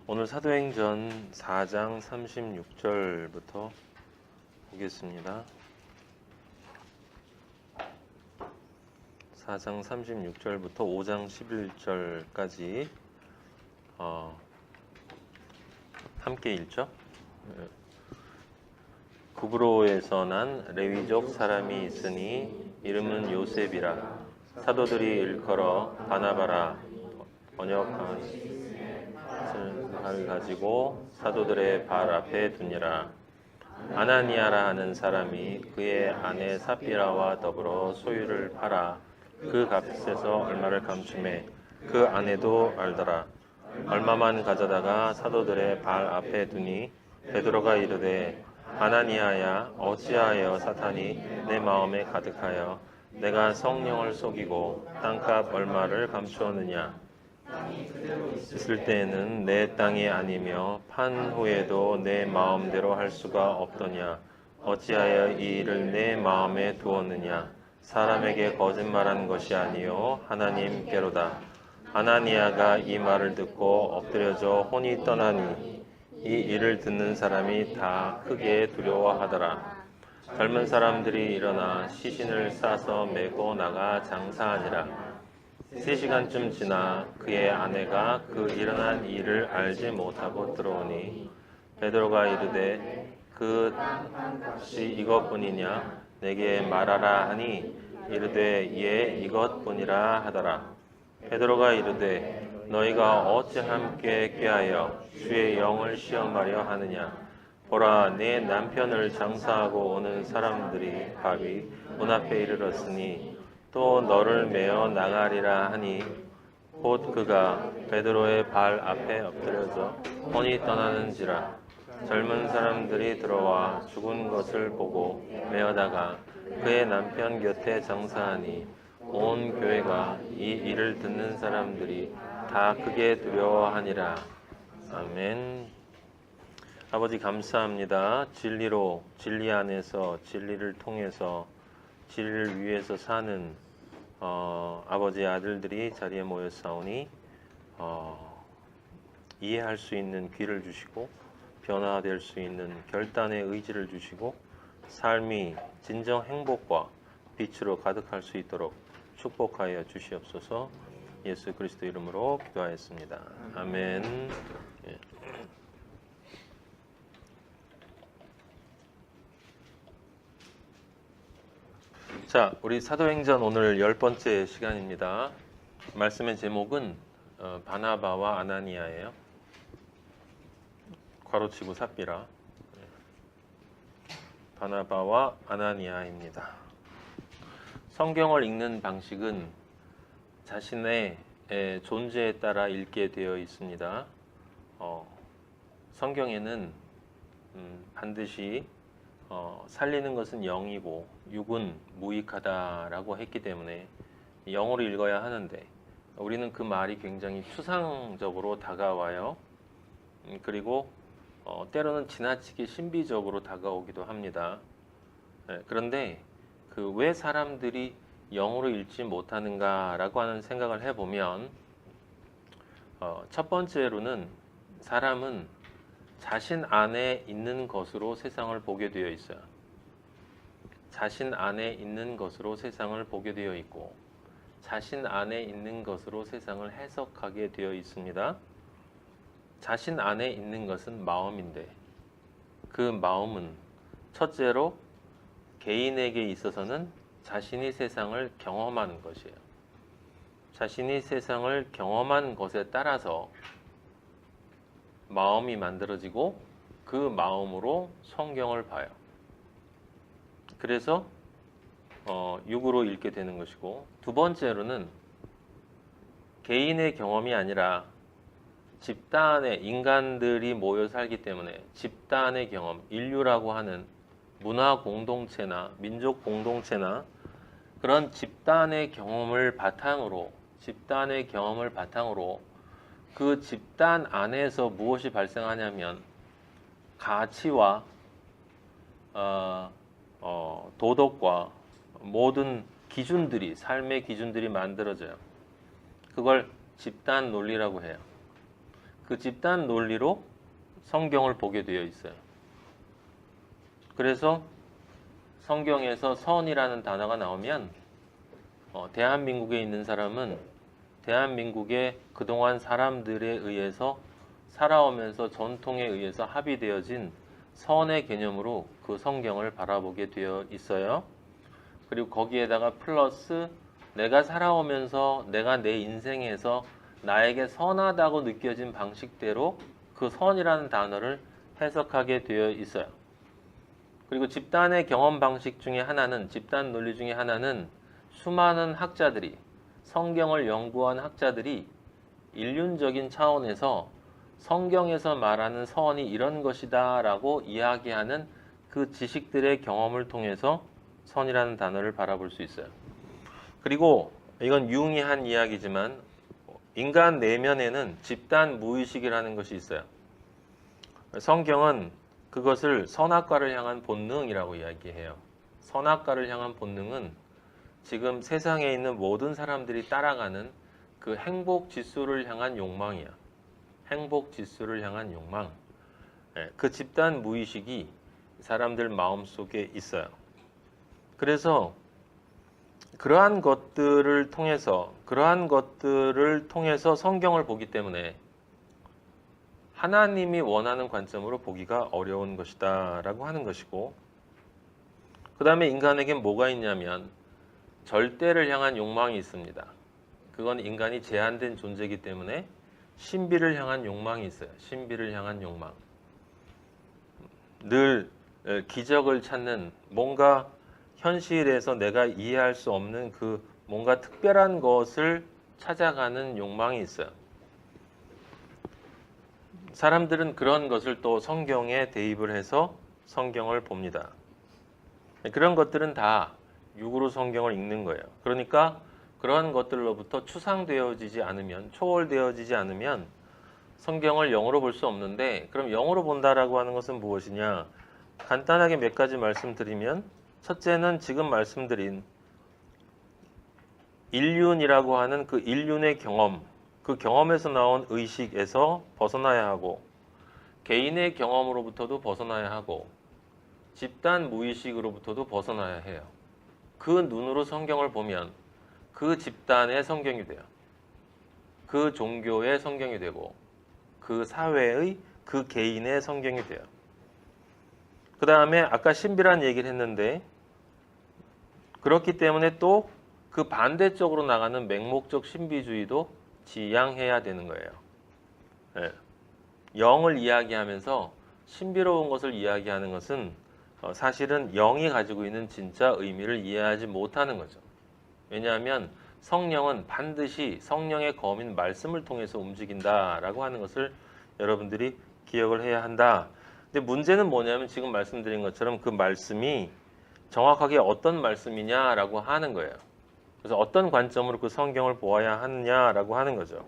오늘 사도행전 4장 36절부터 보겠습니다. 4장 36절부터 5장 11절까지 함께 읽죠. 구브로에서 난 레위족 사람이 있으니 이름은 요셉이라. 사도들이 일컬어 바나바라 번역한 을 가지고 사도들의 발 앞에 두니라. 아나니아라 하는 사람이 그의 아내 삽비라와 더불어 소유를 팔아 그 값에서 얼마를 감춤해 그 아내도 알더라. 얼마만 가져다가 사도들의 발 앞에 두니 베드로가 이르되 아나니아야, 어찌하여 사탄이 내 마음에 가득하여 내가 성령을 속이고 땅값 얼마를 감추었느냐. 있을 때에는 내 땅이 아니며 판 후에도 내 마음대로 할 수가 없더냐. 어찌하여 이 일을 내 마음에 두었느냐. 사람에게 거짓말한 것이 아니요 하나님께로다. 아나니아가 이 말을 듣고 엎드려져 혼이 떠나니 이 일을 듣는 사람이 다 크게 두려워하더라. 젊은 사람들이 일어나 시신을 싸서 메고 나가 장사하니라. 3시간쯤 지나 그의 아내가 그 일어난 일을 알지 못하고 들어오니 베드로가 이르되 그 값이 이것뿐이냐 내게 말하라 하니 이르되 예 이것뿐이라 하더라. 베드로가 이르되 너희가 어찌 함께 꾀하여 주의 영을 시험하려 하느냐. 보라 내 남편을 장사하고 오는 사람들이 밥이 문 앞에 이르렀으니 또 너를 메어 나가리라 하니 곧 그가 베드로의 발 앞에 엎드려져 혼이 떠나는지라. 젊은 사람들이 들어와 죽은 것을 보고 메어다가 그의 남편 곁에 장사하니 온 교회가 이 일을 듣는 사람들이 다 크게 두려워하니라. 아멘. 아버지 감사합니다. 진리로 진리 안에서 진리를 통해서 진리를 위해서 사는 아버지의 아들들이 자리에 모였사오니 이해할 수 있는 귀를 주시고 변화될 수 있는 결단의 의지를 주시고 삶이 진정 행복과 빛으로 가득할 수 있도록 축복하여 주시옵소서. 예수 그리스도 이름으로 기도하였습니다. 아멘. 예. 자, 우리 사도행전 오늘 10번째 시간입니다. 말씀의 제목은 바나바와 아나니아예요. 괄호치고 삽비라. 바나바와 아나니아입니다. 성경을 읽는 방식은 자신의 존재에 따라 읽게 되어 있습니다. 성경에는 반드시 살리는 것은 영이고 육은 무익하다라고 했기 때문에 영으로 읽어야 하는데 우리는 그 말이 굉장히 추상적으로 다가와요. 그리고 때로는 지나치게 신비적으로 다가오기도 합니다. 그런데 그 왜 사람들이 영으로 읽지 못하는가라고 하는 생각을 해보면 첫 번째로는 사람은 자신 안에 있는 것으로 세상을 보게 되어 있어요. 자신 안에 있는 것으로 세상을 보게 되어 있고 자신 안에 있는 것으로 세상을 해석하게 되어 있습니다. 자신 안에 있는 것은 마음인데 그 마음은 첫째로 개인에게 있어서는 자신이 세상을 경험하는 것이에요. 자신이 세상을 경험한 것에 따라서 마음이 만들어지고 그 마음으로 성경을 봐요. 그래서 육으로 읽게 되는 것이고 두 번째로는 개인의 경험이 아니라 집단의 인간들이 모여 살기 때문에 집단의 경험, 인류라고 하는 문화 공동체나 민족 공동체나 그런 집단의 경험을 바탕으로 그 집단 안에서 무엇이 발생하냐면 가치와 도덕과 모든 기준들이 삶의 기준들이 만들어져요. 그걸 집단 논리라고 해요. 그 집단 논리로 성경을 보게 되어 있어요. 그래서 성경에서 선이라는 단어가 나오면 대한민국에 있는 사람은 대한민국의 그동안 사람들에 의해서 살아오면서 전통에 의해서 합의되어진 선의 개념으로 그 성경을 바라보게 되어 있어요. 그리고 거기에다가 플러스 내가 살아오면서 내가 내 인생에서 나에게 선하다고 느껴진 방식대로 그 선이라는 단어를 해석하게 되어 있어요. 그리고 집단의 경험 방식 중에 하나는, 집단 논리 중에 하나는 수많은 학자들이, 성경을 연구한 학자들이 인륜적인 차원에서 성경에서 말하는 선이 이런 것이다 라고 이야기하는 그 지식들의 경험을 통해서 선이라는 단어를 바라볼 수 있어요. 그리고 이건 융이 한 이야기지만 인간 내면에는 집단 무의식이라는 것이 있어요. 성경은 그것을 선악과를 향한 본능이라고 이야기해요. 선악과를 향한 본능은 지금 세상에 있는 모든 사람들이 따라가는 그 행복 지수를 향한 욕망이야. 행복 지수를 향한 욕망. 그 집단 무의식이 사람들 마음속에 있어요. 그래서 그러한 것들을 통해서 성경을 보기 때문에 하나님이 원하는 관점으로 보기가 어려운 것이다 라고 하는 것이고, 그 다음에 인간에겐 뭐가 있냐면 절대를 향한 욕망이 있습니다. 그건 인간이 제한된 존재이기 때문에 신비를 향한 욕망이 있어요. 신비를 향한 욕망. 늘 기적을 찾는, 뭔가 현실에서 내가 이해할 수 없는 그 뭔가 특별한 것을 찾아가는 욕망이 있어요. 사람들은 그런 것을 또 성경에 대입을 해서 성경을 봅니다. 그런 것들은 다 육으로 성경을 읽는 거예요. 그러니까 그러한 것들로부터 추상되어지지 않으면, 초월되어지지 않으면 성경을 영어로 볼 수 없는데, 그럼 영어로 본다라고 하는 것은 무엇이냐? 간단하게 몇 가지 말씀드리면, 첫째는 지금 말씀드린 인륜이라고 하는 그 인륜의 경험, 그 경험에서 나온 의식에서 벗어나야 하고, 개인의 경험으로부터도 벗어나야 하고, 집단 무의식으로부터도 벗어나야 해요. 그 눈으로 성경을 보면 그 집단의 성경이 돼요. 그 종교의 성경이 되고, 그 사회의, 그 개인의 성경이 돼요. 그 다음에 아까 신비란 얘기를 했는데, 그렇기 때문에 또 그 반대쪽으로 나가는 맹목적 신비주의도 지양해야 되는 거예요. 영을 이야기하면서 신비로운 것을 이야기하는 것은 사실은 영이 가지고 있는 진짜 의미를 이해하지 못하는 거죠. 왜냐하면 성령은 반드시 성령의 검인 말씀을 통해서 움직인다라고 하는 것을 여러분들이 기억을 해야 한다. 근데 문제는 뭐냐면 지금 말씀드린 것처럼 그 말씀이 정확하게 어떤 말씀이냐라고 하는 거예요. 그래서 어떤 관점으로 그 성경을 보아야 하느냐라고 하는 거죠.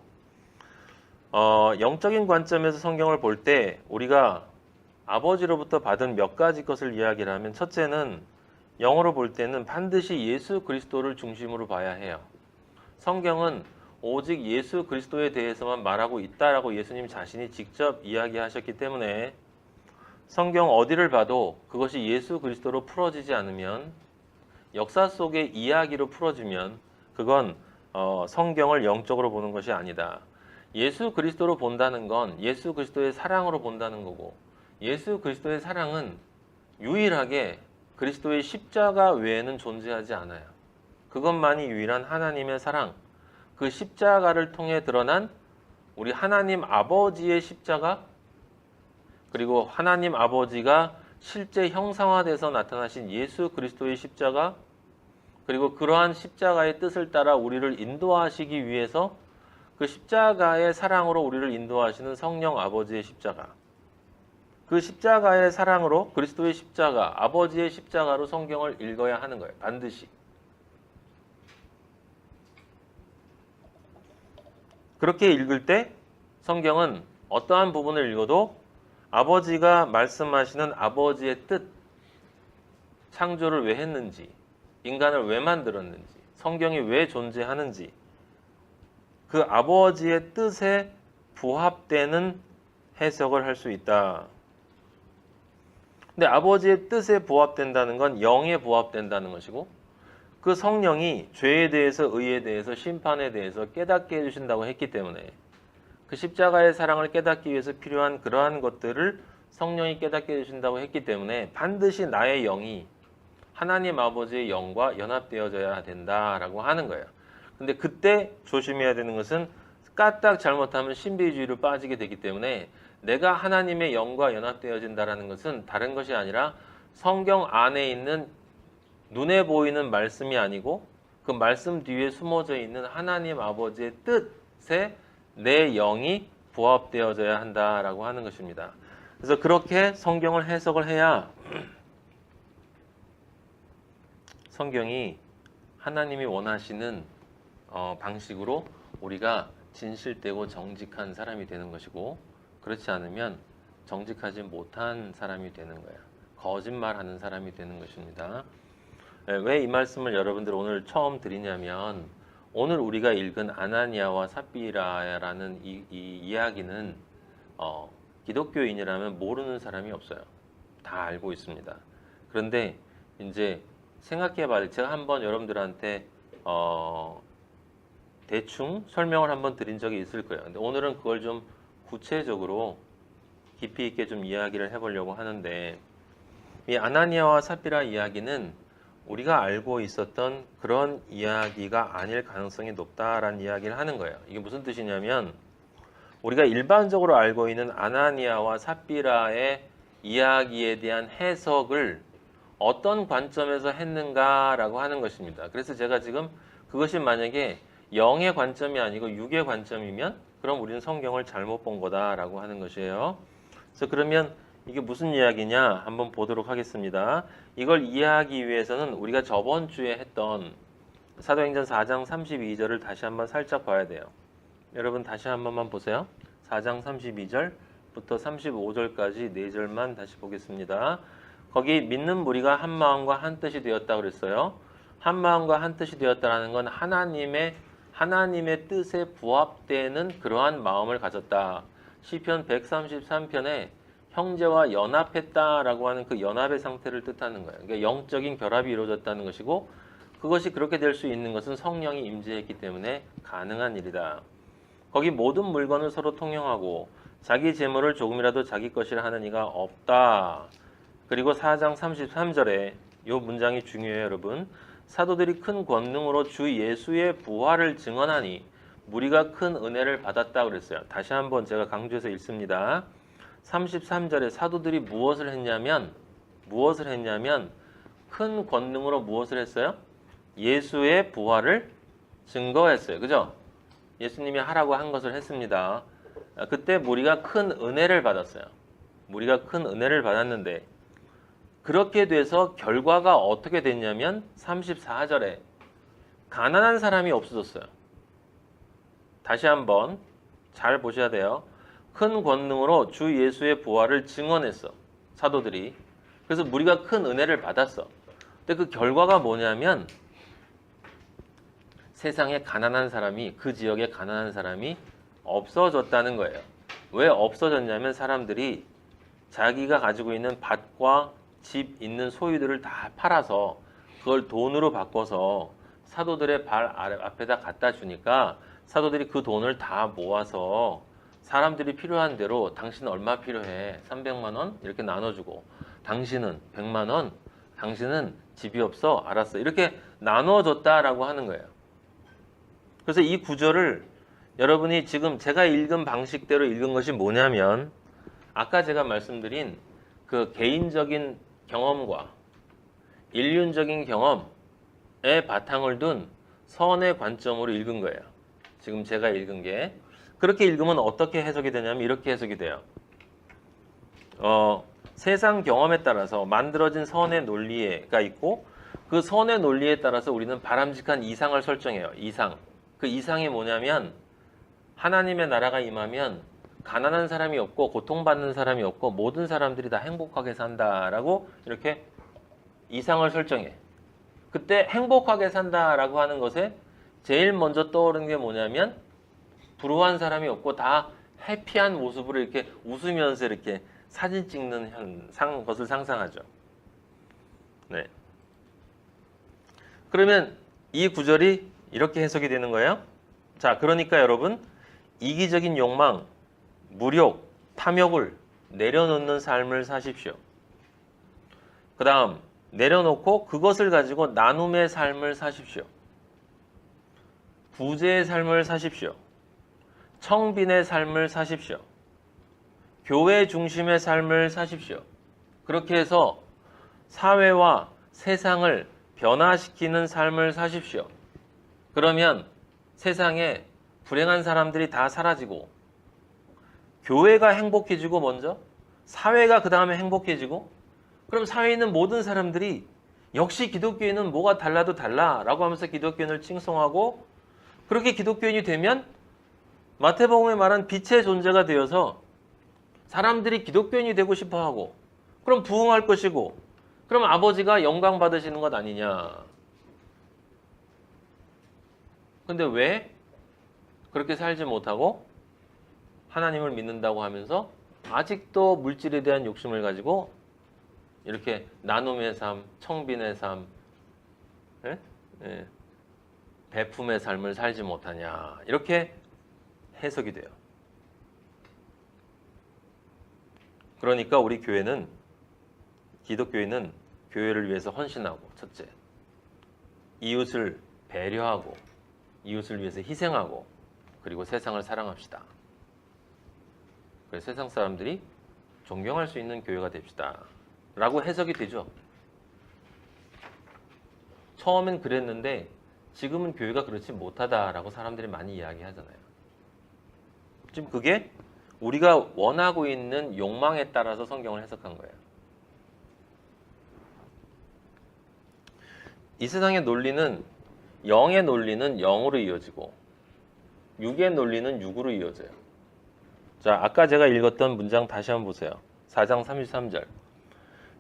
영적인 관점에서 성경을 볼 때 우리가 아버지로부터 받은 몇 가지 것을 이야기를 하면, 첫째는 영어로 볼 때는 반드시 예수 그리스도를 중심으로 봐야 해요. 성경은 오직 예수 그리스도에 대해서만 말하고 있다라고 예수님 자신이 직접 이야기하셨기 때문에 성경 어디를 봐도 그것이 예수 그리스도로 풀어지지 않으면, 역사 속의 이야기로 풀어지면 그건 성경을 영적으로 보는 것이 아니다. 예수 그리스도로 본다는 건 예수 그리스도의 사랑으로 본다는 거고, 예수 그리스도의 사랑은 유일하게 그리스도의 십자가 외에는 존재하지 않아요. 그것만이 유일한 하나님의 사랑, 그 십자가를 통해 드러난 우리 하나님 아버지의 십자가, 그리고 하나님 아버지가 실제 형상화돼서 나타나신 예수 그리스도의 십자가, 그리고 그러한 십자가의 뜻을 따라 우리를 인도하시기 위해서 그 십자가의 사랑으로 우리를 인도하시는 성령 아버지의 십자가, 그 십자가의 사랑으로 그리스도의 십자가, 아버지의 십자가로 성경을 읽어야 하는 거예요. 반드시. 그렇게 읽을 때 성경은 어떠한 부분을 읽어도 아버지가 말씀하시는 아버지의 뜻, 창조를 왜 했는지, 인간을 왜 만들었는지, 성경이 왜 존재하는지, 그 아버지의 뜻에 부합되는 해석을 할 수 있다. 근데 아버지의 뜻에 부합된다는 건 영에 부합된다는 것이고 그 성령이 죄에 대해서 의에 대해서 심판에 대해서 깨닫게 해주신다고 했기 때문에 그 십자가의 사랑을 깨닫기 위해서 필요한 그러한 것들을 성령이 깨닫게 해주신다고 했기 때문에 반드시 나의 영이 하나님 아버지의 영과 연합되어져야 된다라고 하는 거예요. 근데 그때 조심해야 되는 것은 까딱 잘못하면 신비주의로 빠지게 되기 때문에 내가 하나님의 영과 연합되어진다라는 것은 다른 것이 아니라 성경 안에 있는 눈에 보이는 말씀이 아니고 그 말씀 뒤에 숨어져 있는 하나님 아버지의 뜻에 내 영이 부합되어져야 한다라고 하는 것입니다. 그래서 그렇게 성경을 해석을 해야 성경이 하나님이 원하시는 방식으로 우리가 진실되고 정직한 사람이 되는 것이고 그렇지 않으면 정직하지 못한 사람이 되는 거예요. 거짓말하는 사람이 되는 것입니다. 왜 이 말씀을 여러분들 오늘 처음 드리냐면 오늘 우리가 읽은 아나니아와 삽비라라는 이 이야기는 기독교인이라면 모르는 사람이 없어요. 다 알고 있습니다. 그런데 이제 생각해봐야 제가 한번 여러분들한테 대충 설명을 한번 드린 적이 있을 거예요. 근데 오늘은 그걸 좀 구체적으로 깊이 있게 좀 이야기를 해보려고 하는데 이 아나니아와 삽비라 이야기는 우리가 알고 있었던 그런 이야기가 아닐 가능성이 높다라는 이야기를 하는 거예요. 이게 무슨 뜻이냐면 우리가 일반적으로 알고 있는 아나니아와 삽비라의 이야기에 대한 해석을 어떤 관점에서 했는가라고 하는 것입니다. 그래서 제가 지금 그것이 만약에 영의 관점이 아니고 육의 관점이면 그럼 우리는 성경을 잘못 본 거다라고 하는 것이에요. 그래서 그러면 이게 무슨 이야기냐 한번 보도록 하겠습니다. 이걸 이해하기 위해서는 우리가 저번 주에 했던 사도행전 4장 32절을 다시 한번 살짝 봐야 돼요. 여러분 다시 한 번만 보세요. 4장 32절부터 35절까지 4절만 다시 보겠습니다. 거기 믿는 무리가 한 마음과 한 뜻이 되었다고 그랬어요. 한 마음과 한 뜻이 되었다는 건 하나님의 뜻에 부합되는 그러한 마음을 가졌다. 시편 133편에 형제와 연합했다라고 하는 그 연합의 상태를 뜻하는 거예요. 그러니까 영적인 결합이 이루어졌다는 것이고 그것이 그렇게 될 수 있는 것은 성령이 임재했기 때문에 가능한 일이다. 거기 모든 물건을 서로 통용하고 자기 재물을 조금이라도 자기 것이라 하는 이가 없다. 그리고 4장 33절에 이 문장이 중요해요, 여러분. 사도들이 큰 권능으로 주 예수의 부활을 증언하니 무리가 큰 은혜를 받았다 그랬어요. 다시 한번 제가 강조해서 읽습니다. 33절에 사도들이 무엇을 했냐면 큰 권능으로 무엇을 했어요? 예수의 부활을 증거했어요. 그죠? 예수님이 하라고 한 것을 했습니다. 그때 무리가 큰 은혜를 받았어요. 무리가 큰 은혜를 받았는데 그렇게 돼서 결과가 어떻게 됐냐면 34절에 가난한 사람이 없어졌어요. 다시 한번 잘 보셔야 돼요. 큰 권능으로 주 예수의 부활을 증언했어. 사도들이. 그래서 무리가 큰 은혜를 받았어. 근데 그 결과가 뭐냐면 세상에 가난한 사람이 그 지역에 가난한 사람이 없어졌다는 거예요. 왜 없어졌냐면 사람들이 자기가 가지고 있는 밭과 집 있는 소유들을 다 팔아서 그걸 돈으로 바꿔서 사도들의 발 앞에다 갖다 주니까 사도들이 그 돈을 다 모아서 사람들이 필요한 대로 당신은 얼마 필요해? 300만 원? 이렇게 나눠주고 당신은 100만 원? 당신은 집이 없어? 알았어. 이렇게 나눠줬다라고 하는 거예요. 그래서 이 구절을 여러분이 지금 제가 읽은 방식대로 읽은 것이 뭐냐면 아까 제가 말씀드린 그 개인적인 경험과 인륜적인 경험에 바탕을 둔 선의 관점으로 읽은 거예요. 지금 제가 읽은 게 그렇게 읽으면 어떻게 해석이 되냐면 이렇게 해석이 돼요. 세상 경험에 따라서 만들어진 선의 논리가 있고 그 선의 논리에 따라서 우리는 바람직한 이상을 설정해요. 이상. 그 이상이 뭐냐면 하나님의 나라가 임하면 가난한 사람이 없고 고통받는 사람이 없고 모든 사람들이 다 행복하게 산다라고 이렇게 이상을 설정해. 그때 행복하게 산다라고 하는 것에 제일 먼저 떠오르는 게 뭐냐면 불우한 사람이 없고 다 해피한 모습으로 이렇게 웃으면서 이렇게 사진 찍는 것을 상상하죠. 네. 그러면 이 구절이 이렇게 해석이 되는 거예요. 자, 그러니까 여러분, 이기적인 욕망, 무력, 탐욕을 내려놓는 삶을 사십시오. 그 다음, 내려놓고 그것을 가지고 나눔의 삶을 사십시오. 부재의 삶을 사십시오. 청빈의 삶을 사십시오. 교회 중심의 삶을 사십시오. 그렇게 해서 사회와 세상을 변화시키는 삶을 사십시오. 그러면 세상에 불행한 사람들이 다 사라지고 교회가 행복해지고 먼저 사회가 그 다음에 행복해지고 그럼 사회에 있는 모든 사람들이 역시 기독교인은 뭐가 달라도 달라 라고 하면서 기독교인을 칭송하고 그렇게 기독교인이 되면 마태복음에 말한 빛의 존재가 되어서 사람들이 기독교인이 되고 싶어하고 그럼 부흥할 것이고 그럼 아버지가 영광 받으시는 것 아니냐. 근데 왜 그렇게 살지 못하고 하나님을 믿는다고 하면서 아직도 물질에 대한 욕심을 가지고 이렇게 나눔의 삶, 청빈의 삶, 예? 예. 배품의 삶을 살지 못하냐. 이렇게 해석이 돼요. 그러니까 우리 교회는 기독교인은 교회를 위해서 헌신하고 첫째, 이웃을 배려하고 이웃을 위해서 희생하고 그리고 세상을 사랑합시다. 그래서 세상 사람들이 존경할 수 있는 교회가 됩시다. 라고 해석이 되죠. 처음엔 그랬는데 지금은 교회가 그렇지 못하다라고 사람들이 많이 이야기하잖아요. 지금 그게 우리가 원하고 있는 욕망에 따라서 성경을 해석한 거예요. 이 세상의 논리는 영의 논리는 영으로 이어지고 육의 논리는 육으로 이어져요. 자, 아까 제가 읽었던 문장 다시 한번 보세요. 4장 33절.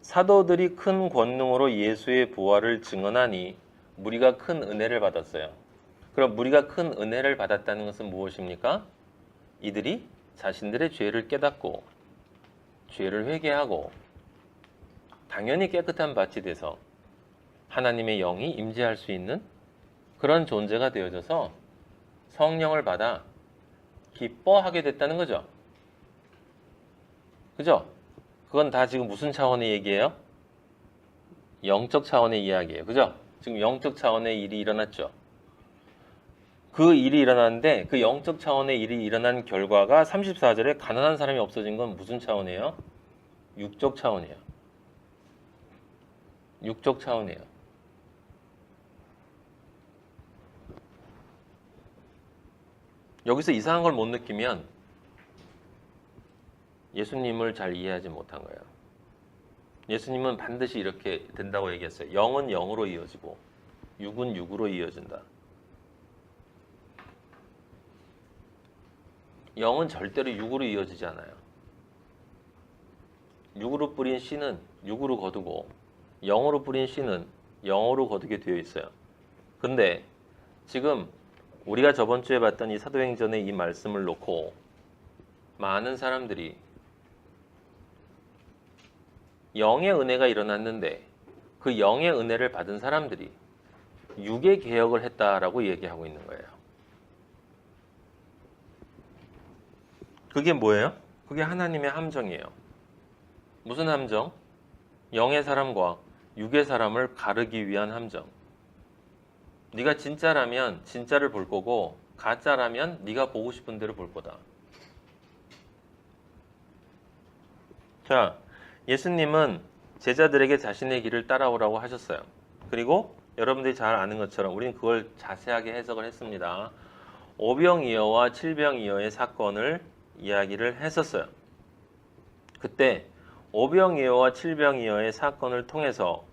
사도들이 큰 권능으로 예수의 부활을 증언하니 무리가 큰 은혜를 받았어요. 그럼 무리가 큰 은혜를 받았다는 것은 무엇입니까? 이들이 자신들의 죄를 깨닫고 죄를 회개하고 당연히 깨끗한 밭이 돼서 하나님의 영이 임재할 수 있는 그런 존재가 되어져서 성령을 받아 기뻐하게 됐다는 거죠. 그죠? 그건 다 지금 무슨 차원의 얘기예요? 영적 차원의 이야기예요. 그죠? 지금 영적 차원의 일이 일어났죠. 그 일이 일어났는데 그 영적 차원의 일이 일어난 결과가 34절에 가난한 사람이 없어진 건 무슨 차원이에요? 육적 차원이에요. 육적 차원이에요. 여기서 이상한 걸 못 느끼면 예수님을 잘 이해하지 못한 거예요. 예수님은 반드시 이렇게 된다고 얘기했어요. 영은 영으로 이어지고 육은 육으로 이어진다. 영은 절대로 육으로 이어지지 않아요. 육으로 뿌린 씨는 육으로 거두고 영으로 뿌린 씨는 영으로 거두게 되어 있어요. 근데 지금 우리가 저번 주에 봤던 이 사도행전의 이 말씀을 놓고 많은 사람들이 영의 은혜가 일어났는데 그 영의 은혜를 받은 사람들이 육의 개혁을 했다라고 얘기하고 있는 거예요. 그게 뭐예요? 그게 하나님의 함정이에요. 무슨 함정? 영의 사람과 육의 사람을 가르기 위한 함정. 네가 진짜라면 진짜를 볼 거고 가짜라면 네가 보고 싶은 대로 볼 거다. 자, 예수님은 제자들에게 자신의 길을 따라오라고 하셨어요. 그리고 여러분들이 잘 아는 것처럼 우리는 그걸 자세하게 해석을 했습니다. 오병이어와 칠병이어의 사건을 이야기를 했었어요. 그때 오병이어와 칠병이어의 사건을 통해서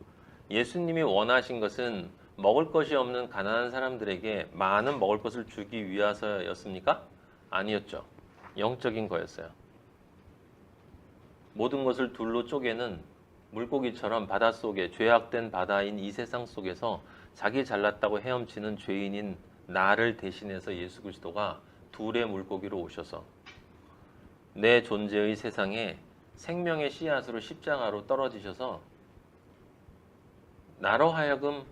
예수님이 원하신 것은 먹을 것이 없는 가난한 사람들에게 많은 먹을 것을 주기 위해서였습니까? 아니었죠. 영적인 거였어요. 모든 것을 둘로 쪼개는 물고기처럼 바닷속에 죄악된 바다인 이 세상 속에서 자기 잘났다고 헤엄치는 죄인인 나를 대신해서 예수 그리스도가 둘의 물고기로 오셔서 내 존재의 세상에 생명의 씨앗으로 십자가로 떨어지셔서 나로 하여금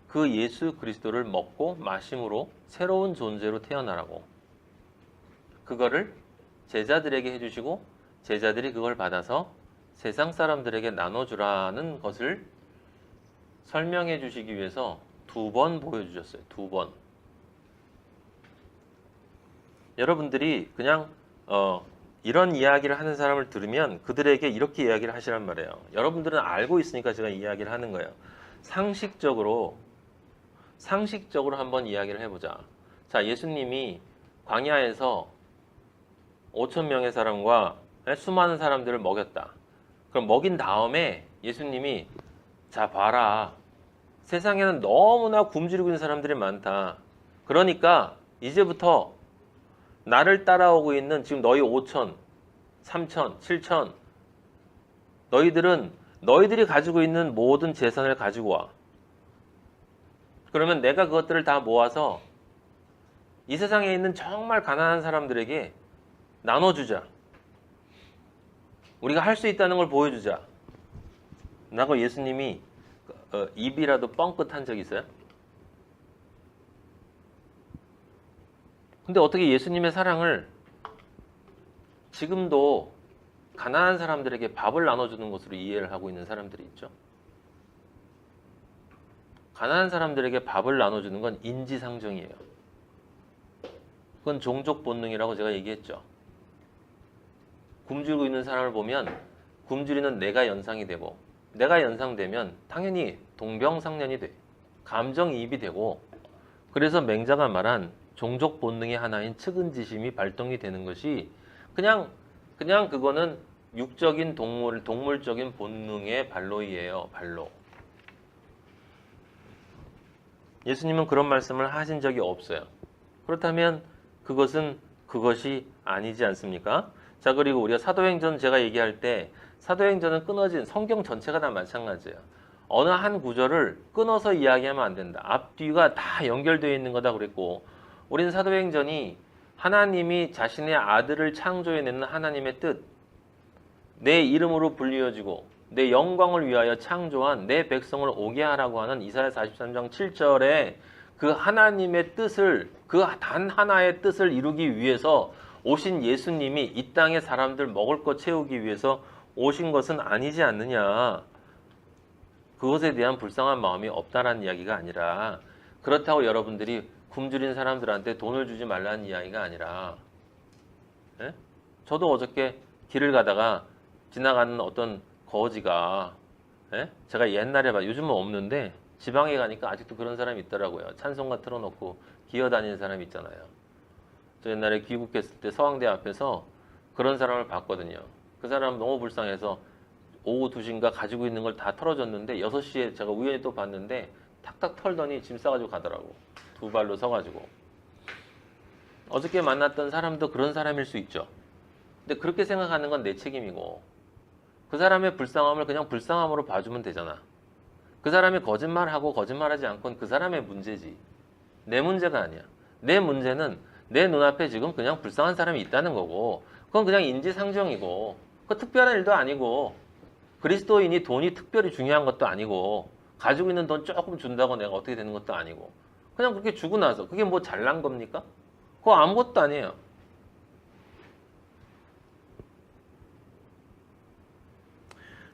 그 예수 그리스도를 먹고 마심으로 새로운 존재로 태어나라고 그거를 제자들에게 해주시고 제자들이 그걸 받아서 세상 사람들에게 나눠주라는 것을 설명해 주시기 위해서 2번 보여주셨어요. 2번. 여러분들이 그냥 이런 이야기를 하는 사람을 들으면 그들에게 이렇게 이야기를 하시란 말이에요. 여러분들은 알고 있으니까 제가 이야기를 하는 거예요. 상식적으로 한번 이야기를 해보자. 자, 예수님이 광야에서 5천 명의 사람과 수많은 사람들을 먹였다. 그럼 먹인 다음에 예수님이 자 봐라. 세상에는 너무나 굶주리고 있는 사람들이 많다. 그러니까 이제부터 나를 따라오고 있는 지금 너희 5천, 3천, 7천 너희들이 가지고 있는 모든 재산을 가지고 와. 그러면 내가 그것들을 다 모아서 이 세상에 있는 정말 가난한 사람들에게 나눠주자. 우리가 할 수 있다는 걸 보여주자. 라고 예수님이 입이라도 뻥끗한 적 있어요? 근데 어떻게 예수님의 사랑을 지금도 가난한 사람들에게 밥을 나눠주는 것으로 이해를 하고 있는 사람들이 있죠. 가난한 사람들에게 밥을 나눠주는 건 인지상정이에요. 그건 종족 본능이라고 제가 얘기했죠. 굶주리고 있는 사람을 보면 굶주리는 내가 연상이 되고 내가 연상되면 당연히 동병상련이 돼. 감정이입이 되고 그래서 맹자가 말한 종족 본능의 하나인 측은지심이 발동이 되는 것이 그냥 그거는 육적인 동물적인 본능의 발로이에요. 발로. 예수님은 그런 말씀을 하신 적이 없어요. 그렇다면 그것이 아니지 않습니까? 자, 그리고 우리가 사도행전 제가 얘기할 때 사도행전은 끊어진 성경 전체가 다 마찬가지예요. 어느 한 구절을 끊어서 이야기하면 안 된다. 앞뒤가 다 연결되어 있는 거다 그랬고 우리는 사도행전이 하나님이 자신의 아들을 창조해내는 하나님의 뜻, 내 이름으로 불리어지고 내 영광을 위하여 창조한 내 백성을 오게 하라고 하는 이사야 43장 7절에 그 하나님의 뜻을 그 단 하나의 뜻을 이루기 위해서 오신 예수님이 이 땅의 사람들 먹을 것 채우기 위해서 오신 것은 아니지 않느냐. 그것에 대한 불쌍한 마음이 없다라는 이야기가 아니라 그렇다고 여러분들이 굶주린 사람들한테 돈을 주지 말라는 이야기가 아니라 예? 저도 어저께 길을 가다가 지나가는 어떤 거지가 예? 제가 옛날에 요즘은 없는데 지방에 가니까 아직도 그런 사람이 있더라고요. 찬송가 틀어놓고 기어다니는 사람이 있잖아요. 저 옛날에 귀국했을 때 서강대 앞에서 그런 사람을 봤거든요. 그 사람 너무 불쌍해서 오후 2시인가 가지고 있는 걸 다 털어줬는데 6시에 제가 우연히 또 봤는데 탁탁 털더니 짐 싸가지고 가더라고. 2발로 서가지고. 어저께 만났던 사람도 그런 사람일 수 있죠. 근데 그렇게 생각하는 건 내 책임이고 그 사람의 불쌍함을 그냥 불쌍함으로 봐주면 되잖아. 그 사람이 거짓말하고 거짓말하지 않고는 그 사람의 문제지. 내 문제가 아니야. 내 문제는 내 눈앞에 지금 그냥 불쌍한 사람이 있다는 거고 그건 그냥 인지상정이고 그 특별한 일도 아니고 그리스도인이 돈이 특별히 중요한 것도 아니고 가지고 있는 돈 조금 준다고 내가 어떻게 되는 것도 아니고 그냥 그렇게 주고 나서 그게 뭐 잘난 겁니까? 그거 아무것도 아니에요.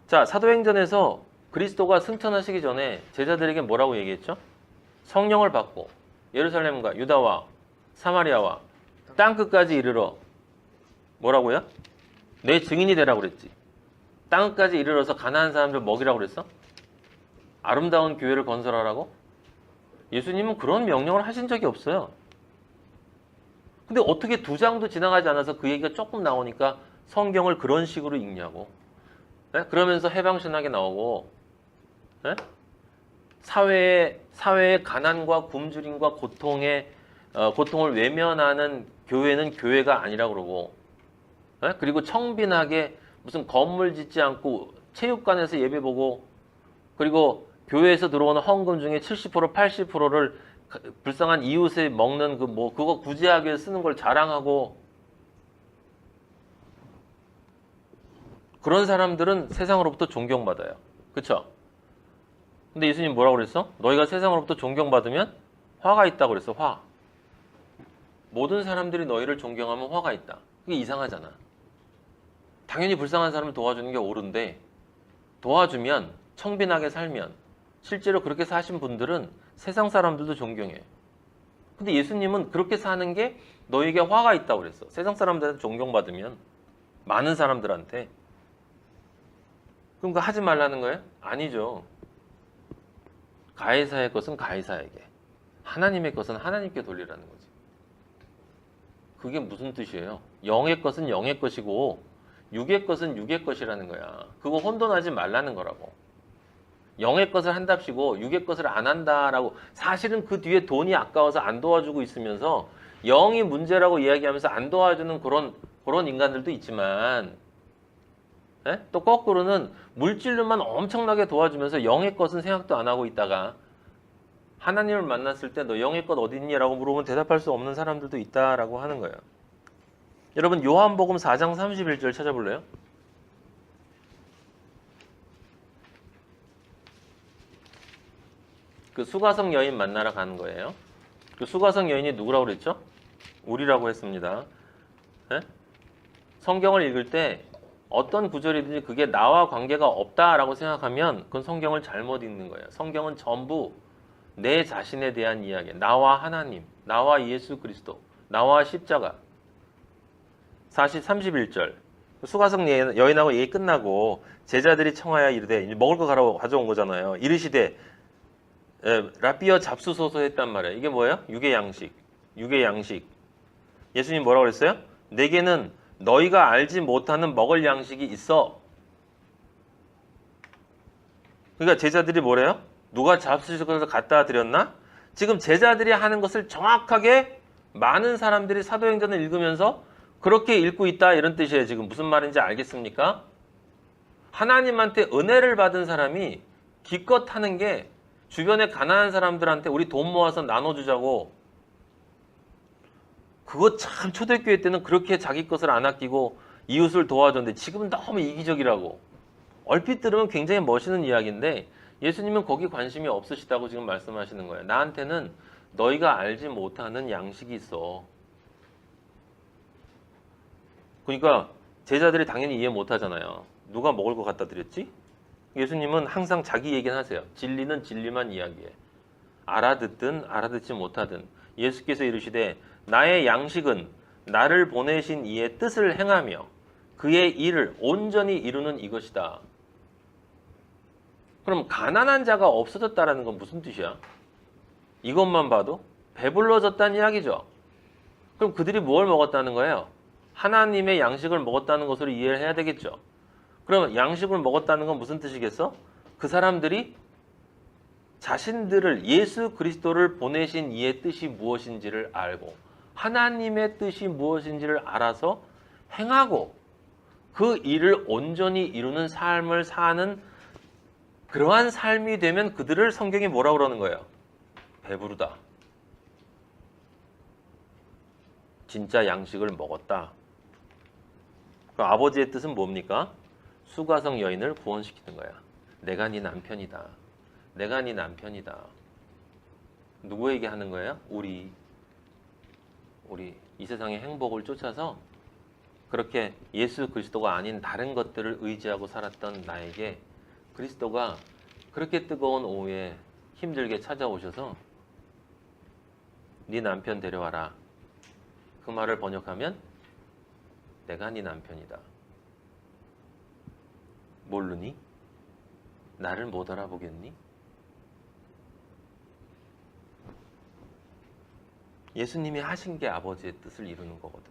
자, 사도행전에서 그리스도가 승천하시기 전에 제자들에게 뭐라고 얘기했죠? 성령을 받고 예루살렘과 유다와 사마리아와 땅끝까지 이르러 뭐라고요? 내 증인이 되라고 그랬지. 땅끝까지 이르러서 가난한 사람들 먹이라고 그랬어? 아름다운 교회를 건설하라고? 예수님은 그런 명령을 하신 적이 없어요. 근데 어떻게 2장도 지나가지 않아서 그 얘기가 조금 나오니까 성경을 그런 식으로 읽냐고. 네? 그러면서 해방신학이 나오고 네? 사회의 가난과 굶주림과 고통을 외면하는 교회는 교회가 아니라고 그러고 네? 그리고 청빈하게 무슨 건물 짓지 않고 체육관에서 예배 보고 그리고 교회에서 들어오는 헌금 중에 70% 80%를 불쌍한 이웃에 먹는 그거 구제하기 위해 쓰는 걸 자랑하고 그런 사람들은 세상으로부터 존경받아요. 그쵸? 근데 예수님 뭐라고 그랬어? 너희가 세상으로부터 존경받으면 화가 있다고 그랬어. 화. 모든 사람들이 너희를 존경하면 화가 있다. 그게 이상하잖아. 당연히 불쌍한 사람을 도와주는 게 옳은데 도와주면 청빈하게 살면 실제로 그렇게 사신 분들은 세상 사람들도 존경해. 근데 예수님은 그렇게 사는 게 너에게 화가 있다고 그랬어. 세상 사람들한테 존경받으면 많은 사람들한테. 그럼 그거 하지 말라는 거예요? 아니죠. 가해사의 것은 가해사에게, 하나님의 것은 하나님께 돌리라는 거지. 그게 무슨 뜻이에요? 영의 것은 영의 것이고 육의 것은 육의 것이라는 거야. 그거 혼돈하지 말라는 거라고. 영의 것을 한답시고 육의 것을 안 한다라고. 사실은 그 뒤에 돈이 아까워서 안 도와주고 있으면서 영이 문제라고 이야기하면서 안 도와주는 그런 인간들도 있지만, 예? 또 거꾸로는 물질로만 엄청나게 도와주면서 영의 것은 생각도 안 하고 있다가 하나님을 만났을 때 너 영의 것 어디 있니? 라고 물어보면 대답할 수 없는 사람들도 있다라고 하는 거예요. 여러분 요한복음 4장 31절 찾아볼래요? 그 수가성 여인 만나러 가는 거예요. 그 수가성 여인이 누구라고 그랬죠? 우리라고 했습니다. 예? 성경을 읽을 때 어떤 구절이든지 그게 나와 관계가 없다라고 생각하면 그건 성경을 잘못 읽는 거예요. 성경은 전부 내 자신에 대한 이야기, 나와 하나님, 나와 예수 그리스도, 나와 십자가. 31절 수가성 여인하고 얘기 끝나고 제자들이 청하여 이르되, 먹을 거 가져온 거잖아요. 이르시되 라비어 잡수소서 했단 말이에요. 이게 뭐예요? 육의 양식. 육의 양식. 예수님 뭐라고 그랬어요? 내게는 너희가 알지 못하는 먹을 양식이 있어. 그러니까 제자들이 뭐래요? 누가 잡수소서 갖다 드렸나? 지금 제자들이 하는 것을 정확하게 많은 사람들이 사도행전을 읽으면서 그렇게 읽고 있다, 이런 뜻이에요. 지금 무슨 말인지 알겠습니까? 하나님한테 은혜를 받은 사람이 기껏 하는 게 주변에 가난한 사람들한테 우리 돈 모아서 나눠주자고. 그거 참 초대교회 때는 그렇게 자기 것을 안 아끼고 이웃을 도와줬는데 지금은 너무 이기적이라고. 얼핏 들으면 굉장히 멋있는 이야기인데 예수님은 거기 관심이 없으시다고 지금 말씀하시는 거예요. 나한테는 너희가 알지 못하는 양식이 있어. 그러니까 제자들이 당연히 이해 못하잖아요. 누가 먹을 거 갖다 드렸지? 예수님은 항상 자기 얘기는 하세요. 진리는 진리만 이야기해. 알아듣든 알아듣지 못하든. 예수께서 이르시되 나의 양식은 나를 보내신 이의 뜻을 행하며 그의 일을 온전히 이루는 이것이다. 그럼 가난한 자가 없어졌다는 건 무슨 뜻이야? 이것만 봐도 배불러졌다는 이야기죠. 그럼 그들이 뭘 먹었다는 거예요? 하나님의 양식을 먹었다는 것으로 이해를 해야 되겠죠. 그럼 양식을 먹었다는 건 무슨 뜻이겠어? 그 사람들이 자신들을, 예수 그리스도를 보내신 이의 뜻이 무엇인지를 알고 하나님의 뜻이 무엇인지를 알아서 행하고 그 일을 온전히 이루는 삶을 사는 그러한 삶이 되면 그들을 성경이 뭐라고 그러는 거예요? 배부르다. 진짜 양식을 먹었다. 그 아버지의 뜻은 뭡니까? 수가성 여인을 구원시키는 거야. 내가 네 남편이다. 내가 네 남편이다. 누구에게 하는 거예요? 우리 이 세상의 행복을 쫓아서 그렇게 예수 그리스도가 아닌 다른 것들을 의지하고 살았던 나에게 그리스도가 그렇게 뜨거운 오후에 힘들게 찾아오셔서 네 남편 데려와라. 그 말을 번역하면 내가 네 남편이다. 모르니? 나를 못 알아보겠니? 예수님이 하신 게 아버지의 뜻을 이루는 거거든.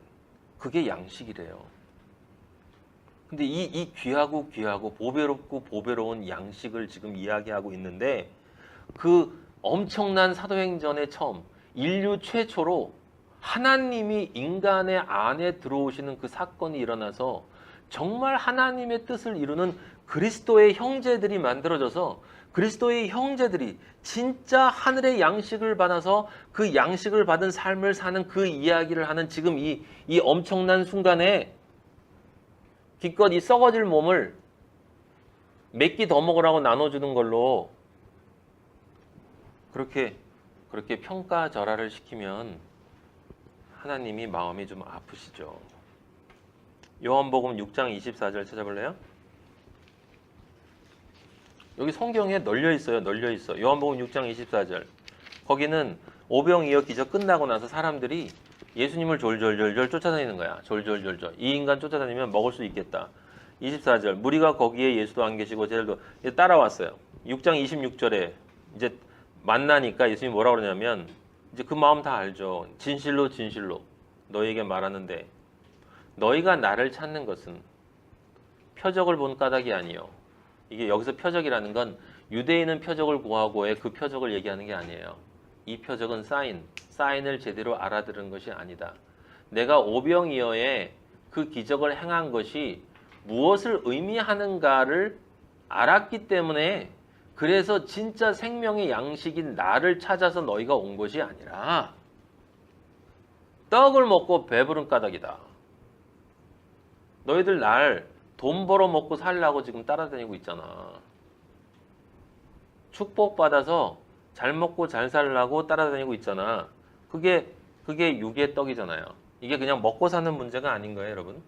그게 양식이래요. 근데 이 귀하고 보배롭고 보배로운 양식을 지금 이야기하고 있는데 그 엄청난 사도행전의 처음 인류 최초로 하나님이 인간의 안에 들어오시는 그 사건이 일어나서 정말 하나님의 뜻을 이루는 그리스도의 형제들이 만들어져서 그리스도의 형제들이 진짜 하늘의 양식을 받아서 그 양식을 받은 삶을 사는 그 이야기를 하는 지금 이 엄청난 순간에 기껏 이 썩어질 몸을 몇 끼 더 먹으라고 나눠주는 걸로 그렇게 평가절하를 시키면 하나님이 마음이 좀 아프시죠. 요한복음 6장 24절 찾아볼래요? 여기 성경에 널려 있어요. 요한복음 6장 24절. 거기는 오병이어 기적 끝나고 나서 사람들이 예수님을 졸졸졸졸 쫓아다니는 거야. 졸졸졸졸. 이 인간 쫓아다니면 먹을 수 있겠다. 24절. 무리가 거기에 예수도 안 계시고 쟤들도 따라왔어요. 6장 26절에 이제 만나니까 예수님이 뭐라고 그러냐면 이제 그 마음 다 알죠. 진실로 너희에게 말하는데 너희가 나를 찾는 것은 표적을 본 까닭이 아니요. 이게 여기서 표적이라는 건 유대인은 표적을 구하고의 그 표적을 얘기하는 게 아니에요. 이 표적은 사인을 제대로 알아들은 것이 아니다. 내가 오병이어에 그 기적을 행한 것이 무엇을 의미하는가를 알았기 때문에 그래서 진짜 생명의 양식인 나를 찾아서 너희가 온 것이 아니라 떡을 먹고 배부른 까닭이다. 너희들 날 돈 벌어 먹고 살라고 지금 따라다니고 있잖아. 축복받아서 잘 먹고 잘 살라고 따라다니고 있잖아. 그게 육의 떡이잖아요. 이게 그냥 먹고 사는 문제가 아닌 거예요, 여러분.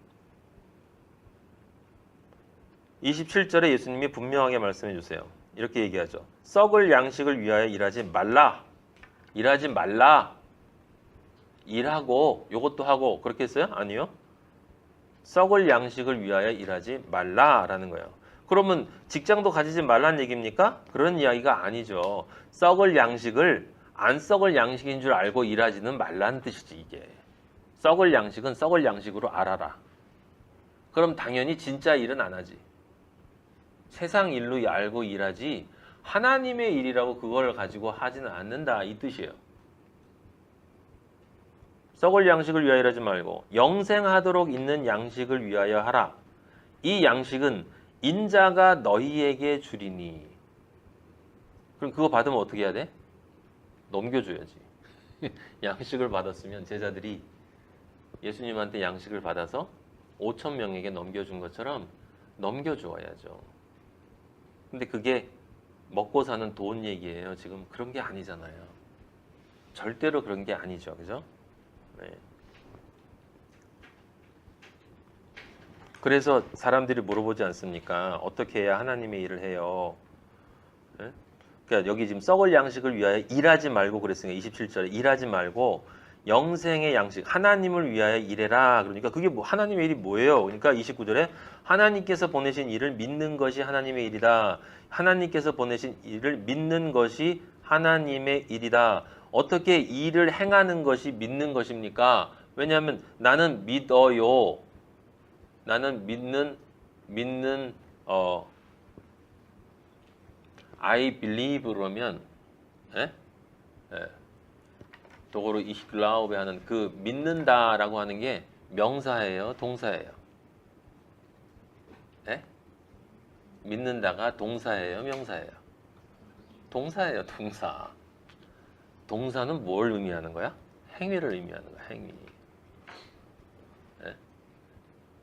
27절에 예수님이 분명하게 말씀해 주세요. 이렇게 얘기하죠. 썩을 양식을 위하여 일하지 말라. 일하고 요것도 하고 그렇게 했어요? 아니요. 썩을 양식을 위하여 일하지 말라라는 거예요. 그러면 직장도 가지지 말라는 얘기입니까? 그런 이야기가 아니죠. 썩을 양식을 안 썩을 양식인 줄 알고 일하지는 말라는 뜻이지 이게. 썩을 양식은 썩을 양식으로 알아라. 그럼 당연히 진짜 일은 안 하지. 세상 일로 알고 일하지 하나님의 일이라고 그걸 가지고 하지는 않는다 이 뜻이에요. 썩을 양식을 위하여 일하지 말고 영생하도록 있는 양식을 위하여 하라. 이 양식은 인자가 너희에게 주리니. 그럼 그거 받으면 어떻게 해야 돼? 넘겨줘야지. 양식을 받았으면 제자들이 예수님한테 양식을 받아서 5천 명에게 넘겨준 것처럼 넘겨주어야죠. 근데 그게 먹고 사는 돈 얘기예요. 지금 그런 게 아니잖아요. 절대로 그런 게 아니죠. 그죠? 네. 그래서 사람들이 물어보지 않습니까? 어떻게 해야 하나님의 일을 해요? 네? 그러니까 여기 지금 썩을 양식을 위하여 일하지 말고 그랬으니까 27절에 일하지 말고 영생의 양식, 하나님을 위하여 일해라. 그러니까 그게 뭐 하나님의 일이 뭐예요? 그러니까 29절에 하나님께서 보내신 일을 믿는 것이 하나님의 일이다. 하나님께서 보내신 일을 믿는 것이 하나님의 일이다. 어떻게 일을 행하는 것이 믿는 것입니까? 왜냐하면 나는 믿어요. 나는 믿는 I believe 그러면 도고로 ich glaube 하는 그 믿는다라고 하는 게 명사예요, 동사예요? 믿는다가 동사예요, 명사예요? 동사예요, 동사. 동사는 뭘 의미하는 거야? 행위를 의미하는 거야, 행위.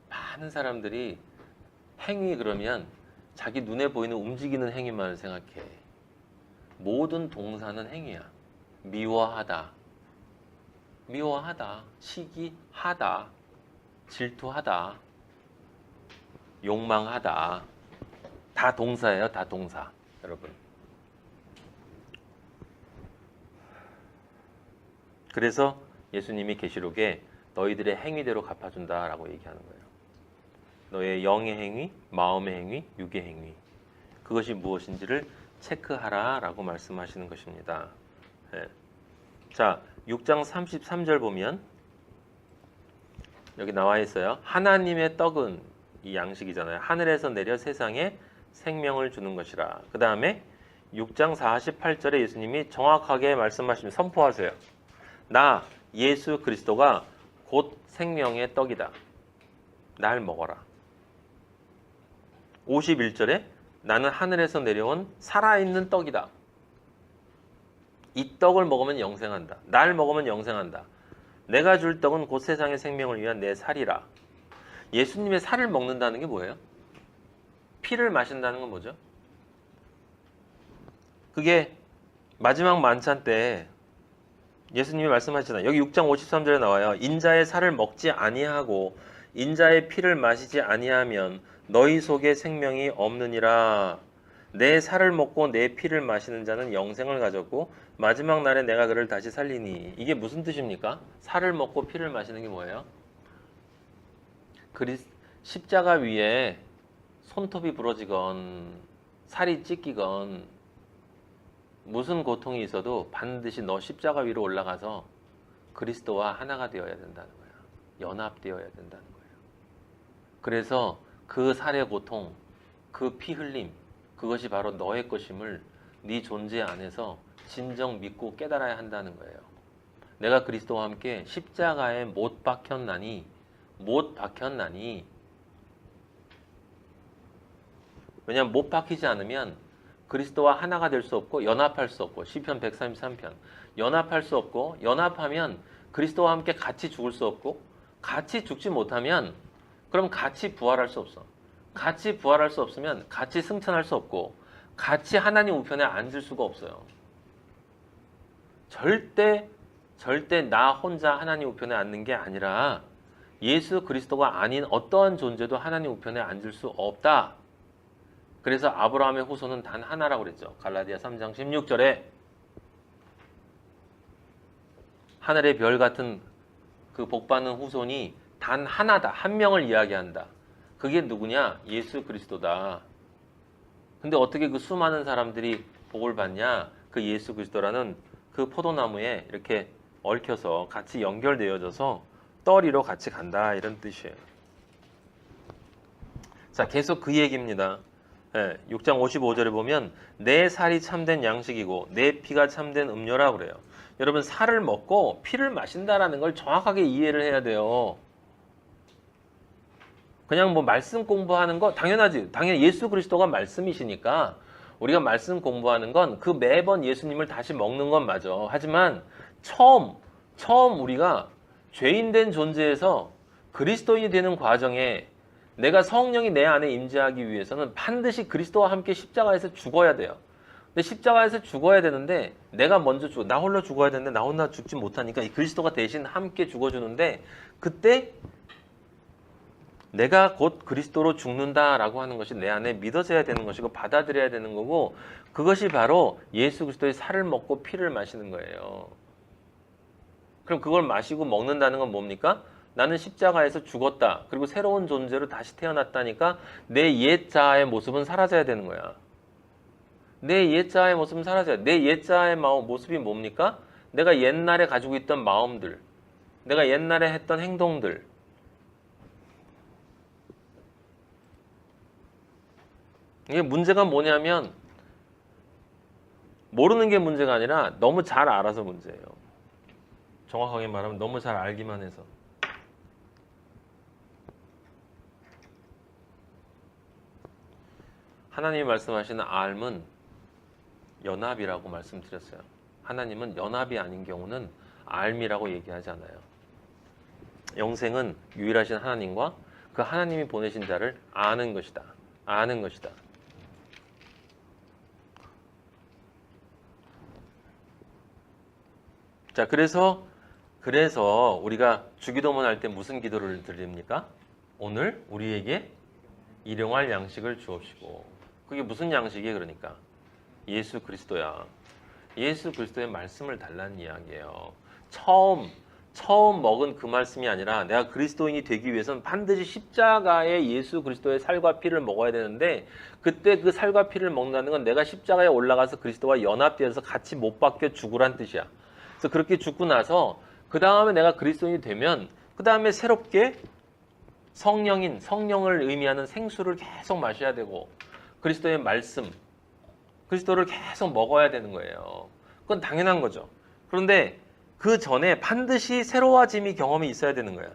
많은 사람들이 행위 그러면 자기 눈에 보이는 움직이는 행위만을 생각해. 모든 동사는 행위야. 미워하다, 시기하다, 질투하다, 욕망하다. 다 동사예요, 다 동사. 여러분. 그래서 예수님이 계시록에 너희들의 행위대로 갚아준다라고 얘기하는 거예요. 너의 영의 행위, 마음의 행위, 육의 행위. 그것이 무엇인지를 체크하라라고 말씀하시는 것입니다. 네. 자, 6장 33절 보면 여기 나와 있어요. 하나님의 떡은 이 양식이잖아요. 하늘에서 내려 세상에 생명을 주는 것이라. 그 다음에 6장 48절에 예수님이 정확하게 말씀하시면 선포하세요. 나 예수 그리스도가 곧 생명의 떡이다. 날 먹어라. 51절에 나는 하늘에서 내려온 살아있는 떡이다. 이 떡을 먹으면 영생한다. 날 먹으면 영생한다. 내가 줄 떡은 곧 세상의 생명을 위한 내 살이라. 예수님의 살을 먹는다는 게 뭐예요? 피를 마신다는 건 뭐죠? 그게 마지막 만찬 때 예수님이 말씀하시잖아요. 여기 6장 53절에 나와요. 인자의 살을 먹지 아니하고 인자의 피를 마시지 아니하면 너희 속에 생명이 없느니라. 내 살을 먹고 내 피를 마시는 자는 영생을 가졌고 마지막 날에 내가 그를 다시 살리니. 이게 무슨 뜻입니까? 살을 먹고 피를 마시는 게 뭐예요? 십자가 위에 손톱이 부러지건 살이 찢기건 무슨 고통이 있어도 반드시 너 십자가 위로 올라가서 그리스도와 하나가 되어야 된다는 거야. 연합되어야 된다는 거예요. 그래서 그 살의 고통, 그 피 흘림, 그것이 바로 너의 것임을 네 존재 안에서 진정 믿고 깨달아야 한다는 거예요. 내가 그리스도와 함께 십자가에 못 박혔나니 왜냐하면 못 박히지 않으면 그리스도와 하나가 될 수 없고 연합할 수 없고 시편 133편 연합할 수 없고 연합하면 그리스도와 함께 같이 죽을 수 없고 같이 죽지 못하면 그럼 같이 부활할 수 없어. 같이 부활할 수 없으면 같이 승천할 수 없고 같이 하나님 우편에 앉을 수가 없어요. 절대 나 혼자 하나님 우편에 앉는 게 아니라 예수 그리스도가 아닌 어떠한 존재도 하나님 우편에 앉을 수 없다. 그래서 아브라함의 후손은 단 하나라고 그랬죠. 갈라디아 3장 16절에 하늘의 별 같은 그 복받는 후손이 단 하나다. 한 명을 이야기한다. 그게 누구냐? 예수 그리스도다. 근데 어떻게 그 수많은 사람들이 복을 받냐? 그 예수 그리스도라는 그 포도나무에 이렇게 얽혀서 같이 연결되어져서 떨이로 같이 간다. 이런 뜻이에요. 자, 계속 그 얘기입니다. 6장 55절에 보면 내 살이 참된 양식이고 내 피가 참된 음료라고 그래요. 여러분 살을 먹고 피를 마신다라는 걸 정확하게 이해를 해야 돼요. 그냥 뭐 말씀 공부하는 거 당연하지. 당연히 예수 그리스도가 말씀이시니까 우리가 말씀 공부하는 건 그 매번 예수님을 다시 먹는 건 맞아. 하지만 처음 우리가 죄인된 존재에서 그리스도인이 되는 과정에 내가 성령이 내 안에 임재하기 위해서는 반드시 그리스도와 함께 십자가에서 죽어야 돼요. 근데 십자가에서 죽어야 되는데 내가 먼저 나 홀로 죽어야 되는데 나 혼자 죽지 못하니까 이 그리스도가 대신 함께 죽어주는데 그때 내가 곧 그리스도로 죽는다라고 하는 것이 내 안에 믿어져야 되는 것이고 받아들여야 되는 거고 그것이 바로 예수 그리스도의 살을 먹고 피를 마시는 거예요. 그럼 그걸 마시고 먹는다는 건 뭡니까? 나는 십자가에서 죽었다. 그리고 새로운 존재로 다시 태어났다니까 내 옛 자아의 모습은 사라져야 되는 거야. 내 옛 자아의 모습은 사라져야 돼. 내 옛 자아의 모습이 뭡니까? 내가 옛날에 가지고 있던 마음들, 내가 옛날에 했던 행동들. 이게 문제가 뭐냐면 모르는 게 문제가 아니라 너무 잘 알아서 문제예요. 정확하게 말하면 너무 잘 알기만 해서. 하나님이 말씀하시는 알은 연합이라고 말씀드렸어요. 하나님은 연합이 아닌 경우는 알미라고 얘기하지 않아요. 영생은 유일하신 하나님과 그 하나님이 보내신 자를 아는 것이다. 아는 것이다. 자, 그래서 우리가 주기도문 할 때 무슨 기도를 드립니까? 오늘 우리에게 일용할 양식을 주옵시고. 그게 무슨 양식이에요? 그러니까 예수 그리스도야. 예수 그리스도의 말씀을 달라는 이야기예요. 처음 먹은 그 말씀이 아니라 내가 그리스도인이 되기 위해서는 반드시 십자가의 예수 그리스도의 살과 피를 먹어야 되는데 그때 그 살과 피를 먹는다는 건 내가 십자가에 올라가서 그리스도와 연합되어서 같이 못 박혀 죽으란 뜻이야. 그래서 그렇게 죽고 나서 그 다음에 내가 그리스도인이 되면 그 다음에 새롭게 성령을 의미하는 생수를 계속 마셔야 되고 그리스도의 말씀, 그리스도를 계속 먹어야 되는 거예요. 그건 당연한 거죠. 그런데 그 전에 반드시 새로워짐이 경험이 있어야 되는 거예요.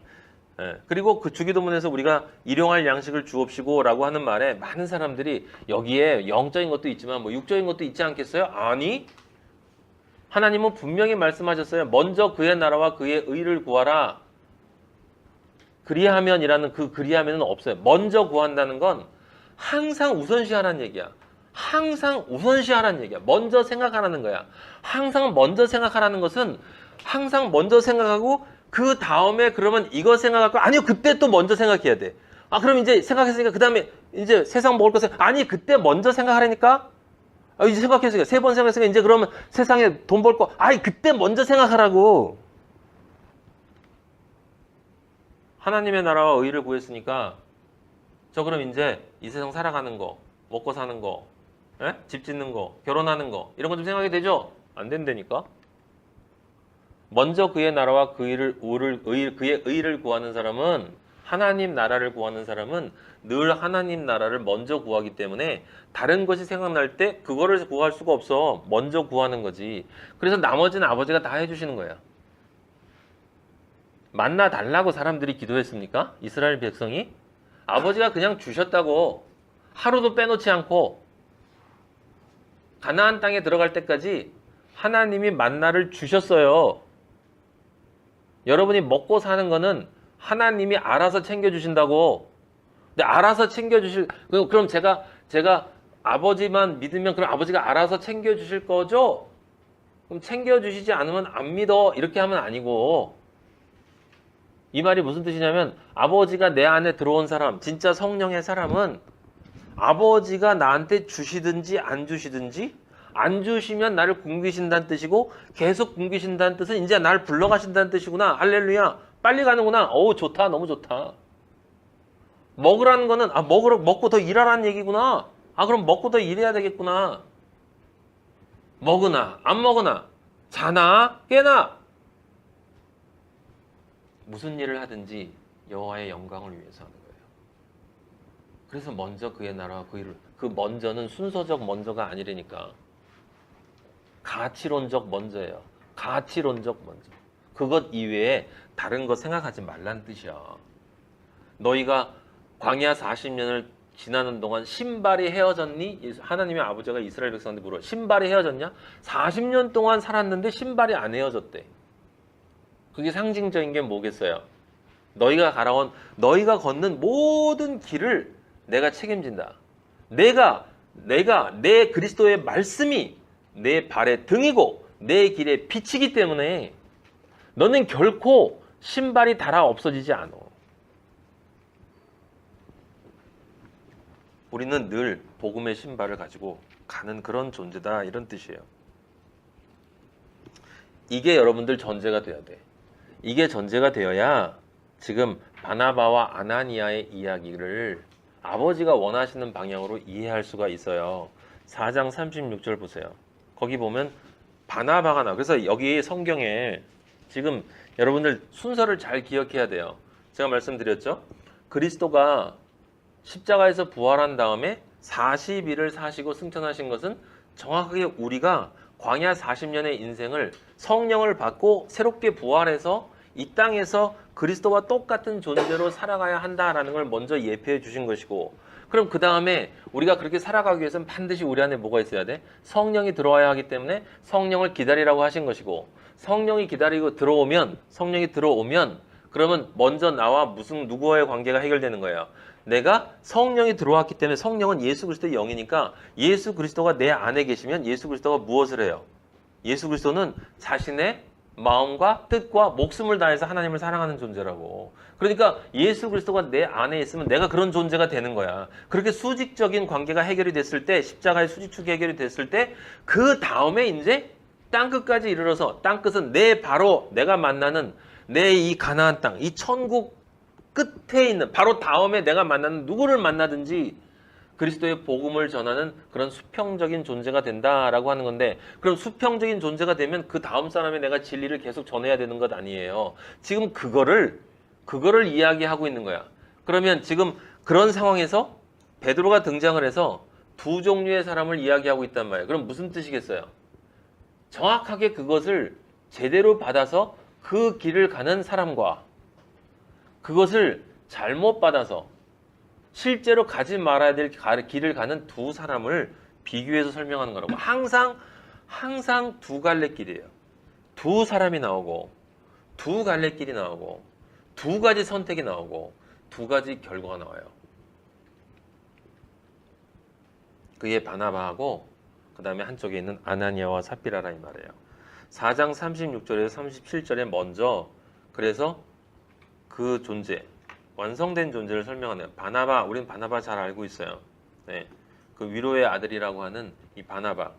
그리고 그 주기도문에서 우리가 일용할 양식을 주옵시고 라고 하는 말에 많은 사람들이 여기에 영적인 것도 있지만 뭐 육적인 것도 있지 않겠어요? 아니, 하나님은 분명히 말씀하셨어요. 먼저 그의 나라와 그의 의를 구하라. 그리하면이라는 그 그리하면은 없어요. 먼저 구한다는 건 항상 우선시하라는 얘기야. 항상 우선시하라는 얘기야. 먼저 생각하라는 거야. 항상 먼저 생각하라는 것은 항상 먼저 생각하고 그 다음에 그러면 이거 생각할 거 아니요 그때 또 먼저 생각해야 돼. 아 그럼 이제 생각했으니까 그 다음에 이제 세상 먹을 거 아니 그때 먼저 생각하라니까. 아 이제 생각했으니까 3번 생각했으니까 이제 그러면 세상에 돈 벌 거 아니 그때 먼저 생각하라고. 하나님의 나라와 의를 구했으니까 저 그럼 이제 이 세상 살아가는 거, 먹고 사는 거, 예? 집 짓는 거, 결혼하는 거 이런 거 좀 생각이 되죠? 안 된다니까. 먼저 그의 나라와 그의 의를 구하는 사람은 하나님 나라를 구하는 사람은 늘 하나님 나라를 먼저 구하기 때문에 다른 것이 생각날 때 그거를 구할 수가 없어. 먼저 구하는 거지. 그래서 나머지는 아버지가 다 해주시는 거야. 만나 달라고 사람들이 기도했습니까? 이스라엘 백성이? 아버지가 그냥 주셨다고 하루도 빼놓지 않고 가나안 땅에 들어갈 때까지 하나님이 만나를 주셨어요. 여러분이 먹고 사는 거는 하나님이 알아서 챙겨주신다고. 근데 알아서 챙겨주실, 그럼 제가 아버지만 믿으면 그럼 아버지가 알아서 챙겨주실 거죠? 그럼 챙겨주시지 않으면 안 믿어. 이렇게 하면 아니고. 이 말이 무슨 뜻이냐면 아버지가 내 안에 들어온 사람, 진짜 성령의 사람은 아버지가 나한테 주시든지 안 주시든지 안 주시면 나를 굶기신다는 뜻이고 계속 굶기신다는 뜻은 이제 나를 불러가신다는 뜻이구나. 할렐루야. 빨리 가는구나. 어우 좋다. 너무 좋다. 먹으라는 거는 먹고 더 일하라는 얘기구나. 아 그럼 먹고 더 일해야 되겠구나. 먹으나 안 먹으나 자나 깨나 무슨 일을 하든지 여호와의 영광을 위해서 하는 거예요. 그래서 먼저 그의 나라와 그 일을, 그 먼저는 순서적 먼저가 아니라니까. 가치론적 먼저예요. 가치론적 먼저. 그것 이외에 다른 거 생각하지 말란 뜻이야. 너희가 광야 40년을 지나는 동안 신발이 헤어졌니? 하나님의 아버지가 이스라엘 백성한테 물어요. 신발이 헤어졌냐? 40년 동안 살았는데 신발이 안 헤어졌대. 그게 상징적인 게 뭐겠어요? 너희가 걷는 모든 길을 내가 책임진다. 내가 내 그리스도의 말씀이 내 발의 등이고 내 길의 빛이기 때문에 너는 결코 신발이 닳아 없어지지 않아. 우리는 늘 복음의 신발을 가지고 가는 그런 존재다 이런 뜻이에요. 이게 여러분들 전제가 돼야 돼. 이게 전제가 되어야 지금 바나바와 아나니아의 이야기를 아버지가 원하시는 방향으로 이해할 수가 있어요. 4장 36절 보세요. 거기 보면 바나바가 나와. 그래서 여기 성경에 지금 여러분들 순서를 잘 기억해야 돼요. 제가 말씀드렸죠. 그리스도가 십자가에서 부활한 다음에 40일을 사시고 승천하신 것은 정확하게 우리가 광야 40년의 인생을 성령을 받고 새롭게 부활해서 이 땅에서 그리스도와 똑같은 존재로 살아가야 한다라는 걸 먼저 예표해 주신 것이고, 그럼 그 다음에 우리가 그렇게 살아가기 위해서는 반드시 우리 안에 뭐가 있어야 돼? 성령이 들어와야 하기 때문에 성령을 기다리라고 하신 것이고, 성령이 들어오면 그러면 먼저 나와 누구와의 관계가 해결되는 거예요. 내가 성령이 들어왔기 때문에, 성령은 예수 그리스도의 영이니까 예수 그리스도가 내 안에 계시면 예수 그리스도가 무엇을 해요? 예수 그리스도는 자신의 마음과 뜻과 목숨을 다해서 하나님을 사랑하는 존재라고. 그러니까 예수 그리스도가 내 안에 있으면 내가 그런 존재가 되는 거야. 그렇게 수직적인 관계가 해결이 됐을 때, 십자가의 수직축이 해결이 됐을 때, 그 다음에 이제 땅끝까지 이르러서, 땅끝은 내가 만나는 내 이 가나안 땅, 이 천국 끝에 있는, 바로 다음에 내가 만나는 누구를 만나든지 그리스도의 복음을 전하는 그런 수평적인 존재가 된다라고 하는 건데, 그럼 수평적인 존재가 되면 그 다음 사람에 내가 진리를 계속 전해야 되는 것 아니에요. 지금 그거를 이야기하고 있는 거야. 그러면 지금 그런 상황에서 베드로가 등장을 해서 두 종류의 사람을 이야기하고 있단 말이에요. 그럼 무슨 뜻이겠어요? 정확하게 그것을 제대로 받아서 그 길을 가는 사람과 그것을 잘못 받아서 실제로 가지 말아야 될 길을 가는 두 사람을 비교해서 설명하는 거라고. 항상 두 갈래 길이에요. 두 사람이 나오고, 두 갈래 길이 나오고, 두 가지 선택이 나오고 두 가지 결과가 나와요. 그의 바나바하고 그 다음에 한쪽에 있는 아나니아와 삽비라라 이 말이에요. 4장 36절에서 37절에 먼저 그래서 그 존재, 완성된 존재를 설명하네요. 바나바, 우린 바나바 잘 알고 있어요. 네, 그 위로의 아들이라고 하는 이 바나바.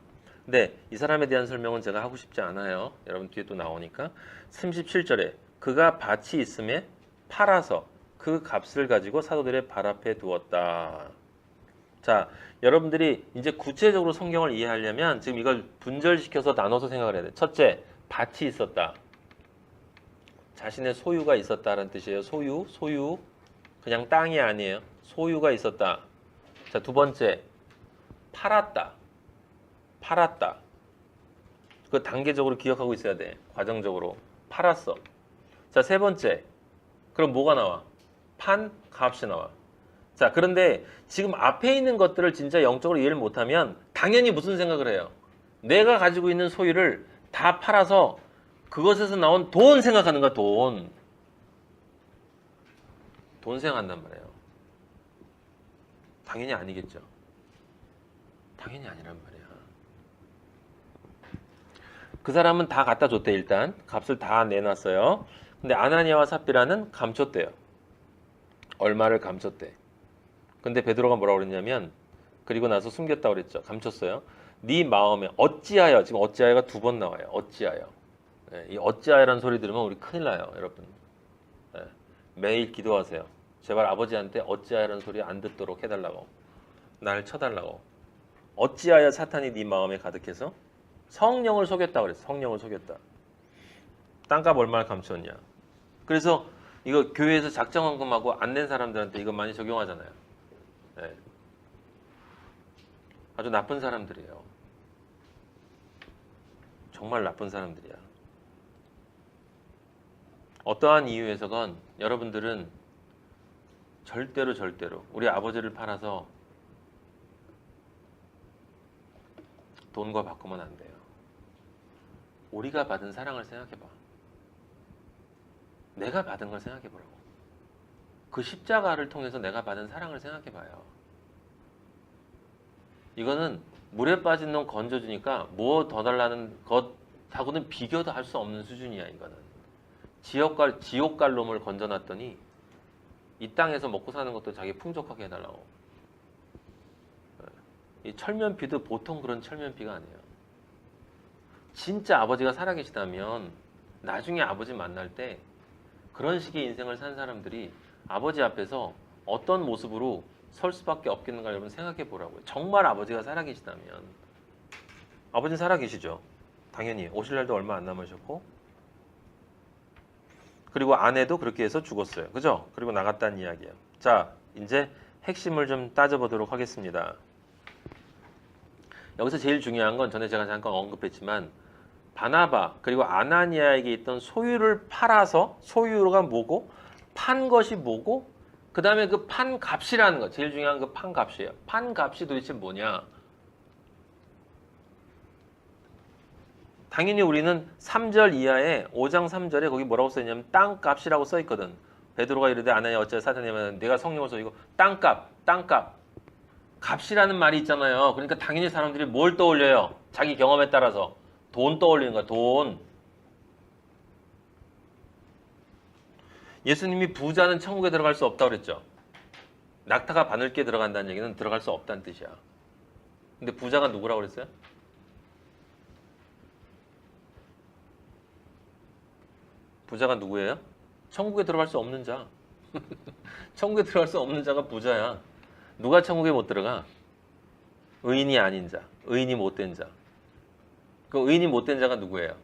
근데 이 사람에 대한 설명은 제가 하고 싶지 않아요. 여러분 뒤에 또 나오니까. 37절에 그가 밭이 있음에 팔아서 그 값을 가지고 사도들의 발 앞에 두었다. 자, 여러분들이 이제 구체적으로 성경을 이해하려면 지금 이걸 분절시켜서 나눠서 생각을 해야 돼. 첫째, 밭이 있었다. 자신의 소유가 있었다는 뜻이에요. 소유. 그냥 땅이 아니에요. 소유가 있었다. 자, 두 번째, 팔았다. 그거 단계적으로 기억하고 있어야 돼. 과정적으로. 팔았어. 자, 세 번째, 그럼 뭐가 나와? 판 값이 나와. 자, 그런데 지금 앞에 있는 것들을 진짜 영적으로 이해를 못하면 당연히 무슨 생각을 해요? 내가 가지고 있는 소유를 다 팔아서 그것에서 나온 돈 생각하는 거야, 돈. 돈 생각한단 말이에요. 당연히 아니겠죠. 당연히 아니란 말이야. 그 사람은 다 갖다 줬대, 일단. 값을 다 내놨어요. 근데 아나니아와 삽비라는 감췄대요. 얼마를 감췄대. 근데 베드로가 뭐라고 그랬냐면, 그리고 나서 숨겼다고 그랬죠. 감췄어요. 네 마음에 어찌하여, 지금 어찌하여가 두 번 나와요. 어찌하여. 네, 이 어찌하여라는 소리 들으면 우리 큰일 나요, 여러분. 네, 매일 기도하세요. 제발 아버지한테 어찌하여라는 소리 안 듣도록 해달라고. 나를 쳐달라고. 어찌하여 사탄이 네 마음에 가득해서 성령을 속였다고 그랬어. 성령을 속였다. 땅값 얼마를 감췄냐. 그래서 이거 교회에서 작정헌금하고 안 낸 사람들한테 이거 많이 적용하잖아요. 네. 아주 나쁜 사람들이에요. 정말 나쁜 사람들이야. 어떠한 이유에서건 여러분들은 절대로 우리 아버지를 팔아서 돈과 바꾸면 안 돼요. 우리가 받은 사랑을 생각해봐. 내가 받은 걸 생각해보라고. 그 십자가를 통해서 내가 받은 사랑을 생각해봐요. 이거는 물에 빠진 놈 건져주니까 뭐 더 달라는 것하고는 비교도 할 수 없는 수준이야. 이거는 지옥 갈 놈을 건져놨더니 이 땅에서 먹고 사는 것도 자기 풍족하게 해달라고. 이 철면피도 보통 그런 철면피가 아니에요. 진짜 아버지가 살아계시다면 나중에 아버지 만날 때 그런 식의 인생을 산 사람들이 아버지 앞에서 어떤 모습으로 설 수밖에 없겠는가 여러분 생각해 보라고요. 정말 아버지가 살아계시다면. 아버지는 살아계시죠. 당연히 오실 날도 얼마 안 남으셨고, 그리고 아내도 그렇게 해서 죽었어요. 그죠? 그리고 나갔다는 이야기예요. 자, 이제 핵심을 좀 따져보도록 하겠습니다. 여기서 제일 중요한 건 전에 제가 잠깐 언급했지만 바나바 그리고 아나니아에게 있던 소유를 팔아서, 소유가 뭐고 판 것이 뭐고 그 다음에 그 판 값이라는 거, 제일 중요한 그 판 값이에요. 판 값이 도대체 뭐냐. 당연히 우리는 3절 이하에 5장 3절에 거기 뭐라고 써있냐면 땅값이라고 써있거든. 베드로가 이르되 아나니아 어찌하여 사탄이면 내가 성령을 쏘이고 땅값 값이라는 말이 있잖아요. 그러니까 당연히 사람들이 뭘 떠올려요? 자기 경험에 따라서 돈 떠올리는 거야. 돈. 예수님이 부자는 천국에 들어갈 수 없다고 그랬죠. 낙타가 바늘게 들어간다는 얘기는 들어갈 수 없다는 뜻이야. 근데 부자가 누구라고 그랬어요? 부자가 누구예요? 천국에 들어갈 수 없는 자. 천국에 들어갈 수 없는 자가 부자야. 누가 천국에 못 들어가? 의인이 아닌 자, 의인이 못된 자. 그 의인이 못된 자가 누구예요?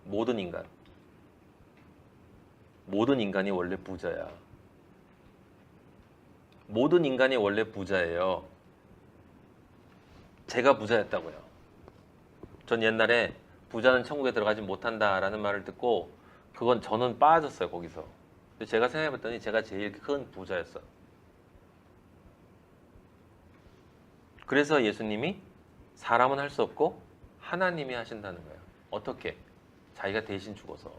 모든 인간. 모든 인간이 원래 부자야. 모든 인간이 원래 부자예요. 제가 부자였다고요. 전 옛날에 부자는 천국에 들어가지 못한다라는 말을 듣고 그건 저는 빠졌어요, 거기서. 제가 생각해봤더니 제가 제일 큰 부자였어요. 그래서 예수님이 사람은 할 수 없고 하나님이 하신다는 거예요. 어떻게? 자기가 대신 죽어서.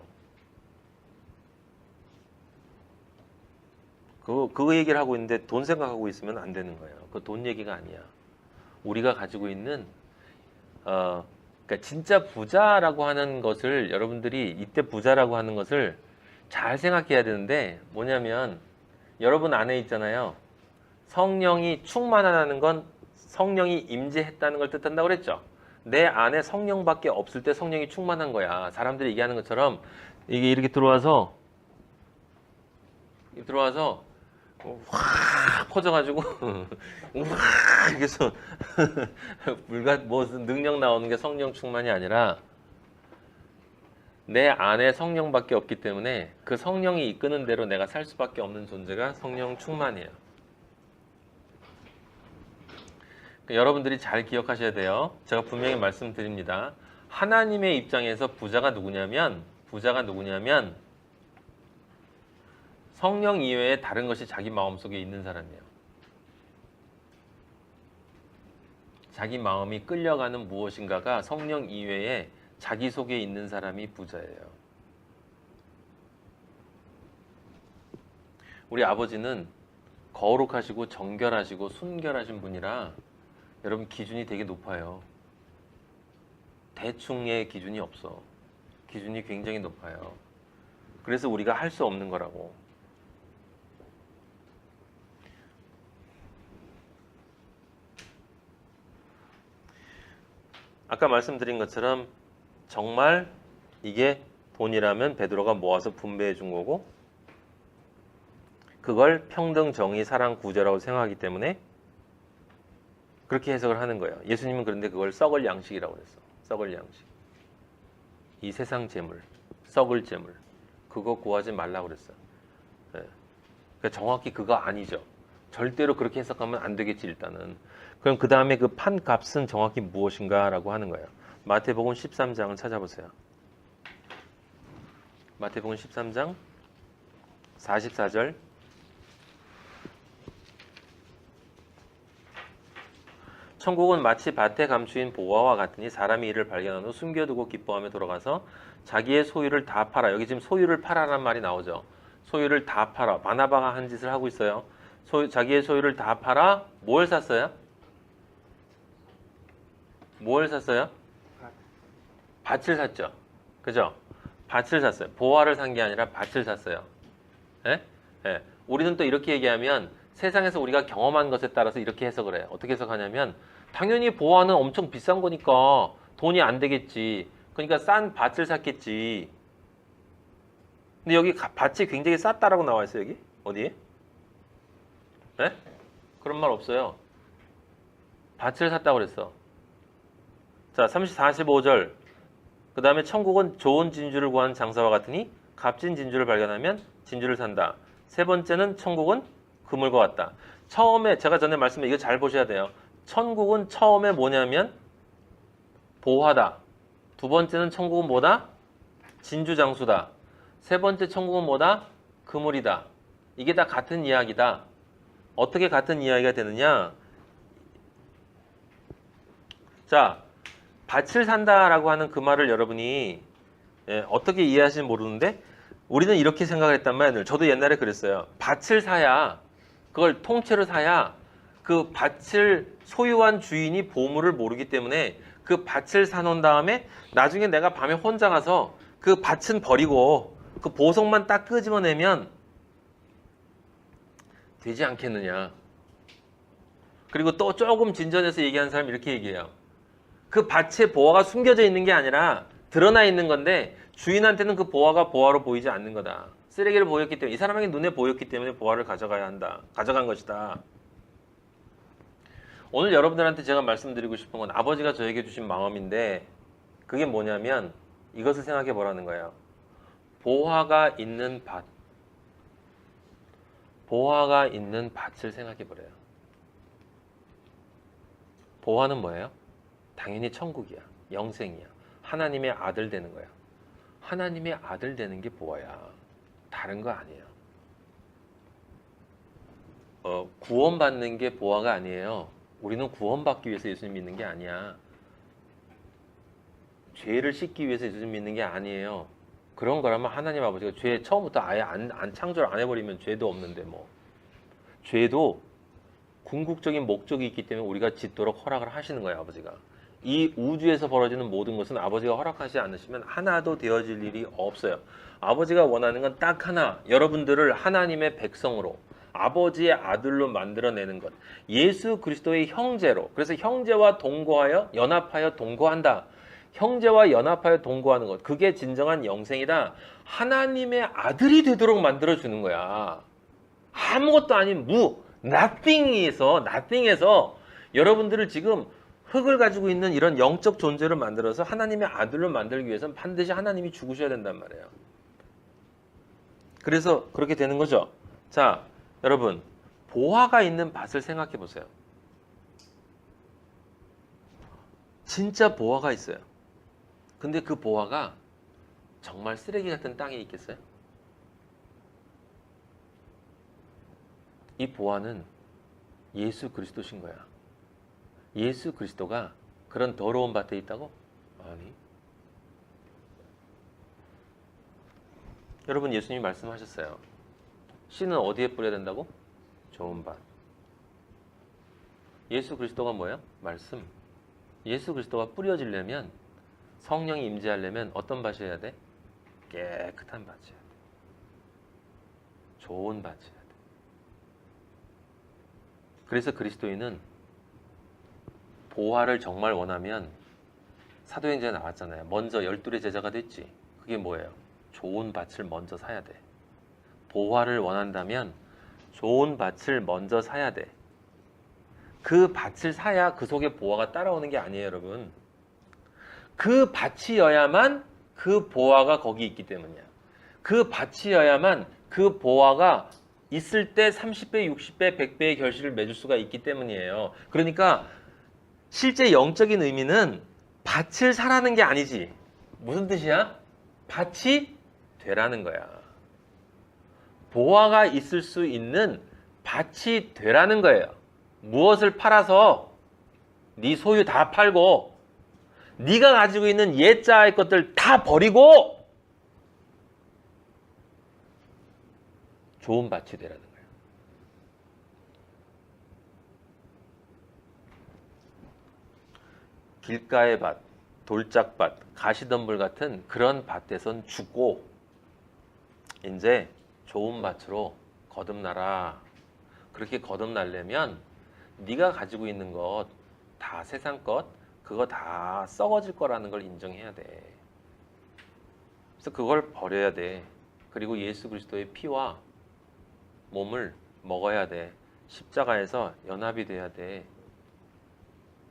그 얘기를 하고 있는데 돈 생각하고 있으면 안 되는 거예요. 그 돈 얘기가 아니야. 우리가 가지고 있는 그러니까 진짜 부자라고 하는 것을 여러분들이 이때 부자라고 하는 것을 잘 생각해야 되는데 뭐냐면 여러분 안에 있잖아요. 성령이 충만하다는 건 성령이 임재했다는 걸 뜻한다고 그랬죠. 내 안에 성령밖에 없을 때 성령이 충만한 거야. 사람들이 얘기하는 것처럼 이게 이렇게 들어와서 확 퍼져가지고 확 해서 무슨 능력 나오는 게 성령 충만이 아니라 내 안에 성령밖에 없기 때문에 그 성령이 이끄는 대로 내가 살 수밖에 없는 존재가 성령 충만이에요. 그러니까 여러분들이 잘 기억하셔야 돼요. 제가 분명히 말씀드립니다. 하나님의 입장에서 부자가 누구냐면 성령 이외에 다른 것이 자기 마음속에 있는 사람이에요. 자기 마음이 끌려가는 무엇인가가 성령 이외에 자기 속에 있는 사람이 부자예요. 우리 아버지는 거룩하시고 정결하시고 순결하신 분이라 여러분 기준이 되게 높아요. 대충의 기준이 없어. 기준이 굉장히 높아요. 그래서 우리가 할 수 없는 거라고. 아까 말씀드린 것처럼 정말 이게 돈이라면 베드로가 모아서 분배해 준 거고 그걸 평등, 정의, 사랑, 구제라고 생각하기 때문에 그렇게 해석을 하는 거예요. 예수님은 그런데 그걸 썩을 양식이라고 그랬어. 썩을 양식. 이 세상 재물, 썩을 재물. 그거 구하지 말라고 그랬어. 네. 그러니까 정확히 그거 아니죠. 절대로 그렇게 해석하면 안 되겠지 일단은. 그럼 그 다음에 그 판값은 정확히 무엇인가라고 하는 거예요. 마태복음 13장을 찾아보세요. 마태복음 13장 44절. 천국은 마치 밭에 감추인 보화와 같으니 사람이 이를 발견한 후 숨겨두고 기뻐하며 돌아가서 자기의 소유를 다 팔아. 여기 지금 소유를 팔아라는 말이 나오죠. 소유를 다 팔아. 바나바가 한 짓을 하고 있어요. 자기의 소유를 다 팔아. 뭘 샀어요? 뭘 샀어요? 밭을 샀죠. 그죠? 밭을 샀어요. 보화를 산 게 아니라 밭을 샀어요. 예? 예. 우리는 또 이렇게 얘기하면 세상에서 우리가 경험한 것에 따라서 이렇게 해석을 해요. 어떻게 해석하냐면 당연히 보화는 엄청 비싼 거니까 돈이 안 되겠지. 그러니까 싼 밭을 샀겠지. 근데 여기 밭이 굉장히 쌌다라고 나와 있어요. 여기? 어디에? 네? 그런 말 없어요. 밭을 샀다고 그랬어. 자, 45절. 그 다음에 천국은 좋은 진주를 구하는 장사와 같으니 값진 진주를 발견하면 진주를 산다. 세 번째는 천국은 그물과 같다. 처음에 제가 전에 말씀드린 이거 잘 보셔야 돼요. 천국은 처음에 뭐냐면 보화다. 두 번째는 천국은 뭐다? 진주장수다. 세 번째 천국은 뭐다? 그물이다. 이게 다 같은 이야기다. 어떻게 같은 이야기가 되느냐? 자, 밭을 산다라고 하는 그 말을 여러분이 어떻게 이해하시는지 모르는데 우리는 이렇게 생각을 했단 말이에요. 저도 옛날에 그랬어요. 밭을 사야 그걸 통째로 사야 그 밭을 소유한 주인이 보물을 모르기 때문에 그 밭을 사놓은 다음에 나중에 내가 밤에 혼자 가서 그 밭은 버리고 그 보석만 딱 끄집어내면 되지 않겠느냐. 그리고 또 조금 진전해서 얘기하는 사람이 이렇게 얘기해요. 그 밭에 보화가 숨겨져 있는 게 아니라 드러나 있는 건데 주인한테는 그 보화가 보화로 보이지 않는 거다. 쓰레기를 보였기 때문에 이 사람에게 눈에 보였기 때문에 보화를 가져가야 한다. 가져간 것이다. 오늘 여러분들한테 제가 말씀드리고 싶은 건 아버지가 저에게 주신 마음인데 그게 뭐냐면 이것을 생각해 보라는 거예요. 보화가 있는 밭. 보화가 있는 밭을 생각해 보래요. 보화는 뭐예요? 당연히 천국이야. 영생이야. 하나님의 아들 되는 거야. 하나님의 아들 되는 게 보화야. 다른 거 아니에요. 구원받는 게 보화가 아니에요. 우리는 구원받기 위해서 예수님 믿는 게 아니야. 죄를 씻기 위해서 예수님 믿는 게 아니에요. 그런 거라면 하나님 아버지가 죄 처음부터 아예 안 창조를 안 해버리면 죄도 없는데 뭐. 죄도 궁극적인 목적이 있기 때문에 우리가 짓도록 허락을 하시는 거예요, 아버지가. 이 우주에서 벌어지는 모든 것은 아버지가 허락하지 않으시면 하나도 되어질 일이 없어요. 아버지가 원하는 건 딱 하나, 여러분들을 하나님의 백성으로, 아버지의 아들로 만들어내는 것, 예수 그리스도의 형제로. 그래서 형제와 동거하여 연합하여 동거한다. 형제와 연합하여 동거하는 것, 그게 진정한 영생이다. 하나님의 아들이 되도록 만들어주는 거야. 아무것도 아닌 nothing에서 여러분들을 지금 흙을 가지고 있는 이런 영적 존재를 만들어서 하나님의 아들로 만들기 위해서는 반드시 하나님이 죽으셔야 된단 말이에요. 그래서 그렇게 되는 거죠. 자, 여러분, 보화가 있는 밭을 생각해 보세요. 진짜 보화가 있어요. 근데 그 보화가 정말 쓰레기 같은 땅에 있겠어요? 이 보화는 예수 그리스도신 거야. 예수 그리스도가 그런 더러운 밭에 있다고? 아니. 여러분, 예수님이 말씀하셨어요. 씨는 어디에 뿌려야 된다고? 좋은 밭. 예수 그리스도가 뭐예요? 말씀. 예수 그리스도가 뿌려지려면, 성령이 임재하려면 어떤 밭이어야 돼? 깨끗한 밭이어야 돼. 좋은 밭이어야 돼. 그래서 그리스도인은 보화를 정말 원하면 사도행전에 나왔잖아요. 먼저 12의 제자가 됐지. 그게 뭐예요? 좋은 밭을 먼저 사야 돼. 보화를 원한다면 좋은 밭을 먼저 사야 돼. 그 밭을 사야 그 속에 보화가 따라오는 게 아니에요, 여러분. 그 밭이어야만 그 보화가 거기 있기 때문이야. 그 밭이어야만 그 보화가 있을 때 30배, 60배, 100배의 결실을 맺을 수가 있기 때문이에요. 그러니까 실제 영적인 의미는 밭을 사라는 게 아니지. 무슨 뜻이야? 밭이 되라는 거야. 보화가 있을 수 있는 밭이 되라는 거예요. 무엇을 팔아서 네 소유 다 팔고 네가 가지고 있는 옛자의 것들 다 버리고 좋은 밭이 되라는 거예요. 길가의 밭, 돌짝밭, 가시덤불 같은 그런 밭에선 죽고 이제 좋은 밭으로 거듭나라. 그렇게 거듭나려면 네가 가지고 있는 것 다 세상 것 그거 다 썩어질 거라는 걸 인정해야 돼. 그래서 그걸 버려야 돼. 그리고 예수 그리스도의 피와 몸을 먹어야 돼. 십자가에서 연합이 돼야 돼.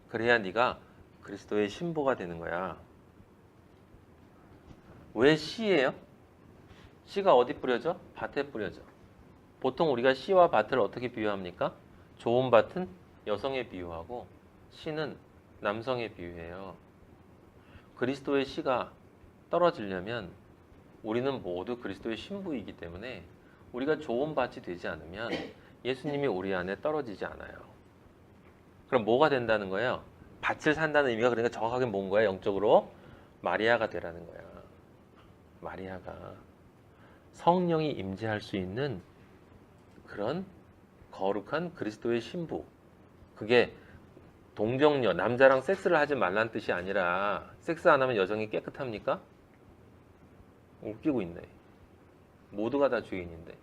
그래야 네가 그리스도의 신부가 되는 거야. 왜 씨예요? 씨가 어디 뿌려져? 밭에 뿌려져. 보통 우리가 씨와 밭을 어떻게 비유합니까? 좋은 밭은 여성에 비유하고 씨는 남성에 비유해요. 그리스도의 씨가 떨어지려면 우리는 모두 그리스도의 신부이기 때문에 우리가 좋은 밭이 되지 않으면 예수님이 우리 안에 떨어지지 않아요. 그럼 뭐가 된다는 거예요? 밭을 산다는 의미가 그러니까 정확하게 뭔 거야? 영적으로 마리아가 되라는 거야. 마리아가 성령이 임재할 수 있는 그런 거룩한 그리스도의 신부. 그게 동정녀, 남자랑 섹스를 하지 말란 뜻이 아니라 섹스 안 하면 여성이 깨끗합니까? 웃기고 있네. 모두가 다 죄인인데.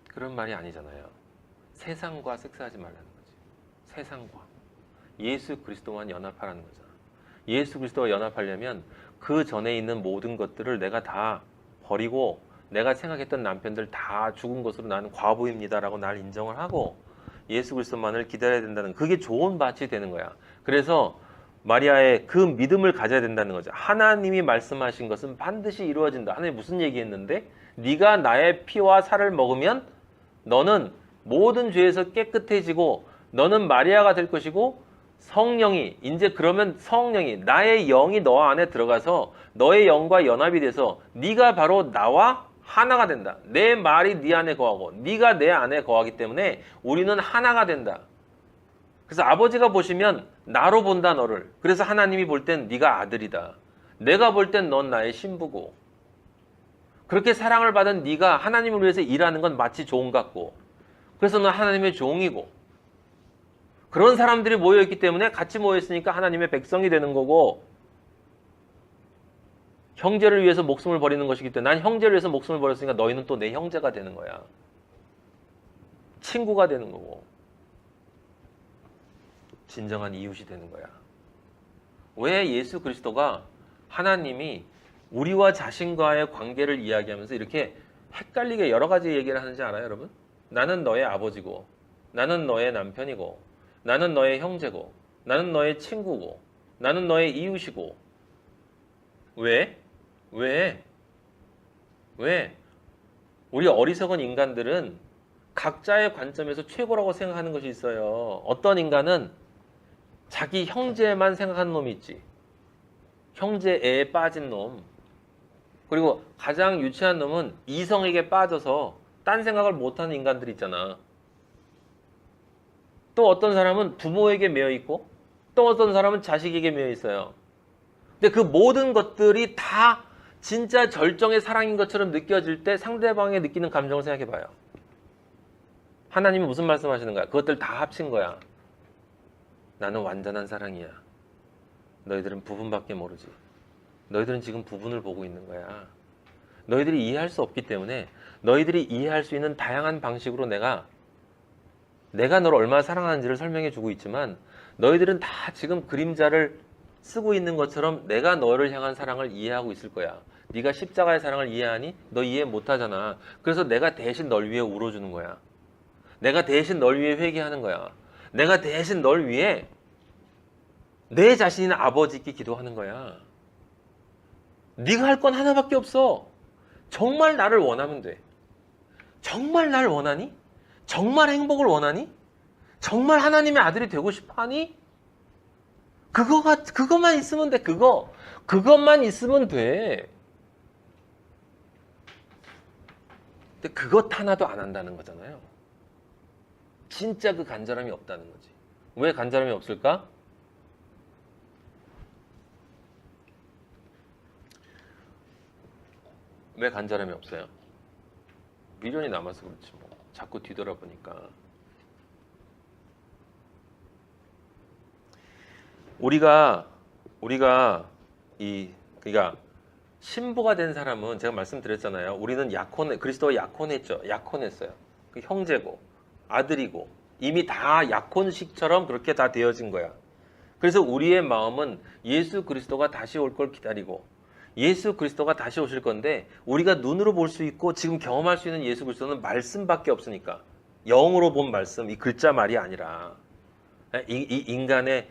그런 말이 아니잖아요. 세상과 섹스하지 말라는 거지. 세상과. 예수 그리스도만 연합하라는 거잖아. 예수 그리스도와 연합하려면 그 전에 있는 모든 것들을 내가 다 버리고 내가 생각했던 남편들 다 죽은 것으로 나는 과부입니다라고 날 인정을 하고 예수 그리스도만을 기다려야 된다는 그게 좋은 밭이 되는 거야. 그래서 마리아의 그 믿음을 가져야 된다는 거죠. 하나님이 말씀하신 것은 반드시 이루어진다. 하나님 무슨 얘기했는데? 네가 나의 피와 살을 먹으면 너는 모든 죄에서 깨끗해지고 너는 마리아가 될 것이고 성령이 이제 그러면 성령이 나의 영이 너 안에 들어가서 너의 영과 연합이 돼서 네가 바로 나와 하나가 된다. 내 말이 네 안에 거하고 네가 내 안에 거하기 때문에 우리는 하나가 된다. 그래서 아버지가 보시면 나로 본다 너를. 그래서 하나님이 볼 땐 네가 아들이다. 내가 볼 땐 넌 나의 신부고. 그렇게 사랑을 받은 네가 하나님을 위해서 일하는 건 마치 종 같고, 그래서 넌 하나님의 종이고, 그런 사람들이 모여있기 때문에 같이 모여있으니까 하나님의 백성이 되는 거고, 형제를 위해서 목숨을 버리는 것이기 때문에 난 형제를 위해서 목숨을 버렸으니까 너희는 또 내 형제가 되는 거야. 친구가 되는 거고, 진정한 이웃이 되는 거야. 왜 예수 그리스도가 하나님이 우리와 자신과의 관계를 이야기하면서 이렇게 헷갈리게 여러 가지 얘기를 하는지 알아요, 여러분? 나는 너의 아버지고, 나는 너의 남편이고, 나는 너의 형제고, 나는 너의 친구고, 나는 너의 이웃이고. 왜? 우리 어리석은 인간들은 각자의 관점에서 최고라고 생각하는 것이 있어요. 어떤 인간은 자기 형제만 생각하는 놈이 있지. 형제애에 빠진 놈. 그리고 가장 유치한 놈은 이성에게 빠져서 딴 생각을 못하는 인간들이 있잖아. 또 어떤 사람은 부모에게 매여 있고, 또 어떤 사람은 자식에게 매여 있어요. 근데 그 모든 것들이 다 진짜 절정의 사랑인 것처럼 느껴질 때 상대방이 느끼는 감정을 생각해 봐요. 하나님은 무슨 말씀하시는 거야? 그것들 다 합친 거야. 나는 완전한 사랑이야. 너희들은 부분밖에 모르지. 너희들은 지금 부분을 보고 있는 거야. 너희들이 이해할 수 없기 때문에 너희들이 이해할 수 있는 다양한 방식으로 내가 너를 얼마나 사랑하는지를 설명해 주고 있지만, 너희들은 다 지금 그림자를 쓰고 있는 것처럼 내가 너를 향한 사랑을 이해하고 있을 거야. 네가 십자가의 사랑을 이해하니? 너 이해 못하잖아. 그래서 내가 대신 널 위해 울어주는 거야. 내가 대신 널 위해 회개하는 거야. 내가 대신 널 위해 내 자신이나 아버지께 기도하는 거야. 네가 할 건 하나밖에 없어. 정말 나를 원하면 돼. 정말 날 원하니? 정말 행복을 원하니? 정말 하나님의 아들이 되고 싶어 하니? 그것만 있으면 돼. 그것만 있으면 돼. 근데 그것 하나도 안 한다는 거잖아요. 진짜 그 간절함이 없다는 거지. 왜 간절함이 없을까? 왜 간절함이 없어요? 미련이 남아서 그렇지 뭐. 자꾸 뒤돌아보니까. 우리가 그러니까 신부가 된 사람은 제가 말씀드렸잖아요. 우리는 그리스도가 약혼했어요. 그 형제고 아들이고 이미 다 약혼식처럼 그렇게 다 되어진 거야. 그래서 우리의 마음은 예수 그리스도가 다시 올 걸 기다리고, 예수 그리스도가 다시 오실 건데, 우리가 눈으로 볼 수 있고 지금 경험할 수 있는 예수 그리스도는 말씀밖에 없으니까, 영으로 본 말씀, 이 글자 말이 아니라 인간의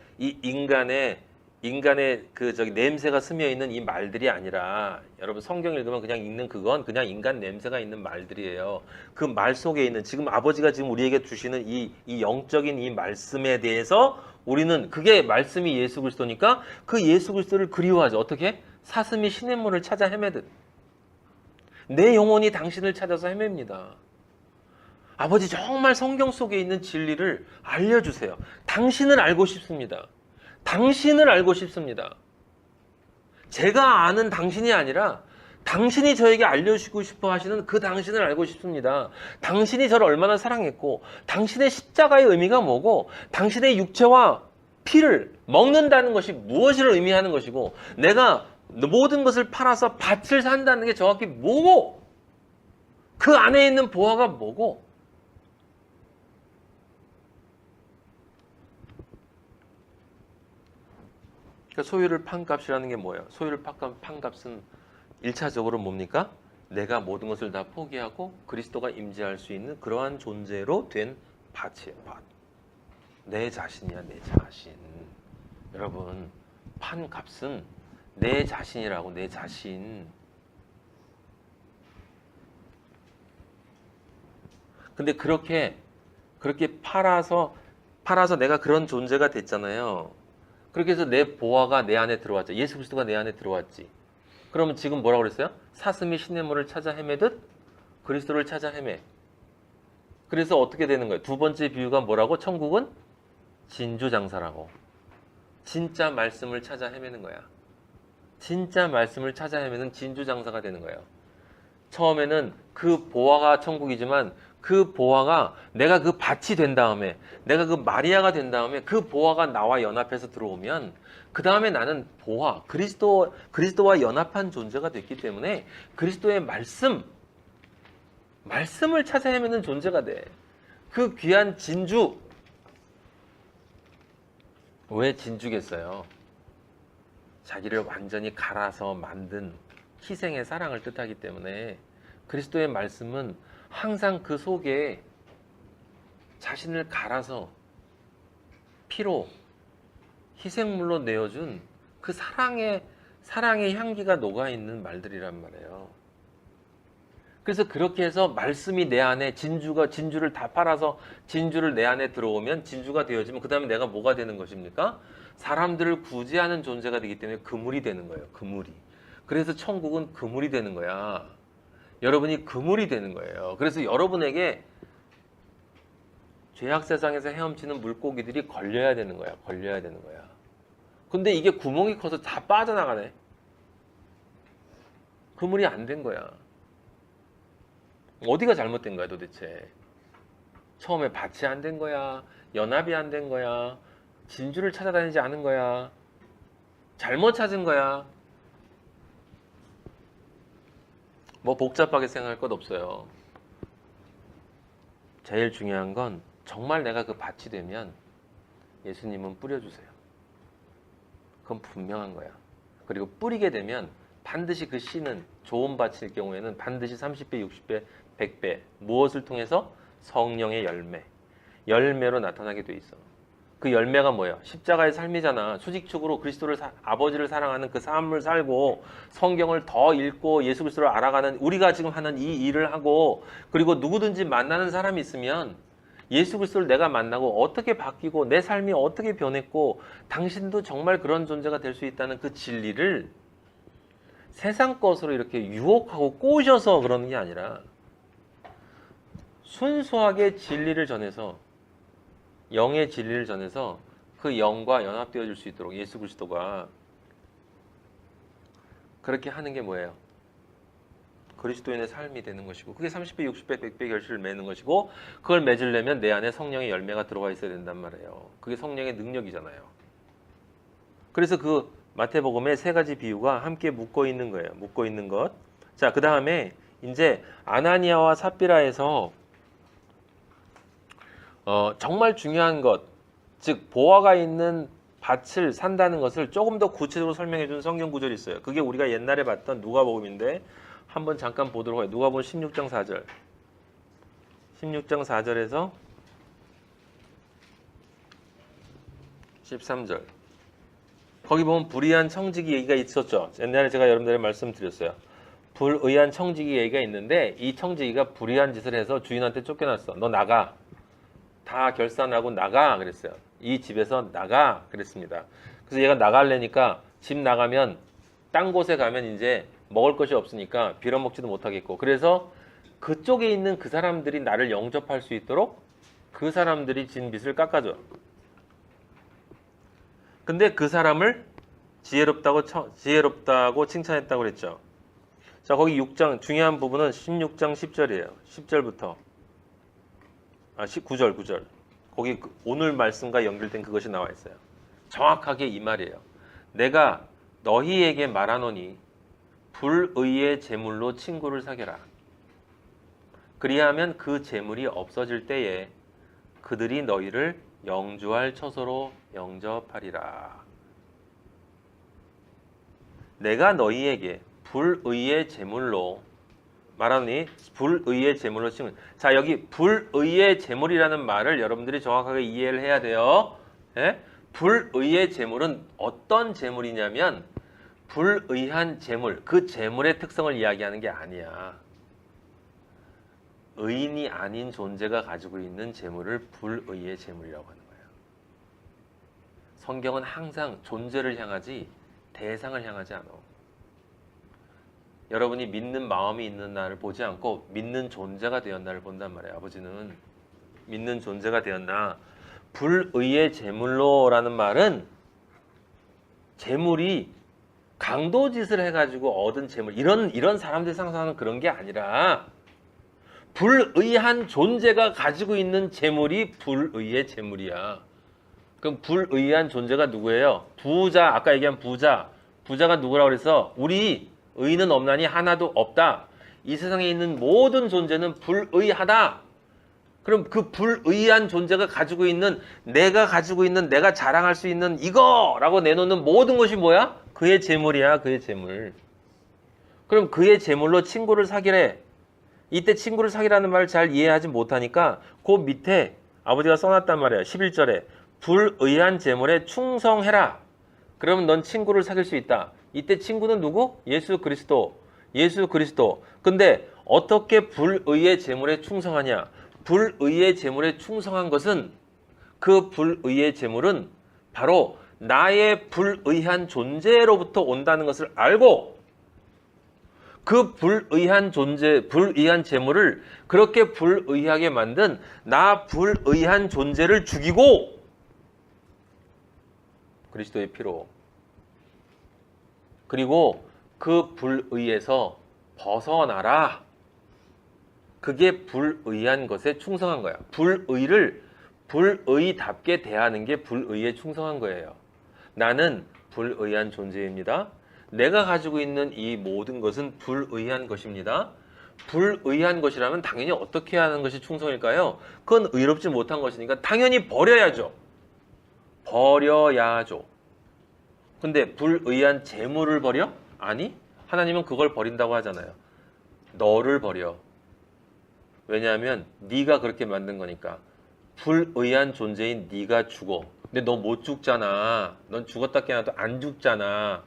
냄새가 스며 있는 이 말들이 아니라, 여러분 성경 읽으면 그냥 읽는 그건 그냥 인간 냄새가 있는 말들이에요. 그 말 속에 있는, 지금 아버지가 지금 우리에게 주시는 이 영적인 이 말씀에 대해서 우리는, 그게 말씀이 예수 그리스도니까 그 예수 그리스도를 그리워하죠. 어떻게? 사슴이 시냇물을 찾아 헤매듯 내 영혼이 당신을 찾아서 헤맵니다. 아버지, 정말 성경 속에 있는 진리를 알려주세요. 당신을 알고 싶습니다. 당신을 알고 싶습니다. 제가 아는 당신이 아니라 당신이 저에게 알려주고 싶어 하시는 그 당신을 알고 싶습니다. 당신이 저를 얼마나 사랑했고, 당신의 십자가의 의미가 뭐고, 당신의 육체와 피를 먹는다는 것이 무엇을 의미하는 것이고, 내가 모든 것을 팔아서 밭을 산다는 게 정확히 뭐고, 그 안에 있는 보화가 뭐고. 그러니까 소유를 판 값이라는 게 뭐예요? 소유를 판 값은 1차적으로 뭡니까? 내가 모든 것을 다 포기하고 그리스도가 임재할 수 있는 그러한 존재로 된 밭이에요. 밭. 내 자신이야, 내 자신. 여러분, 판 값은 내 자신이라고, 내 자신. 근데 그렇게 팔아서 내가 그런 존재가 됐잖아요. 그렇게 해서 내 보화가 내 안에 들어왔죠. 예수 그리스도가 내 안에 들어왔지. 그러면 지금 뭐라고 그랬어요? 사슴이 시냇물을 찾아 헤매듯 그리스도를 찾아 헤매. 그래서 어떻게 되는 거예요? 두 번째 비유가 뭐라고? 천국은 진주장사라고. 진짜 말씀을 찾아 헤매는 거야. 진짜 말씀을 찾아 헤매는 진주장사가 되는 거예요. 처음에는 그 보화가 천국이지만 그 보화가 내가 그 밭이 된 다음에 내가 그 마리아가 된 다음에 그 보화가 나와 연합해서 들어오면 그 다음에 나는 보화 그리스도와 연합한 존재가 됐기 때문에 그리스도의 말씀을 찾아 헤매는 존재가 돼. 그 귀한 진주. 왜 진주겠어요? 자기를 완전히 갈아서 만든 희생의 사랑을 뜻하기 때문에 그리스도의 말씀은 항상 그 속에 자신을 갈아서 피로 희생물로 내어준 그 사랑의 향기가 녹아있는 말들이란 말이에요. 그래서 그렇게 해서 말씀이 내 안에 진주를 다 팔아서 진주를 내 안에 들어오면 진주가 되어지면 그 다음에 내가 뭐가 되는 것입니까? 사람들을 구제하는 존재가 되기 때문에 그물이 되는 거예요. 그물이. 그래서 천국은 그물이 되는 거야. 여러분이 그물이 되는 거예요. 그래서 여러분에게 죄악 세상에서 헤엄치는 물고기들이 걸려야 되는 거야. 걸려야 되는 거야. 근데 이게 구멍이 커서 다 빠져나가네. 그물이 안 된 거야. 어디가 잘못된 거야 도대체? 처음에 밭이 안 된 거야? 연합이 안 된 거야? 진주를 찾아다니지 않은 거야? 잘못 찾은 거야? 뭐 복잡하게 생각할 것 없어요. 제일 중요한 건 정말 내가 그 밭이 되면 예수님은 뿌려주세요. 그건 분명한 거야. 그리고 뿌리게 되면 반드시 그 씨는 좋은 밭일 경우에는 반드시 30배, 60배, 100배 무엇을 통해서? 성령의 열매로 나타나게 돼 있어. 그 열매가 뭐예요? 십자가의 삶이잖아. 수직축으로 그리스도를 아버지를 사랑하는 그 삶을 살고 성경을 더 읽고 예수 그리스도를 알아가는 우리가 지금 하는 이 일을 하고 그리고 누구든지 만나는 사람이 있으면 예수 그리스도를 내가 만나고 어떻게 바뀌고 내 삶이 어떻게 변했고 당신도 정말 그런 존재가 될 수 있다는 그 진리를 세상 것으로 이렇게 유혹하고 꼬셔서 그러는 게 아니라 순수하게 진리를 전해서 영의 진리를 전해서 그 영과 연합되어질 수 있도록 예수 그리스도가 그렇게 하는 게 뭐예요? 그리스도인의 삶이 되는 것이고 그게 30배, 60배, 100배 결실을 맺는 것이고 그걸 맺으려면 내 안에 성령의 열매가 들어가 있어야 된단 말이에요. 그게 성령의 능력이잖아요. 그래서 그 마태복음의 세 가지 비유가 함께 묶어 있는 거예요. 묶어 있는 것. 자, 그 다음에 이제 아나니아와 삽비라에서 정말 중요한 것, 즉 보화가 있는 밭을 산다는 것을 조금 더 구체적으로 설명해 주는 성경 구절이 있어요. 그게 우리가 옛날에 봤던 누가복음인데 한번 잠깐 보도록 해요. 누가복음 16장 4절. 16장 4절에서 13절. 거기 보면 불의한 청지기 얘기가 있었죠. 옛날에 제가 여러분들에게 말씀드렸어요. 불의한 청지기 얘기가 있는데 이 청지기가 불의한 짓을 해서 주인한테 쫓겨났어. 너 나가. 다 결산하고 나가 그랬어요. 이 집에서 나가 그랬습니다. 그래서 얘가 나가려니까 집 나가면 딴 곳에 가면 이제 먹을 것이 없으니까 빌어먹지도 못하겠고 그래서 그쪽에 있는 그 사람들이 나를 영접할 수 있도록 그 사람들이 진 빚을 깎아줘. 근데 그 사람을 지혜롭다고 칭찬했다고 그랬죠. 자, 거기 6장 중요한 부분은 16장 10절이에요. 10절부터 9절. 거기 오늘 말씀과 연결된 그것이 나와 있어요. 정확하게 이 말이에요. 내가 너희에게 말하노니 불의의 재물로 친구를 사겨라. 그리하면 그 재물이 없어질 때에 그들이 너희를 영주할 처소로 영접하리라. 내가 너희에게 불의의 재물로 말하니 불의의 재물로 친구. 자, 여기 불의의 재물이라는 말을 여러분들이 정확하게 이해를 해야 돼요. 예? 불의의 재물은 어떤 재물이냐면 불의한 재물, 그 재물의 특성을 이야기하는 게 아니야. 의인이 아닌 존재가 가지고 있는 재물을 불의의 재물이라고 하는 거예요. 성경은 항상 존재를 향하지 대상을 향하지 않아. 여러분이 믿는 마음이 있는 나를 보지 않고 믿는 존재가 되었나를 본단 말이에요. 아버지는 믿는 존재가 되었나. 불의의 재물로라는 말은 재물이 강도짓을 해가지고 얻은 재물, 이런 사람들이 상상하는 그런 게 아니라 불의한 존재가 가지고 있는 재물이 불의의 재물이야. 그럼 불의한 존재가 누구예요? 부자, 아까 얘기한 부자가 누구라고 그래서 우리 의는 없나니 하나도 없다. 이 세상에 있는 모든 존재는 불의하다. 그럼 그 불의한 존재가 가지고 있는, 내가 자랑할 수 있는 이거라고 내놓는 모든 것이 뭐야? 그의 재물이야, 그의 재물. 그럼 그의 재물로 친구를 사귀래. 이때 친구를 사귀라는 말을 잘 이해하지 못하니까 그 밑에 아버지가 써놨단 말이에요. 11절에 불의한 재물에 충성해라. 그러면 넌 친구를 사귈 수 있다. 이때 친구는 누구? 예수 그리스도. 예수 그리스도. 근데 어떻게 불의의 재물에 충성하냐? 불의의 재물에 충성한 것은, 그 불의의 재물은 바로 나의 불의한 존재로부터 온다는 것을 알고, 그 불의한 존재, 불의한 재물을 그렇게 불의하게 만든 나 불의한 존재를 죽이고 그리스도의 피로, 그리고 그 불의에서 벗어나라. 그게 불의한 것에 충성한 거야. 불의를 불의답게 대하는 게 불의에 충성한 거예요. 나는 불의한 존재입니다. 내가 가지고 있는 이 모든 것은 불의한 것입니다. 불의한 것이라면 당연히 어떻게 하는 것이 충성일까요? 그건 의롭지 못한 것이니까 당연히 버려야죠. 버려야죠. 근데 불의한 재물을 버려? 아니, 하나님은 그걸 버린다고 하잖아요. 너를 버려. 왜냐하면 네가 그렇게 만든 거니까. 불의한 존재인 네가 죽어. 근데 너 못 죽잖아. 넌 죽었다 깨어나도 안 죽잖아.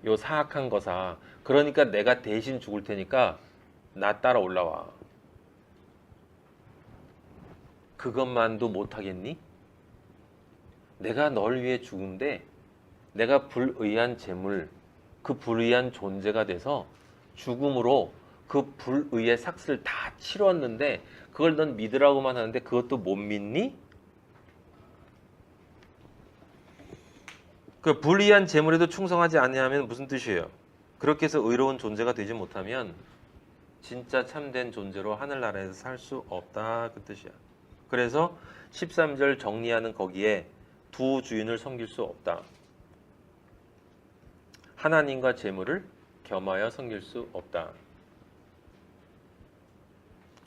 요 사악한 거사. 그러니까 내가 대신 죽을 테니까 나 따라 올라와. 그것만도 못하겠니? 내가 널 위해 죽은데 내가 불의한 재물, 그 불의한 존재가 돼서 죽음으로 그 불의의 삭스를 다 치렀는데 그걸 넌 믿으라고만 하는데 그것도 못 믿니? 그 불의한 재물에도 충성하지 아니하면 무슨 뜻이에요? 그렇게 해서 의로운 존재가 되지 못하면 진짜 참된 존재로 하늘나라에서 살 수 없다, 그 뜻이야. 그래서 13절 정리하는 거기에 두 주인을 섬길 수 없다. 하나님과 재물을 겸하여 섬길 수 없다.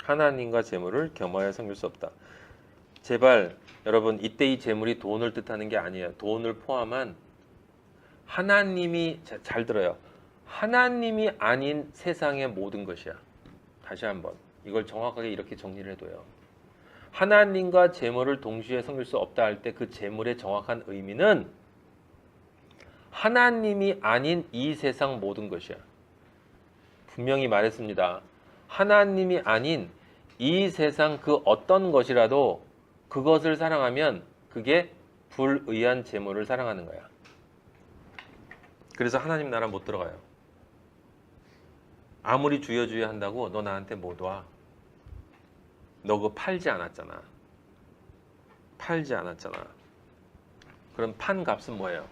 하나님과 재물을 겸하여 섬길 수 없다. 제발 여러분, 이때 이 재물이 돈을 뜻하는 게 아니에요. 돈을 포함한 하나님이, 잘 들어요. 하나님이 아닌 세상의 모든 것이야. 다시 한번 이걸 정확하게 이렇게 정리를 해둬요. 하나님과 재물을 동시에 섬길 수 없다 할 때 그 재물의 정확한 의미는 하나님이 아닌 이 세상 모든 것이야. 분명히 말했습니다. 하나님이 아닌 이 세상 그 어떤 것이라도 그것을 사랑하면 그게 불의한 재물을 사랑하는 거야. 그래서 하나님 나라 못 들어가요. 아무리 주여 주여 한다고 너 나한테 못 와. 너 그거 팔지 않았잖아. 팔지 않았잖아. 그럼 판 값은 뭐예요?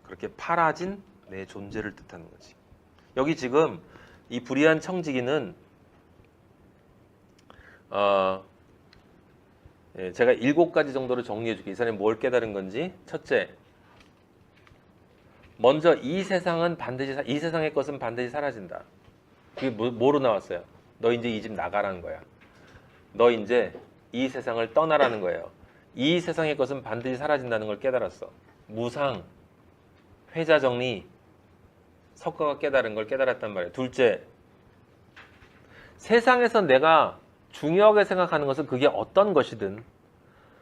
그렇게 팔아진 내 존재를 뜻하는 거지. 여기 지금 이 불의한 청지기는 제가 7가지 정도로 정리해 줄게요. 이 사람이 뭘 깨달은 건지. 첫째, 먼저 이 세상은 반드시, 이 세상의 것은 반드시 사라진다. 그게 뭐로 나왔어요? 너 이제 이 집 나가라는 거야. 너 이제 이 세상을 떠나라는 거예요. 이 세상의 것은 반드시 사라진다는 걸 깨달았어. 무상, 회자정리, 석가가 깨달은 걸 깨달았단 말이에요. 둘째, 세상에서 내가 중요하게 생각하는 것은 그게 어떤 것이든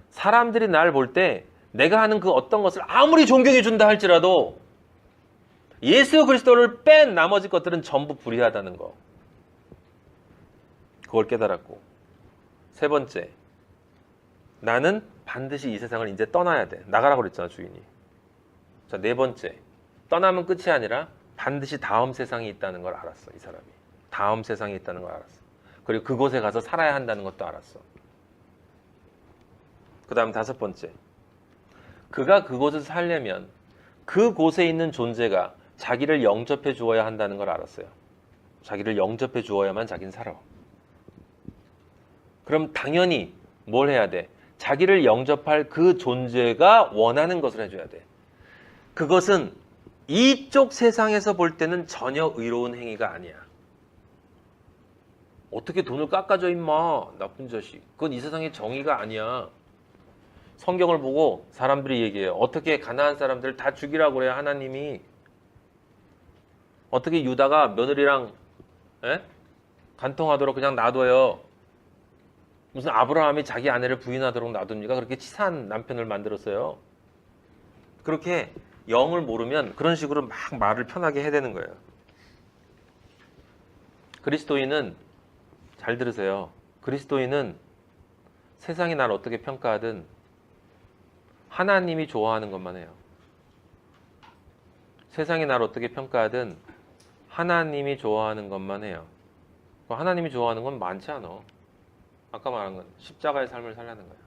사람들이 날 볼 때 내가 하는 그 어떤 것을 아무리 존경해 준다 할지라도 예수 그리스도를 뺀 나머지 것들은 전부 불의하다는 거. 그걸 깨달았고, 세 번째, 나는 반드시 이 세상을 이제 떠나야 돼. 나가라고 그랬잖아, 주인이. 자, 네 번째, 떠나면 끝이 아니라 반드시 다음 세상이 있다는 걸 알았어, 이 사람이. 다음 세상이 있다는 걸 알았어. 그리고 그곳에 가서 살아야 한다는 것도 알았어. 그 다음 다섯 번째, 그가 그곳에서 살려면 그곳에 있는 존재가 자기를 영접해 주어야 한다는 걸 알았어요. 자기를 영접해 주어야만 자기는 살아. 그럼 당연히 뭘 해야 돼? 자기를 영접할 그 존재가 원하는 것을 해줘야 돼. 그것은 이쪽 세상에서 볼 때는 전혀 의로운 행위가 아니야. 어떻게 돈을 깎아줘 임마, 나쁜 자식. 그건 이 세상의 정의가 아니야. 성경을 보고 사람들이 얘기해요. 어떻게 가난한 사람들을 다 죽이라고 그래요, 하나님이. 어떻게 유다가 며느리랑 간통하도록 그냥 놔둬요. 무슨 아브라함이 자기 아내를 부인하도록 놔둡니까? 그렇게 치사한 남편을 만들었어요. 그렇게 영을 모르면 그런 식으로 막 말을 편하게 해야 되는 거예요. 그리스도인은, 잘 들으세요. 그리스도인은 세상이 날 어떻게 평가하든 하나님이 좋아하는 것만 해요. 세상이 날 어떻게 평가하든 하나님이 좋아하는 것만 해요. 하나님이 좋아하는 건 많지 않아. 아까 말한 건 십자가의 삶을 살라는 거야.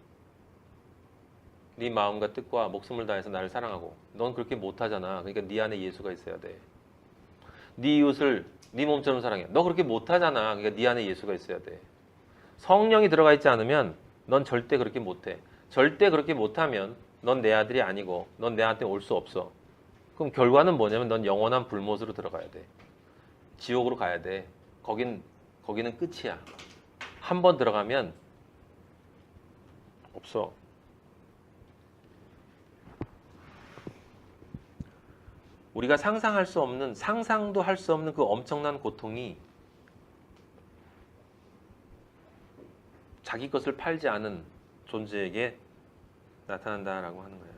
네 마음과 뜻과 목숨을 다해서 나를 사랑하고. 넌 그렇게 못하잖아. 그러니까 네 안에 예수가 있어야 돼. 네 이웃을 네 몸처럼 사랑해. 너 그렇게 못하잖아. 그러니까 네 안에 예수가 있어야 돼. 성령이 들어가 있지 않으면 넌 절대 그렇게 못해. 절대 그렇게 못하면 넌 내 아들이 아니고 넌 내한테 올 수 없어. 그럼 결과는 뭐냐면 넌 영원한 불못으로 들어가야 돼. 지옥으로 가야 돼. 거기는 끝이야. 한 번 들어가면 없어. 우리가 상상할 수 없는, 상상도 할 수 없는 그 엄청난 고통이 자기 것을 팔지 않은 존재에게 나타난다라고 하는 거예요.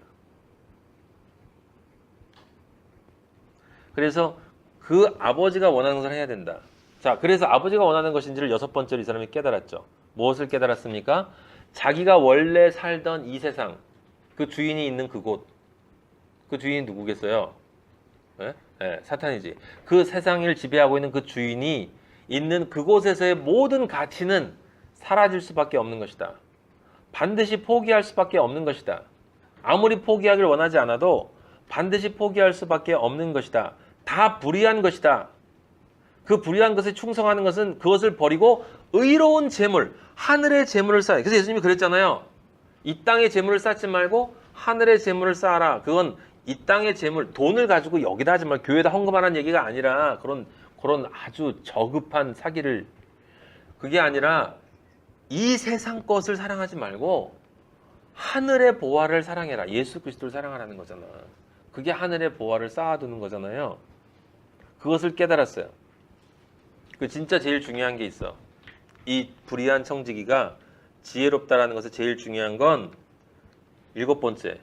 그래서 그 아버지가 원하는 것을 해야 된다. 자, 그래서 아버지가 원하는 것인지를 6번째로 이 사람이 깨달았죠. 무엇을 깨달았습니까? 자기가 원래 살던 이 세상, 그 주인이 있는 그곳, 그 주인이 누구겠어요? 사탄이지. 그 세상을 지배하고 있는 그 주인이 있는 그곳에서의 모든 가치는 사라질 수밖에 없는 것이다. 반드시 포기할 수밖에 없는 것이다. 아무리 포기하길 원하지 않아도 반드시 포기할 수밖에 없는 것이다. 다 불의한 것이다. 그 불의한 것에 충성하는 것은 그것을 버리고 의로운 재물, 하늘의 재물을 쌓아야 돼. 그래서 예수님이 그랬잖아요. 이 땅의 재물을 쌓지 말고 하늘의 재물을 쌓아라. 그건 이 땅의 재물, 돈을 가지고 여기다 하지 말고 교회에다 헌금하라는 얘기가 아니라 그런 아주 저급한 사기를, 그게 아니라 이 세상 것을 사랑하지 말고 하늘의 보화를 사랑해라. 예수 그리스도를 사랑하라는 거잖아. 그게 하늘의 보화를 쌓아두는 거잖아요. 그것을 깨달았어요. 그 진짜 제일 중요한 게 있어. 이 불의한 청지기가 지혜롭다라는 것에 제일 중요한 건 7번째.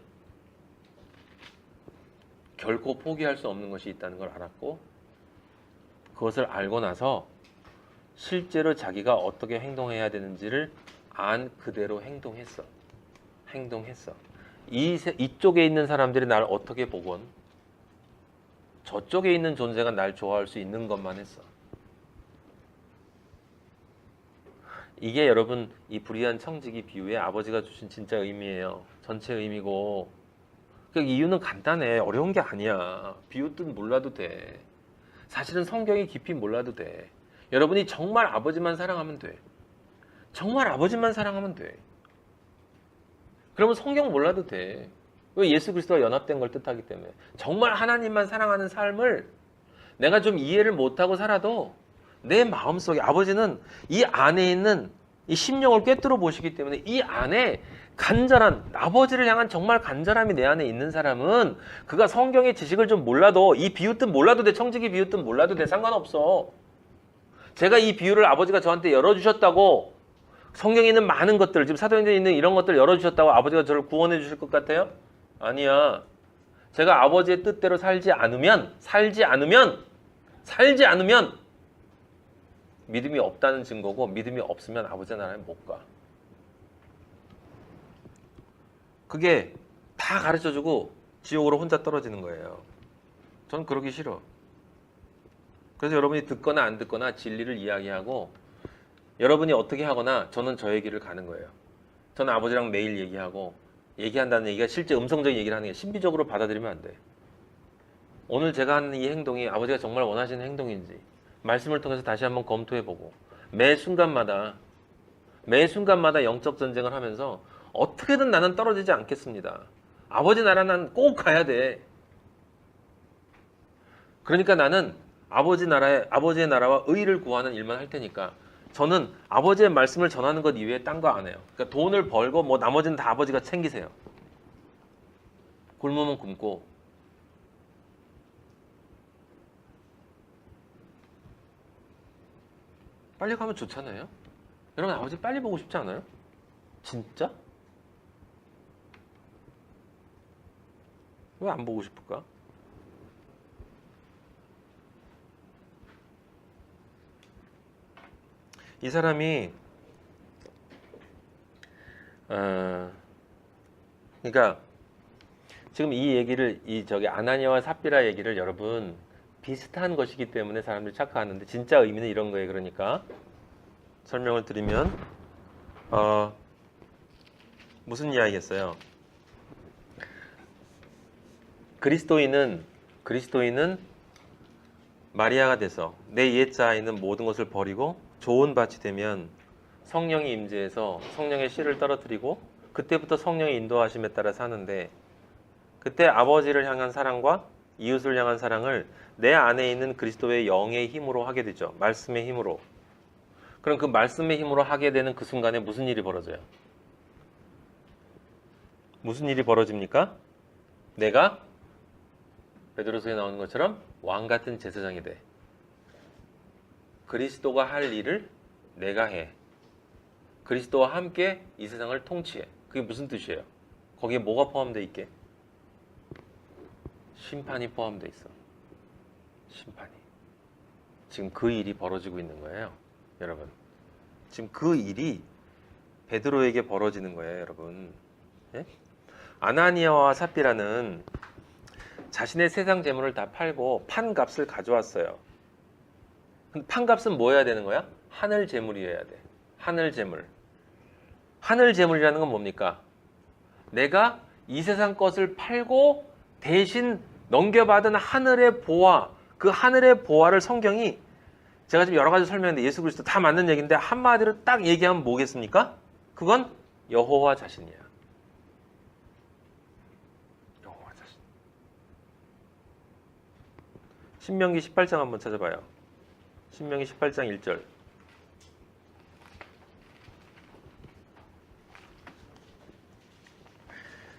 결코 포기할 수 없는 것이 있다는 걸 알았고, 그것을 알고 나서 실제로 자기가 어떻게 행동해야 되는지를 안 그대로 행동했어. 이쪽에 있는 사람들이 날 어떻게 보건 저쪽에 있는 존재가 날 좋아할 수 있는 것만 했어. 이게 여러분 이 불의한 청지기 비유에 아버지가 주신 진짜 의미예요. 전체 의미고. 그 이유는 간단해. 어려운 게 아니야. 비유 뜻 몰라도 돼. 사실은 성경이 깊이 몰라도 돼. 여러분이 정말 아버지만 사랑하면 돼. 정말 아버지만 사랑하면 돼. 그러면 성경 몰라도 돼. 왜? 예수 그리스도와 연합된 걸 뜻하기 때문에. 정말 하나님만 사랑하는 삶을 내가 좀 이해를 못하고 살아도 내 마음속에, 아버지는 이 안에 있는 이 심령을 꿰뚫어 보시기 때문에 이 안에 간절한, 아버지를 향한 정말 간절함이 내 안에 있는 사람은 그가 성경의 지식을 좀 몰라도, 이 비유 뜻 몰라도 돼, 청지기 비유 뜻 몰라도 돼, 상관없어. 제가 이 비유를 아버지가 저한테 열어주셨다고, 성경에 있는 많은 것들, 지금 사도행전에 있는 이런 것들 열어주셨다고 아버지가 저를 구원해 주실 것 같아요? 아니야. 제가 아버지의 뜻대로 살지 않으면 믿음이 없다는 증거고, 믿음이 없으면 아버지의 나라에 못 가. 그게 다 가르쳐주고 지옥으로 혼자 떨어지는 거예요. 전 그러기 싫어. 그래서 여러분이 듣거나 안 듣거나 진리를 이야기하고, 여러분이 어떻게 하거나 저는 저의 길을 가는 거예요. 저는 아버지랑 매일 얘기하고, 얘기한다는 얘기가 실제 음성적인 얘기를 하는 게 신비적으로 받아들이면 안 돼. 오늘 제가 하는 이 행동이 아버지가 정말 원하시는 행동인지 말씀을 통해서 다시 한번 검토해보고 매 순간마다 영적 전쟁을 하면서 어떻게든 나는 떨어지지 않겠습니다. 아버지 나라 난 꼭 가야 돼. 그러니까 나는 아버지의 나라와 의를 구하는 일만 할 테니까 저는 아버지의 말씀을 전하는 것 이외에 딴 거 안 해요. 그러니까 돈을 벌고 뭐 나머지는 다 아버지가 챙기세요. 굶으면 굶고. 빨리 가면 좋잖아요. 여러분 아버지 빨리 보고 싶지 않아요? 진짜? 왜 안 보고 싶을까? 이 사람이 그러니까 지금 이 얘기를 아나니아와 삽비라 얘기를 여러분 비슷한 것이기 때문에 사람들이 착각하는데 진짜 의미는 이런 거예요. 그러니까 설명을 드리면 무슨 이야기겠어요? 그리스도인은 마리아가 돼서 내 옛자아이는 모든 것을 버리고 좋은 밭이 되면 성령이 임재해서 성령의 씨를 떨어뜨리고 그때부터 성령의 인도하심에 따라 사는데 그때 아버지를 향한 사랑과 이웃을 향한 사랑을 내 안에 있는 그리스도의 영의 힘으로 하게 되죠. 말씀의 힘으로. 그럼 그 말씀의 힘으로 하게 되는 그 순간에 무슨 일이 벌어져요? 무슨 일이 벌어집니까? 내가 베드로서에 나오는 것처럼 왕 같은 제사장이 돼. 그리스도가 할 일을 내가 해. 그리스도와 함께 이 세상을 통치해. 그게 무슨 뜻이에요? 거기에 뭐가 포함되어 있게? 심판이 포함되어 있어. 심판이. 지금 그 일이 벌어지고 있는 거예요. 여러분. 지금 그 일이 베드로에게 벌어지는 거예요. 여러분. 예? 아나니아와 삽비라는 자신의 세상 재물을 다 팔고 판 값을 가져왔어요. 판 값은 뭐 해야 되는 거야? 하늘 재물이어야 돼. 하늘 재물. 하늘 재물이라는 건 뭡니까? 내가 이 세상 것을 팔고 대신 넘겨받은 하늘의 보화, 그 하늘의 보화를 성경이 제가 지금 여러 가지 설명했는데 예수 그리스도 다 맞는 얘기인데 한마디로 딱 얘기하면 뭐겠습니까? 그건 여호와 자신이야. 여호와 자신. 신명기 18장 한번 찾아봐요. 신명기 18장 1절.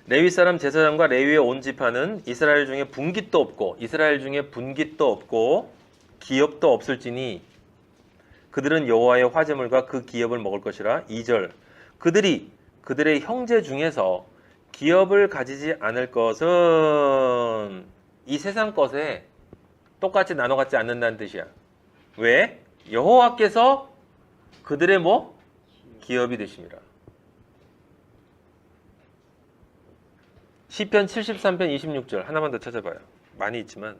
레위 사람 제사장과 레위의 온 지파는 이스라엘 중에 분깃도 없고 기업도 없을지니 그들은 여호와의 화제물과 그 기업을 먹을 것이라. 2절. 그들의 형제 중에서 기업을 가지지 않을 것은 이 세상 것에 똑같이 나눠 갖지 않는다는 뜻이야. 왜? 여호와께서 그들의 뭐? 기업이 되심이라. 시편 73편 26절 하나만 더 찾아봐요. 많이 있지만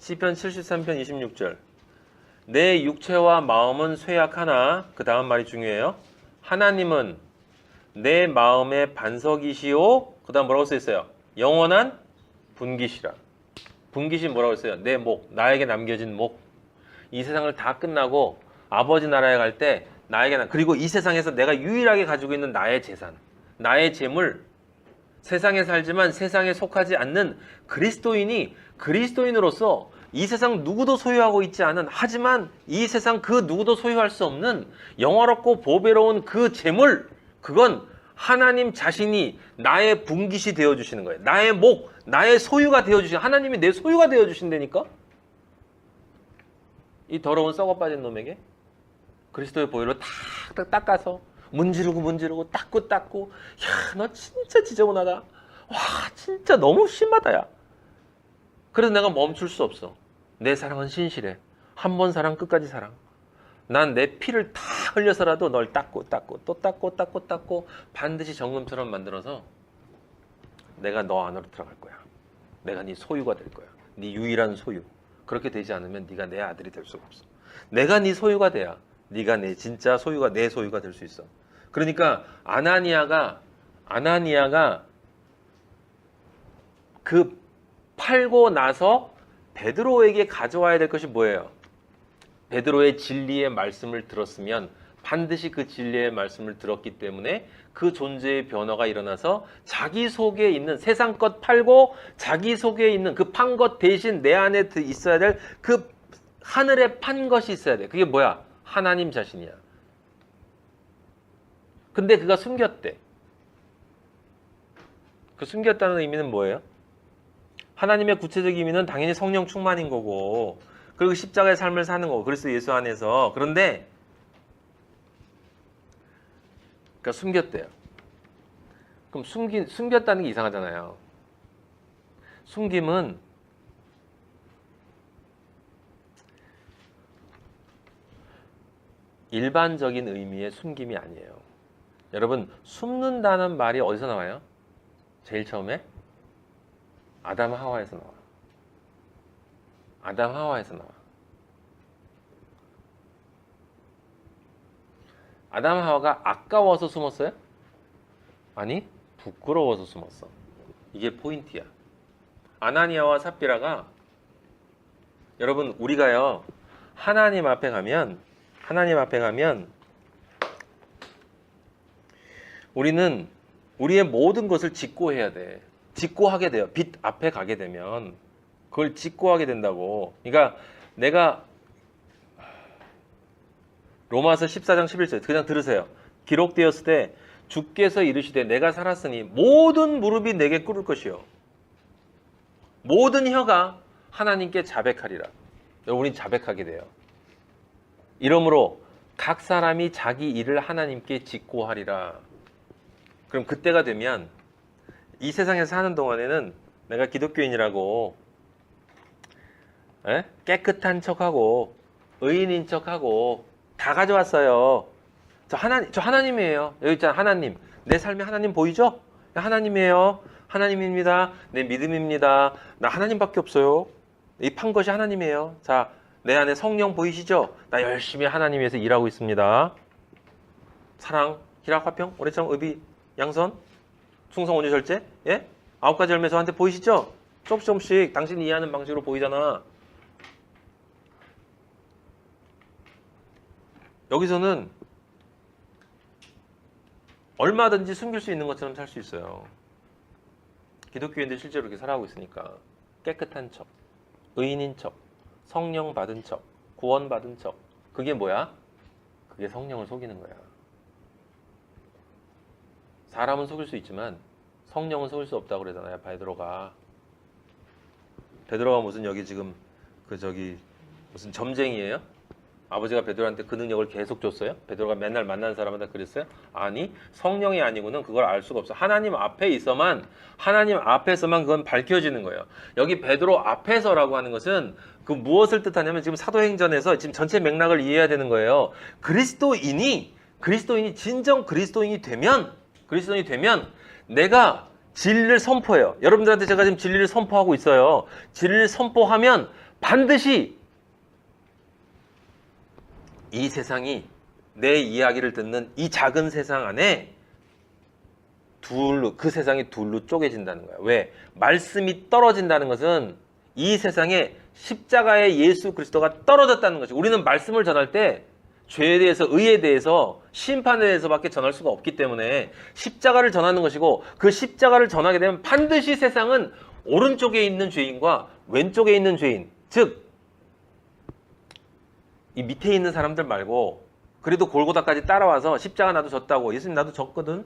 시편 73편 26절. 내 육체와 마음은 쇠약하나 그 다음 말이 중요해요. 하나님은 내 마음의 반석이시오. 그 다음 뭐라고 써있어요? 영원한 분깃이라. 분깃이 뭐라고 했어요? 내 목, 나에게 남겨진 목. 이 세상을 다 끝나고 아버지 나라에 갈 때 그리고 이 세상에서 내가 유일하게 가지고 있는 나의 재산, 나의 재물, 세상에 살지만 세상에 속하지 않는 그리스도인으로서 이 세상 누구도 소유하고 있지 않은, 하지만 이 세상 그 누구도 소유할 수 없는 영화롭고 보배로운 그 재물, 그건 하나님 자신이 나의 분깃이 되어주시는 거예요. 나의 목, 나의 소유가 되어주시는, 하나님이 내 소유가 되어주신다니까? 이 더러운 썩어빠진 놈에게 그리스도의 보혈로 탁탁 닦아서 문지르고 닦고 야, 너 진짜 지저분하다. 와, 진짜 너무 심하다, 야. 그래서 내가 멈출 수 없어. 내 사랑은 신실해. 한 번 사랑, 끝까지 사랑. 난 내 피를 다 흘려서라도 널 닦고 반드시 정금처럼 만들어서 내가 너 안으로 들어갈 거야. 내가 네 소유가 될 거야. 네 유일한 소유. 그렇게 되지 않으면 네가 내 아들이 될 수가 없어. 내가 네 소유가 돼야 네가 내 진짜 소유가, 내 소유가 될 수 있어. 그러니까 아나니아가 그 팔고 나서 베드로에게 가져와야 될 것이 뭐예요? 베드로의 진리의 말씀을 들었으면 반드시 그 진리의 말씀을 들었기 때문에 그 존재의 변화가 일어나서 자기 속에 있는 세상 것 팔고 자기 속에 있는 그 판 것 대신 내 안에 있어야 될 그 하늘에 판 것이 있어야 돼. 그게 뭐야? 하나님 자신이야. 근데 그가 숨겼대. 그 숨겼다는 의미는 뭐예요? 하나님의 구체적 의미는 당연히 성령 충만인 거고, 그리고 십자가의 삶을 사는 거고, 그리스도 예수 안에서. 그런데 그러니까 숨겼대요. 그럼 숨겼다는 게 이상하잖아요. 숨김은 일반적인 의미의 숨김이 아니에요. 여러분, 숨는다는 말이 어디서 나와요? 제일 처음에 아담 하와에서 나와. 아담 하와에서 나와. 아담 하와가 아까워서 숨었어요? 아니, 부끄러워서 숨었어. 이게 포인트야. 아나니아와 삽비라가, 여러분, 우리가요 하나님 앞에 가면 우리는 우리의 모든 것을 직고해야 돼. 직고하게 돼요. 빛 앞에 가게 되면 그걸 직고하게 된다고. 그러니까 내가 로마서 14장 11절 그냥 들으세요. 기록되었을 때 주께서 이르시되 내가 살았으니 모든 무릎이 내게 꿇을 것이요 모든 혀가 하나님께 자백하리라. 여러분이 자백하게 돼요. 이러므로 각 사람이 자기 일을 하나님께 직고하리라. 그럼 그때가 되면 이 세상에서 사는 동안에는 내가 기독교인이라고 깨끗한 척하고 의인인 척하고 다 가져왔어요. 저 하나님이에요. 여기 있잖아, 하나님. 내 삶에 하나님 보이죠? 하나님이에요. 하나님입니다. 내 믿음입니다. 나 하나님밖에 없어요. 이 판 것이 하나님이에요. 자, 내 안에 성령 보이시죠? 나 열심히 하나님 위해서 일하고 있습니다. 사랑, 희락, 화평, 오래참, 의비, 양선, 충성, 온유, 절제, 예? 9가지 열매 저한테 보이시죠? 조금씩 당신이 이해하는 방식으로 보이잖아. 여기서는 얼마든지 숨길 수 있는 것처럼 살 수 있어요. 기독교인들 실제로 이렇게 살아가고 있으니까. 깨끗한 척, 의인인 척, 성령 받은 척, 구원 받은 척. 그게 뭐야? 그게 성령을 속이는 거야. 사람은 속일 수 있지만 성령은 속일 수 없다고 그러잖아요. 베드로가 무슨 여기 지금 무슨 점쟁이에요? 아버지가 베드로한테 그 능력을 계속 줬어요? 베드로가 맨날 만나는 사람마다 그랬어요? 아니, 성령이 아니고는 그걸 알 수가 없어. 하나님 앞에서만 그건 밝혀지는 거예요. 여기 베드로 앞에서라고 하는 것은 그 무엇을 뜻하냐면 지금 사도행전에서 지금 전체 맥락을 이해해야 되는 거예요. 그리스도인이 진정 그리스도인이 되면 내가 진리를 선포해요. 여러분들한테 제가 지금 진리를 선포하고 있어요. 진리를 선포하면 반드시 이 세상이 내 이야기를 듣는 이 작은 세상 안에 그 세상이 둘로 쪼개진다는 거야. 왜? 말씀이 떨어진다는 것은 이 세상에 십자가의 예수 그리스도가 떨어졌다는 것이. 우리는 말씀을 전할 때 죄에 대해서, 의에 대해서, 심판에 대해서밖에 전할 수가 없기 때문에 십자가를 전하는 것이고, 그 십자가를 전하게 되면 반드시 세상은 오른쪽에 있는 죄인과 왼쪽에 있는 죄인, 즉 이 밑에 있는 사람들 말고 그래도 골고다까지 따라와서 십자가 나도 졌다고. 예수님 나도 졌거든.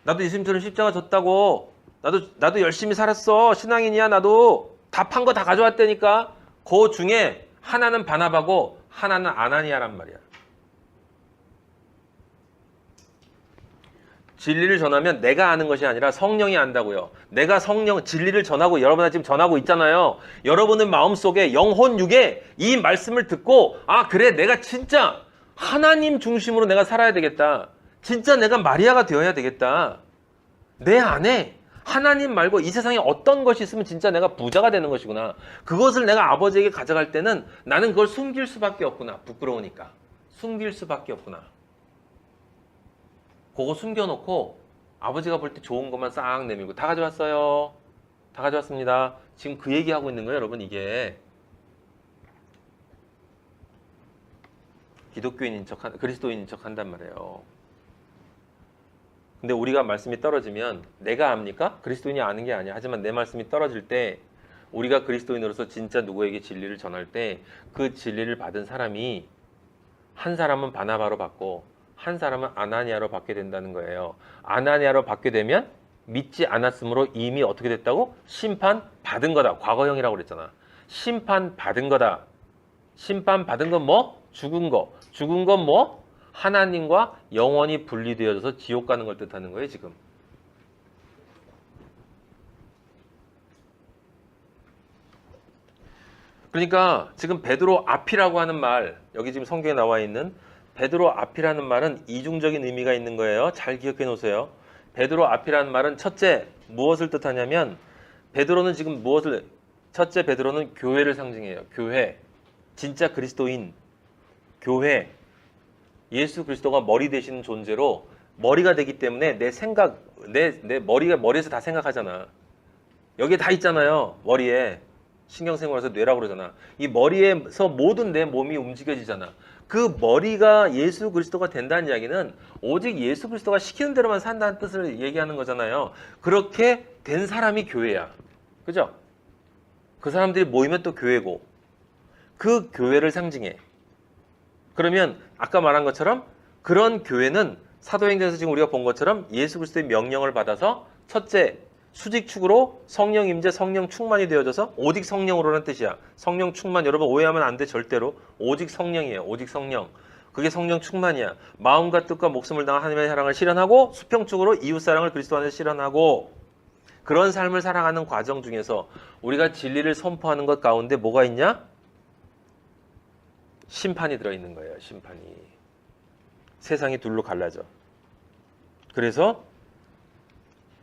나도 예수님처럼 십자가 졌다고. 나도 열심히 살았어. 신앙인이야 나도. 다 판 거 다 가져왔다니까. 그 중에 하나는 바나바고 하나는 아나니아란 말이야. 진리를 전하면 내가 아는 것이 아니라 성령이 안다고요. 내가 진리를 전하고 여러분한테 지금 전하고 있잖아요. 여러분의 마음속에 영혼 육에 이 말씀을 듣고 그래 내가 진짜 하나님 중심으로 내가 살아야 되겠다. 진짜 내가 마리아가 되어야 되겠다. 내 안에 하나님 말고 이 세상에 어떤 것이 있으면 진짜 내가 부자가 되는 것이구나. 그것을 내가 아버지에게 가져갈 때는 나는 그걸 숨길 수밖에 없구나. 부끄러우니까. 숨길 수밖에 없구나. 그거 숨겨놓고 아버지가 볼 때 좋은 것만 싹 내밀고 다 가져왔어요. 다 가져왔습니다. 지금 그 얘기하고 있는 거예요, 여러분. 이게 기독교인인 척, 그리스도인인 척 한단 말이에요. 근데 우리가 말씀이 떨어지면 내가 압니까? 그리스도인이 아는 게 아니야. 하지만 내 말씀이 떨어질 때 우리가 그리스도인으로서 진짜 누구에게 진리를 전할 때 그 진리를 받은 사람이 한 사람은 바나바로 받고 한 사람은 아나니아로 받게 된다는 거예요. 아나니아로 받게 되면 믿지 않았으므로 이미 어떻게 됐다고? 심판 받은 거다. 과거형이라고 그랬잖아. 심판 받은 거다. 심판 받은 건 뭐? 죽은 거. 죽은 건 뭐? 하나님과 영원히 분리되어져서 지옥 가는 걸 뜻하는 거예요, 지금. 그러니까 지금 베드로 앞이라고 하는 말, 여기 지금 성경에 나와 있는 베드로 앞이라는 말은 이중적인 의미가 있는 거예요. 잘 기억해 놓으세요. 베드로 앞이라는 말은 첫째, 무엇을 뜻하냐면 베드로는 지금 무엇을, 첫째 베드로는 교회를 상징해요. 교회. 진짜 그리스도인. 교회. 예수 그리스도가 머리 되시는 존재로 머리가 되기 때문에 내 생각, 내 머리가 머리에서 다 생각하잖아. 여기에 다 있잖아요. 머리에. 신경생활에서 뇌라고 그러잖아. 이 머리에서 모든 내 몸이 움직여지잖아. 그 머리가 예수 그리스도가 된다는 이야기는 오직 예수 그리스도가 시키는 대로만 산다는 뜻을 얘기하는 거잖아요. 그렇게 된 사람이 교회야. 그죠? 그 사람들이 모이면 또 교회고 그 교회를 상징해. 그러면 아까 말한 것처럼 그런 교회는 사도행전에서 지금 우리가 본 것처럼 예수 그리스도의 명령을 받아서 첫째 수직축으로 성령 임재, 성령 충만이 되어져서 오직 성령으로라는 뜻이야. 성령 충만, 여러분 오해하면 안 돼 절대로. 오직 성령이에요. 오직 성령. 그게 성령 충만이야. 마음과 뜻과 목숨을 다한 하나님의 사랑을 실현하고 수평축으로 이웃사랑을 그리스도 안에서 실현하고 그런 삶을 살아가는 과정 중에서 우리가 진리를 선포하는 것 가운데 뭐가 있냐? 심판이 들어있는 거예요. 심판이. 세상이 둘로 갈라져. 그래서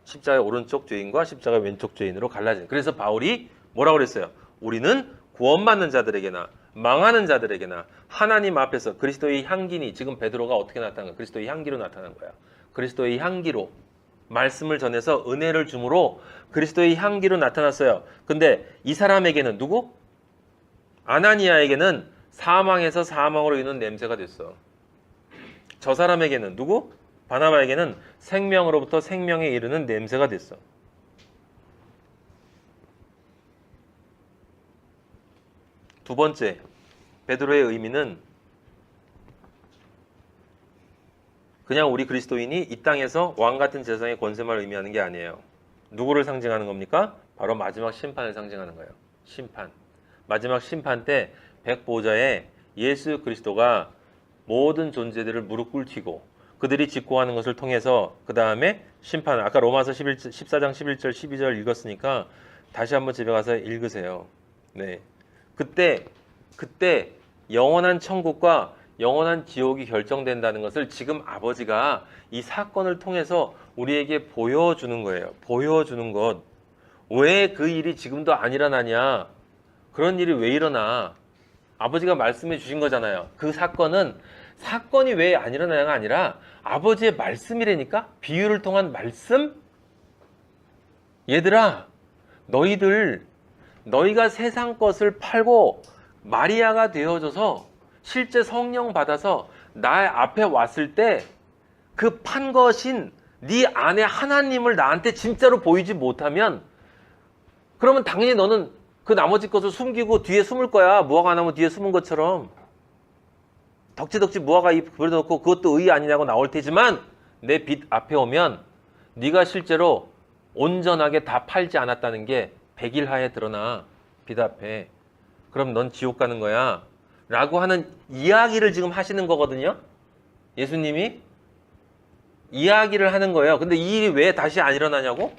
십자가의 오른쪽 죄인과 십자가의 왼쪽 죄인으로 갈라진. 그래서 바울이 뭐라고 그랬어요? 우리는 구원받는 자들에게나 망하는 자들에게나 하나님 앞에서 그리스도의 향기니, 지금 베드로가 어떻게 나타난 거야? 그리스도의 향기로 나타난 거야. 그리스도의 향기로 말씀을 전해서 은혜를 주므로 그리스도의 향기로 나타났어요. 근데 이 사람에게는 누구? 아나니아에게는 사망에서 사망으로 이르는 냄새가 됐어. 저 사람에게는 누구? 바나바에게는 생명으로부터 생명에 이르는 냄새가 됐어. 두 번째, 베드로의 의미는 그냥 우리 그리스도인이 이 땅에서 왕같은 세상의 권세만을 의미하는 게 아니에요. 누구를 상징하는 겁니까? 바로 마지막 심판을 상징하는 거예요. 심판. 마지막 심판 때 백보좌에 예수 그리스도가 모든 존재들을 무릎 꿇히고 그들이 직고하는 것을 통해서 그 다음에 심판, 아까 로마서 14장 11절 12절 읽었으니까 다시 한번 집에 가서 읽으세요. 네, 그때 영원한 천국과 영원한 지옥이 결정된다는 것을 지금 아버지가 이 사건을 통해서 우리에게 보여주는 거예요. 보여주는 것. 왜 그 일이 지금도 안 일어나냐? 그런 일이 왜 일어나? 아버지가 말씀해 주신 거잖아요. 그 사건이 왜 안 일어나냐가 아니라 아버지의 말씀이라니까? 비유를 통한 말씀? 얘들아, 너희가 세상 것을 팔고 마리아가 되어져서 실제 성령 받아서 나 앞에 왔을 때 그 판 것인 네 안에 하나님을 나한테 진짜로 보이지 못하면 그러면 당연히 너는 그 나머지 것을 숨기고 뒤에 숨을 거야. 무화과 나무 뒤에 숨은 것처럼. 덕지덕지 무화과 잎 버려놓고 그것도 의 아니냐고 나올 테지만 내 빛 앞에 오면 네가 실제로 온전하게 다 팔지 않았다는 게 백일하에 드러나. 빛 앞에. 그럼 넌 지옥 가는 거야. 라고 하는 이야기를 지금 하시는 거거든요. 예수님이 이야기를 하는 거예요. 근데 이 일이 왜 다시 안 일어나냐고?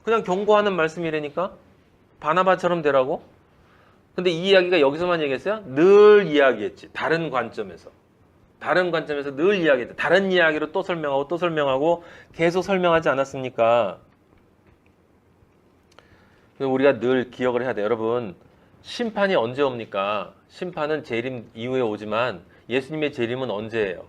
그냥 경고하는 말씀이라니까. 바나바처럼 되라고. 근데 이 이야기가 여기서만 얘기했어요? 늘 이야기했지. 다른 관점에서 늘 이야기했다. 다른 이야기로 또 설명하고 계속 설명하지 않았습니까? 우리가 늘 기억을 해야 돼요. 여러분, 심판이 언제 옵니까? 심판은 재림 이후에 오지만 예수님의 재림은 언제예요?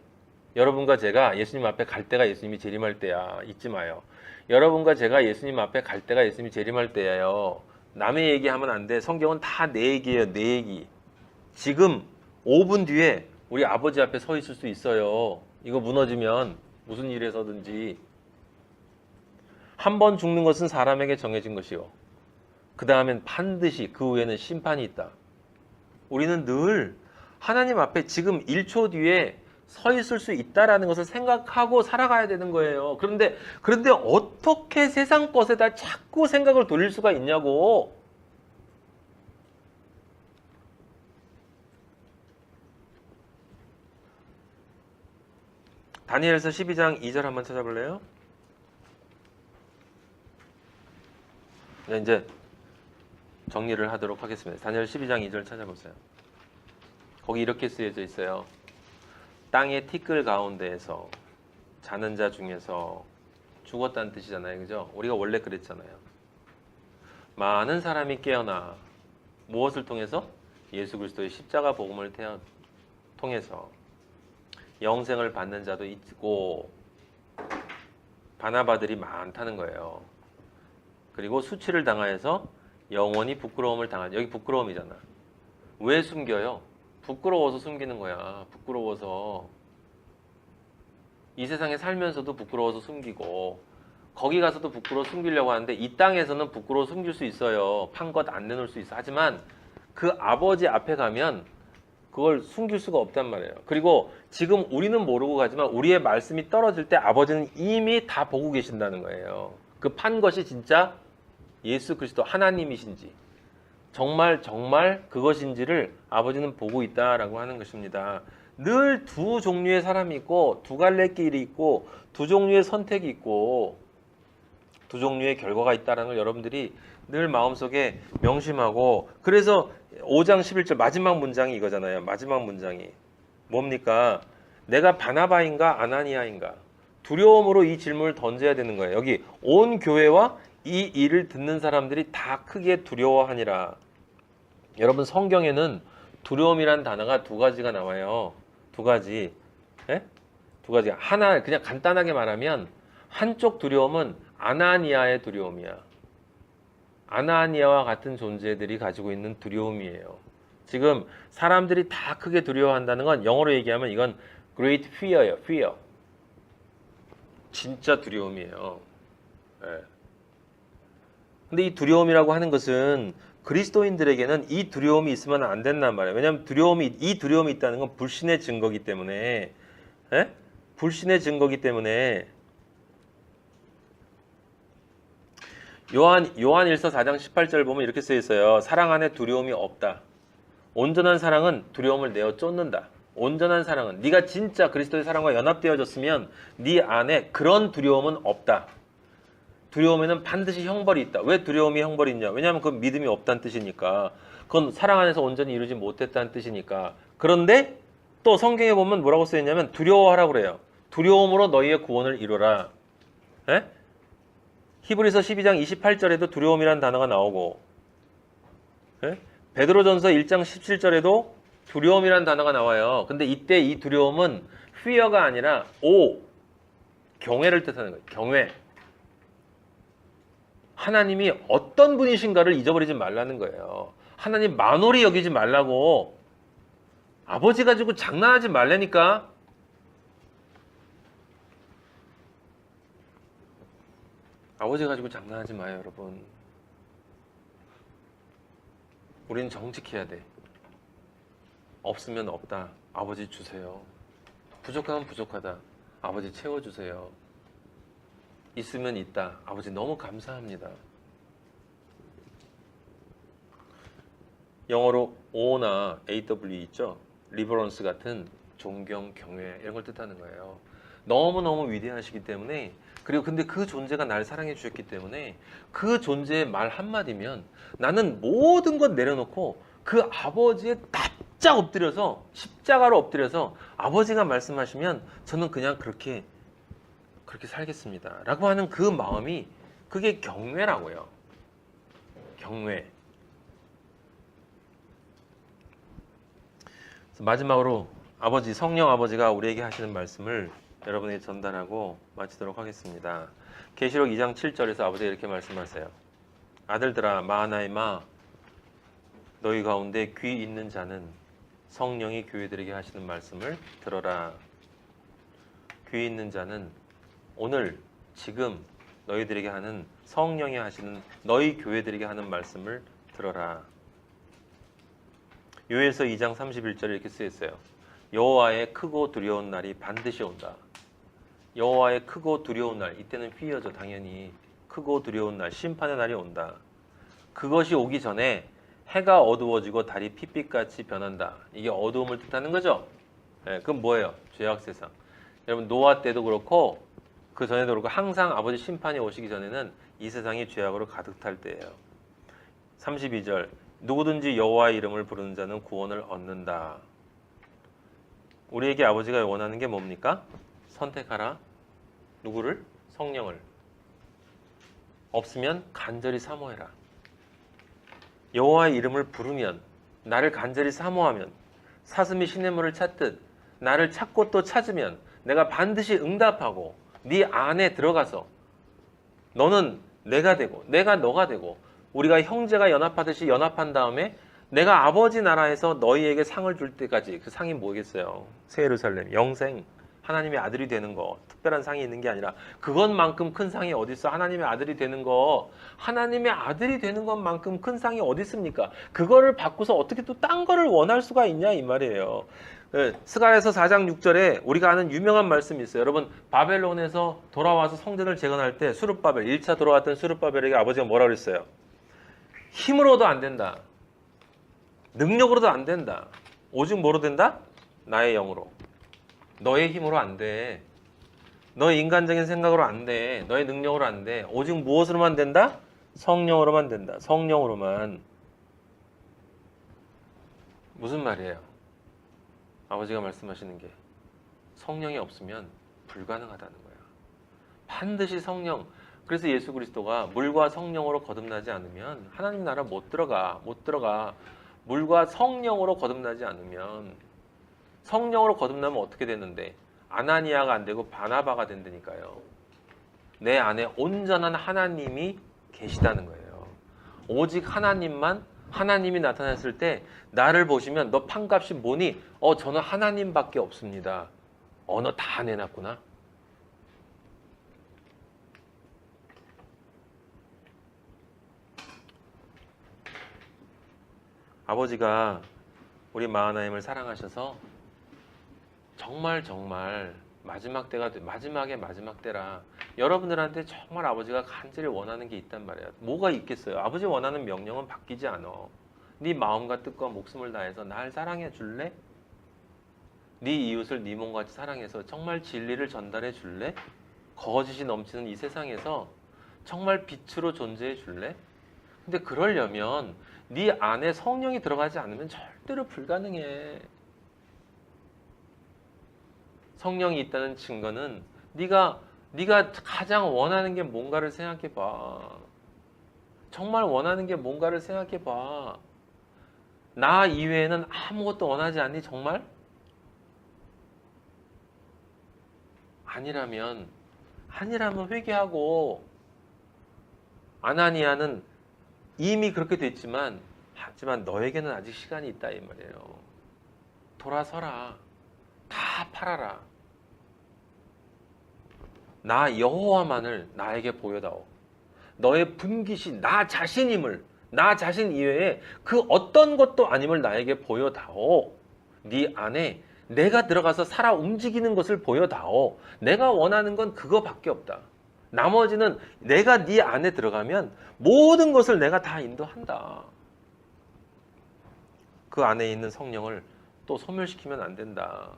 여러분과 제가 예수님 앞에 갈 때가 예수님이 재림할 때야. 잊지 마요. 여러분과 제가 예수님 앞에 갈 때가 예수님이 재림할 때예요. 남의 얘기하면 안 돼. 성경은 다 내 얘기예요. 내 얘기. 지금 5분 뒤에 우리 아버지 앞에 서 있을 수 있어요. 이거 무너지면 무슨 일에서든지. 한 번 죽는 것은 사람에게 정해진 것이요. 그 다음엔 반드시 그 후에는 심판이 있다. 우리는 늘 하나님 앞에 지금 1초 뒤에 서 있을 수 있다라는 것을 생각하고 살아가야 되는 거예요. 그런데 어떻게 세상 것에다 자꾸 생각을 돌릴 수가 있냐고. 다니엘서 12장 2절 한번 찾아볼래요? 네, 이제 정리를 하도록 하겠습니다. 다니엘 12장 2절 찾아보세요. 거기 이렇게 쓰여져 있어요. 땅의 티끌 가운데에서 자는 자 중에서 죽었다는 뜻이잖아요. 그죠? 우리가 원래 그랬잖아요. 많은 사람이 깨어나 무엇을 통해서? 예수 그리스도의 십자가 복음을 통해서 영생을 받는 자도 있고 바나바들이 많다는 거예요. 그리고 수치를 당하여서 영원히 부끄러움을 당하죠. 여기 부끄러움이잖아. 왜 숨겨요? 부끄러워서 숨기는 거야. 부끄러워서. 이 세상에 살면서도 부끄러워서 숨기고 거기 가서도 부끄러워 숨기려고 하는데 이 땅에서는 부끄러워 숨길 수 있어요. 판것 안 내놓을 수 있어. 하지만 그 아버지 앞에 가면 그걸 숨길 수가 없단 말이에요. 그리고 지금 우리는 모르고 가지만 우리의 말씀이 떨어질 때 아버지는 이미 다 보고 계신다는 거예요. 그 판 것이 진짜 예수 그리스도 하나님이신지 정말 그것인지를 아버지는 보고 있다라고 하는 것입니다. 늘 두 종류의 사람이 있고 두 갈래 길이 있고 두 종류의 선택이 있고 두 종류의 결과가 있다는 걸 여러분들이 늘 마음속에 명심하고, 그래서 5장 11절 마지막 문장이 이거잖아요. 마지막 문장이 뭡니까? 내가 바나바인가 아나니아인가? 두려움으로 이 질문을 던져야 되는 거예요. 여기 온 교회와 이 일을 듣는 사람들이 다 크게 두려워하니라. 여러분 성경에는 두려움이란 단어가 두 가지가 나와요. 두 가지. 예? 두 가지. 하나 그냥 간단하게 말하면 한쪽 두려움은 아나니아의 두려움이야. 아나니아와 같은 존재들이 가지고 있는 두려움이에요. 지금 사람들이 다 크게 두려워한다는 건 영어로 얘기하면 이건 great fear예요. fear. 진짜 두려움이에요. 예. 근데 이 두려움이라고 하는 것은 그리스도인들에게는 이 두려움이 있으면 안 된단 말이에요. 왜냐하면 이 두려움이 있다는 건 불신의 증거이기 때문에, 예? 불신의 증거이기 때문에 요한일서 4장 18절 보면 이렇게 쓰여 있어요. 사랑 안에 두려움이 없다. 온전한 사랑은 두려움을 내어 쫓는다. 온전한 사랑은 네가 진짜 그리스도의 사랑과 연합되어졌으면 네 안에 그런 두려움은 없다. 두려움에는 반드시 형벌이 있다. 왜 두려움이 형벌이 있냐? 왜냐하면 그건 믿음이 없다는 뜻이니까. 그건 사랑 안에서 온전히 이루지 못했다는 뜻이니까. 그런데 또 성경에 보면 뭐라고 쓰여있냐면 두려워하라고 그래요. 두려움으로 너희의 구원을 이루라. 에? 히브리서 12장 28절에도 두려움이라는 단어가 나오고, 에? 베드로전서 1장 17절에도 두려움이라는 단어가 나와요. 근데 이때 이 두려움은 fear가 아니라 경외를 뜻하는 거예요. 경외. 하나님이 어떤 분이신가를 잊어버리지 말라는 거예요. 하나님 만홀히 여기지 말라고. 아버지 가지고 장난하지 말라니까. 아버지 가지고 장난하지 마요, 여러분. 우리는 정직해야 돼. 없으면 없다. 아버지 주세요. 부족하면 부족하다. 아버지 채워주세요. 있으면 있다. 아버지 너무 감사합니다. 영어로 O나 AW 있죠? 리버런스 같은 존경, 경외 이런 걸 뜻하는 거예요. 너무너무 위대하시기 때문에, 그리고 근데 그 존재가 날 사랑해 주셨기 때문에 그 존재의 말 한마디면 나는 모든 것 내려놓고 그 아버지에 납작 엎드려서 십자가로 엎드려서 아버지가 말씀하시면 저는 그냥 그렇게 살겠습니다 라고 하는 그 마음이, 그게 경외라고요. 경외. 마지막으로 아버지, 성령 아버지가 우리에게 하시는 말씀을 여러분에게 전달하고 마치도록 하겠습니다. 계시록 2장 7절에서 아버지가 이렇게 말씀하세요. 아들들아, 마하나이마, 너희 가운데 귀 있는 자는 성령이 교회들에게 하시는 말씀을 들어라. 귀 있는 자는 오늘, 지금 너희들에게 하는 성령이 하시는 너희 교회들에게 하는 말씀을 들어라. 요엘서 2장 31절에 이렇게 쓰여 있어요. 여호와의 크고 두려운 날이 반드시 온다. 여호와의 크고 두려운 날, 이때는 휘어져 당연히. 크고 두려운 날, 심판의 날이 온다. 그것이 오기 전에 해가 어두워지고 달이 핏빛같이 변한다. 이게 어두움을 뜻하는 거죠. 네, 그럼 뭐예요? 죄악 세상. 여러분 노아 때도 그렇고 그 전에도 그렇고 항상 아버지 심판이 오시기 전에는 이 세상이 죄악으로 가득 탈 때예요. 32절 누구든지 여호와의 이름을 부르는 자는 구원을 얻는다. 우리에게 아버지가 원하는 게 뭡니까? 선택하라. 누구를? 성령을. 없으면 간절히 사모해라. 여호와의 이름을 부르면, 나를 간절히 사모하면, 사슴이 시냇물을 찾듯 나를 찾고 또 찾으면 내가 반드시 응답하고 네 안에 들어가서 너는 내가 되고 내가 너가 되고 우리가 형제가 연합하듯이 연합한 다음에 내가 아버지 나라에서 너희에게 상을 줄 때까지, 그 상이 뭐겠어요? 새 예루살렘, 영생, 하나님의 아들이 되는 거. 특별한 상이 있는 게 아니라 그것만큼 큰 상이 어디 있어? 하나님의 아들이 되는 거. 하나님의 아들이 되는 것만큼 큰 상이 어디 있습니까? 그거를 받고서 어떻게 또 딴 거를 원할 수가 있냐 이 말이에요. 스가랴서 4장 6절에 우리가 아는 유명한 말씀이 있어요. 여러분 바벨론에서 돌아와서 성전을 재건할 때 수룹바벨, 1차 돌아왔던 수룹바벨에게 아버지가 뭐라 그랬어요? 힘으로도 안 된다. 능력으로도 안 된다. 오직 뭐로 된다? 나의 영으로. 너의 힘으로 안 돼. 너의 인간적인 생각으로 안 돼. 너의 능력으로 안 돼. 오직 무엇으로만 된다? 성령으로만 된다. 성령으로만. 무슨 말이에요? 아버지가 말씀하시는 게 성령이 없으면 불가능하다는 거예요. 반드시 성령. 그래서 예수 그리스도가 물과 성령으로 거듭나지 않으면 하나님 나라 못 들어가. 못 들어가. 물과 성령으로 거듭나지 않으면, 성령으로 거듭나면 어떻게 되는데? 아나니아가 안 되고 바나바가 된다니까요. 내 안에 온전한 하나님이 계시다는 거예요. 오직 하나님만, 하나님이 나타났을 때 나를 보시면 너 판값이 뭐니? 저는 하나님밖에 없습니다. 너 다 내놨구나. 아버지가 우리 마하나임을 사랑하셔서 정말 마지막 때가 마지막의 마지막 때라 여러분들한테 정말 아버지가 간절히 원하는 게 있단 말이에요. 뭐가 있겠어요? 아버지 원하는 명령은 바뀌지 않아. 네 마음과 뜻과 목숨을 다해서 날 사랑해 줄래? 네 이웃을 네 몸같이 사랑해서 정말 진리를 전달해 줄래? 거짓이 넘치는 이 세상에서 정말 빛으로 존재해 줄래? 근데 그러려면 네 안에 성령이 들어가지 않으면 절대로 불가능해. 성령이 있다는 증거는 네가 가장 원하는 게 뭔가를 생각해 봐. 정말 원하는 게 뭔가를 생각해 봐. 나 이외에는 아무것도 원하지 않니 정말? 아니라면 회개하고. 아나니아는 이미 그렇게 됐지만 하지만 너에게는 아직 시간이 있다 이 말이에요. 돌아서라. 다 팔아라. 나 여호와만을 나에게 보여다오. 너의 분깃이 나 자신임을, 나 자신 이외에 그 어떤 것도 아님을 나에게 보여다오. 네 안에 내가 들어가서 살아 움직이는 것을 보여다오. 내가 원하는 건 그거밖에 없다. 나머지는 내가 네 안에 들어가면 모든 것을 내가 다 인도한다. 그 안에 있는 성령을 또 소멸시키면 안 된다.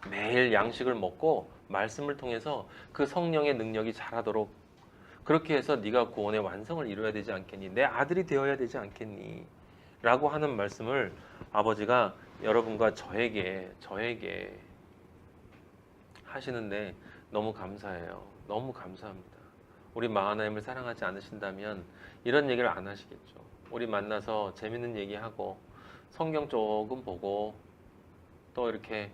매일 양식을 먹고 말씀을 통해서 그 성령의 능력이 자라도록 그렇게 해서 네가 구원의 완성을 이루어야 되지 않겠니? 내 아들이 되어야 되지 않겠니? 라고 하는 말씀을 아버지가 여러분과 저에게 하시는데 너무 감사해요. 너무 감사합니다. 우리 마하나임을 사랑하지 않으신다면 이런 얘기를 안 하시겠죠. 우리 만나서 재밌는 얘기하고 성경 조금 보고 또 이렇게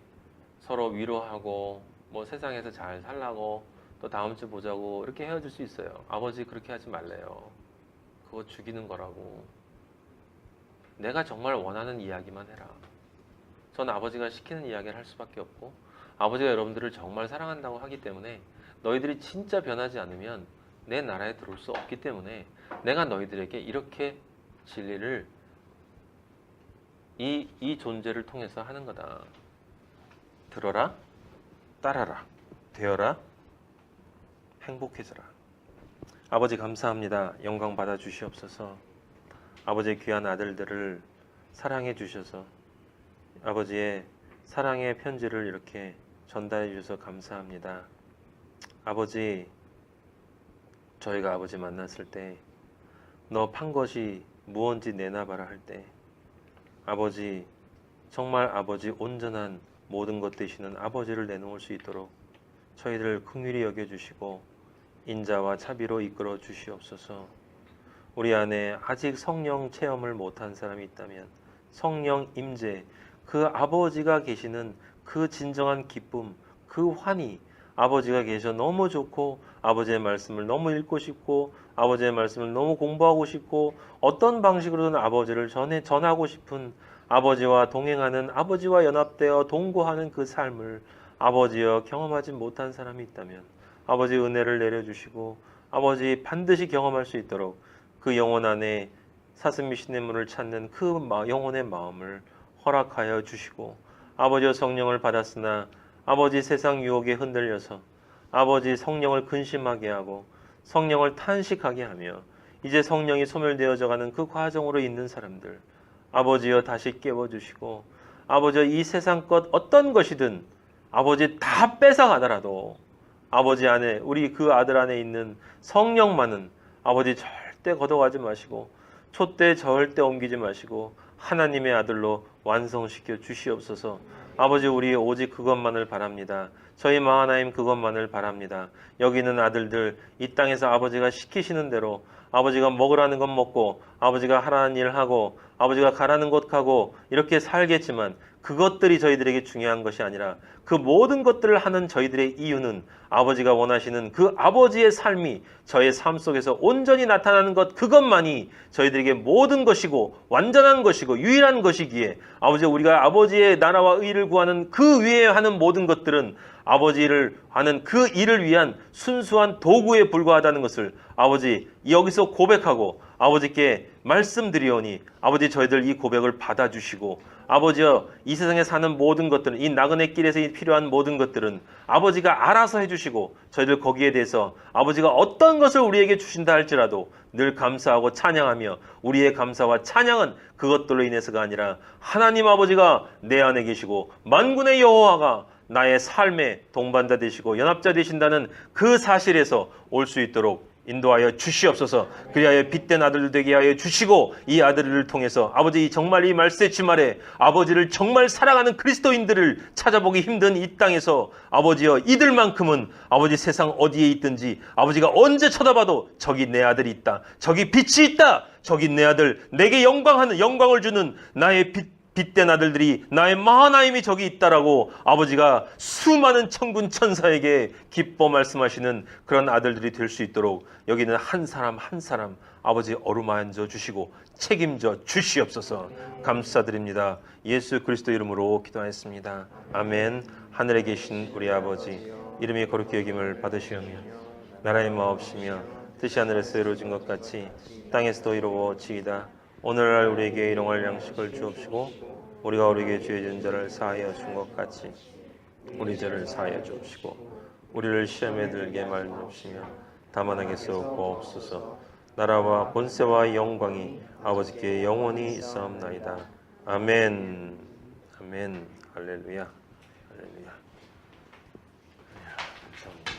서로 위로하고 뭐 세상에서 잘 살라고 또 다음 주 보자고 이렇게 헤어질 수 있어요. 아버지 그렇게 하지 말래요. 그거 죽이는 거라고. 내가 정말 원하는 이야기만 해라. 전 아버지가 시키는 이야기를 할 수밖에 없고 아버지가 여러분들을 정말 사랑한다고 하기 때문에 너희들이 진짜 변하지 않으면 내 나라에 들어올 수 없기 때문에 내가 너희들에게 이렇게 진리를 이 존재를 통해서 하는 거다. 들어라, 따라라, 되어라, 행복해져라. 아버지 감사합니다. 영광 받아 주시옵소서. 아버지의 귀한 아들들을 사랑해 주셔서 아버지의 사랑의 편지를 이렇게 전달해 주셔서 감사합니다. 아버지, 저희가 아버지 만났을 때 너 판 것이 무언지 내놔봐라 할 때 아버지, 정말 아버지 온전한 모든 것 되시는 아버지를 내놓을 수 있도록 저희들을 긍휼히 여겨주시고 인자와 자비로 이끌어 주시옵소서. 우리 안에 아직 성령 체험을 못한 사람이 있다면 성령 임재, 그 아버지가 계시는 그 진정한 기쁨, 그 환희, 아버지가 계셔 너무 좋고 아버지의 말씀을 너무 읽고 싶고 아버지의 말씀을 너무 공부하고 싶고 어떤 방식으로든 아버지를 전하고 싶은 아버지와 동행하는, 아버지와 연합되어 동거하는 그 삶을 아버지여 경험하지 못한 사람이 있다면 아버지 은혜를 내려주시고 아버지 반드시 경험할 수 있도록 그 영혼 안에 사슴이 시냇물을 찾는 그 영혼의 마음을 허락하여 주시고 아버지여 성령을 받았으나 아버지 세상 유혹에 흔들려서 아버지 성령을 근심하게 하고 성령을 탄식하게 하며 이제 성령이 소멸되어져 가는 그 과정으로 있는 사람들 아버지여 다시 깨워주시고 아버지여 이 세상 것 어떤 것이든 아버지 다 뺏어가더라도 아버지 안에 우리 그 아들 안에 있는 성령만은 아버지 절대 걷어가지 마시고 촛대 절대 옮기지 마시고 하나님의 아들로 완성시켜 주시옵소서. 아버지 우리 오직 그것만을 바랍니다. 저희 마하나임 그것만을 바랍니다. 여기 있는 아들들 이 땅에서 아버지가 시키시는 대로 아버지가 먹으라는 것 먹고 아버지가 하라는 일 하고 아버지가 가라는 곳 가고 이렇게 살겠지만 그것들이 저희들에게 중요한 것이 아니라 그 모든 것들을 하는 저희들의 이유는 아버지가 원하시는 그 아버지의 삶이 저의 삶 속에서 온전히 나타나는 것 그것만이 저희들에게 모든 것이고 완전한 것이고 유일한 것이기에 아버지 우리가 아버지의 나라와 의를 구하는 그 위에 하는 모든 것들은 아버지를 하는 그 일을 위한 순수한 도구에 불과하다는 것을 아버지 여기서 고백하고 아버지께 말씀드리오니 아버지 저희들 이 고백을 받아주시고 아버지여 이 세상에 사는 모든 것들은 이 나그네 길에서 필요한 모든 것들은 아버지가 알아서 해주시고 저희들 거기에 대해서 아버지가 어떤 것을 우리에게 주신다 할지라도 늘 감사하고 찬양하며 우리의 감사와 찬양은 그것들로 인해서가 아니라 하나님 아버지가 내 안에 계시고 만군의 여호와가 나의 삶의 동반자 되시고 연합자 되신다는 그 사실에서 올 수 있도록 인도하여 주시옵소서. 그리하여 빛된 아들들 되게 하여 주시고 이 아들을 통해서 아버지 정말 이 말세 주말에 아버지를 정말 사랑하는 그리스도인들을 찾아보기 힘든 이 땅에서 아버지여 이들만큼은 아버지 세상 어디에 있든지 아버지가 언제 쳐다봐도 저기 내 아들이 있다, 저기 빛이 있다, 저기 내 아들 내게 영광을 주는 나의 빛된 아들들이 나의 마하나임이 저기 있다라고 아버지가 수많은 천군 천사에게 기뻐 말씀하시는 그런 아들들이 될 수 있도록 여기는 한 사람 한 사람 아버지 어루만져 주시고 책임져 주시옵소서. 감사드립니다. 예수 그리스도 이름으로 기도하였습니다. 아멘. 하늘에 계신 우리 아버지 이름이 거룩히 여김을 받으시오며 나라의 마옵시며 뜻이 하늘에서 이루어진 것 같이 땅에서도 이루어지이다. 오늘날 우리에게 일용할 양식을 주옵시고 우리가 우리에게 죄진 자를 사하여 준 것 같이 우리 죄를 사하여 주옵시고 우리를 시험에 들게 말옵시며 다만 하게서 구하옵소서. 나라와 권세와 영광이 아버지께 영원히 있사옵나이다. 아멘. 아멘. 할렐루야. 할렐루야. 감사합니다.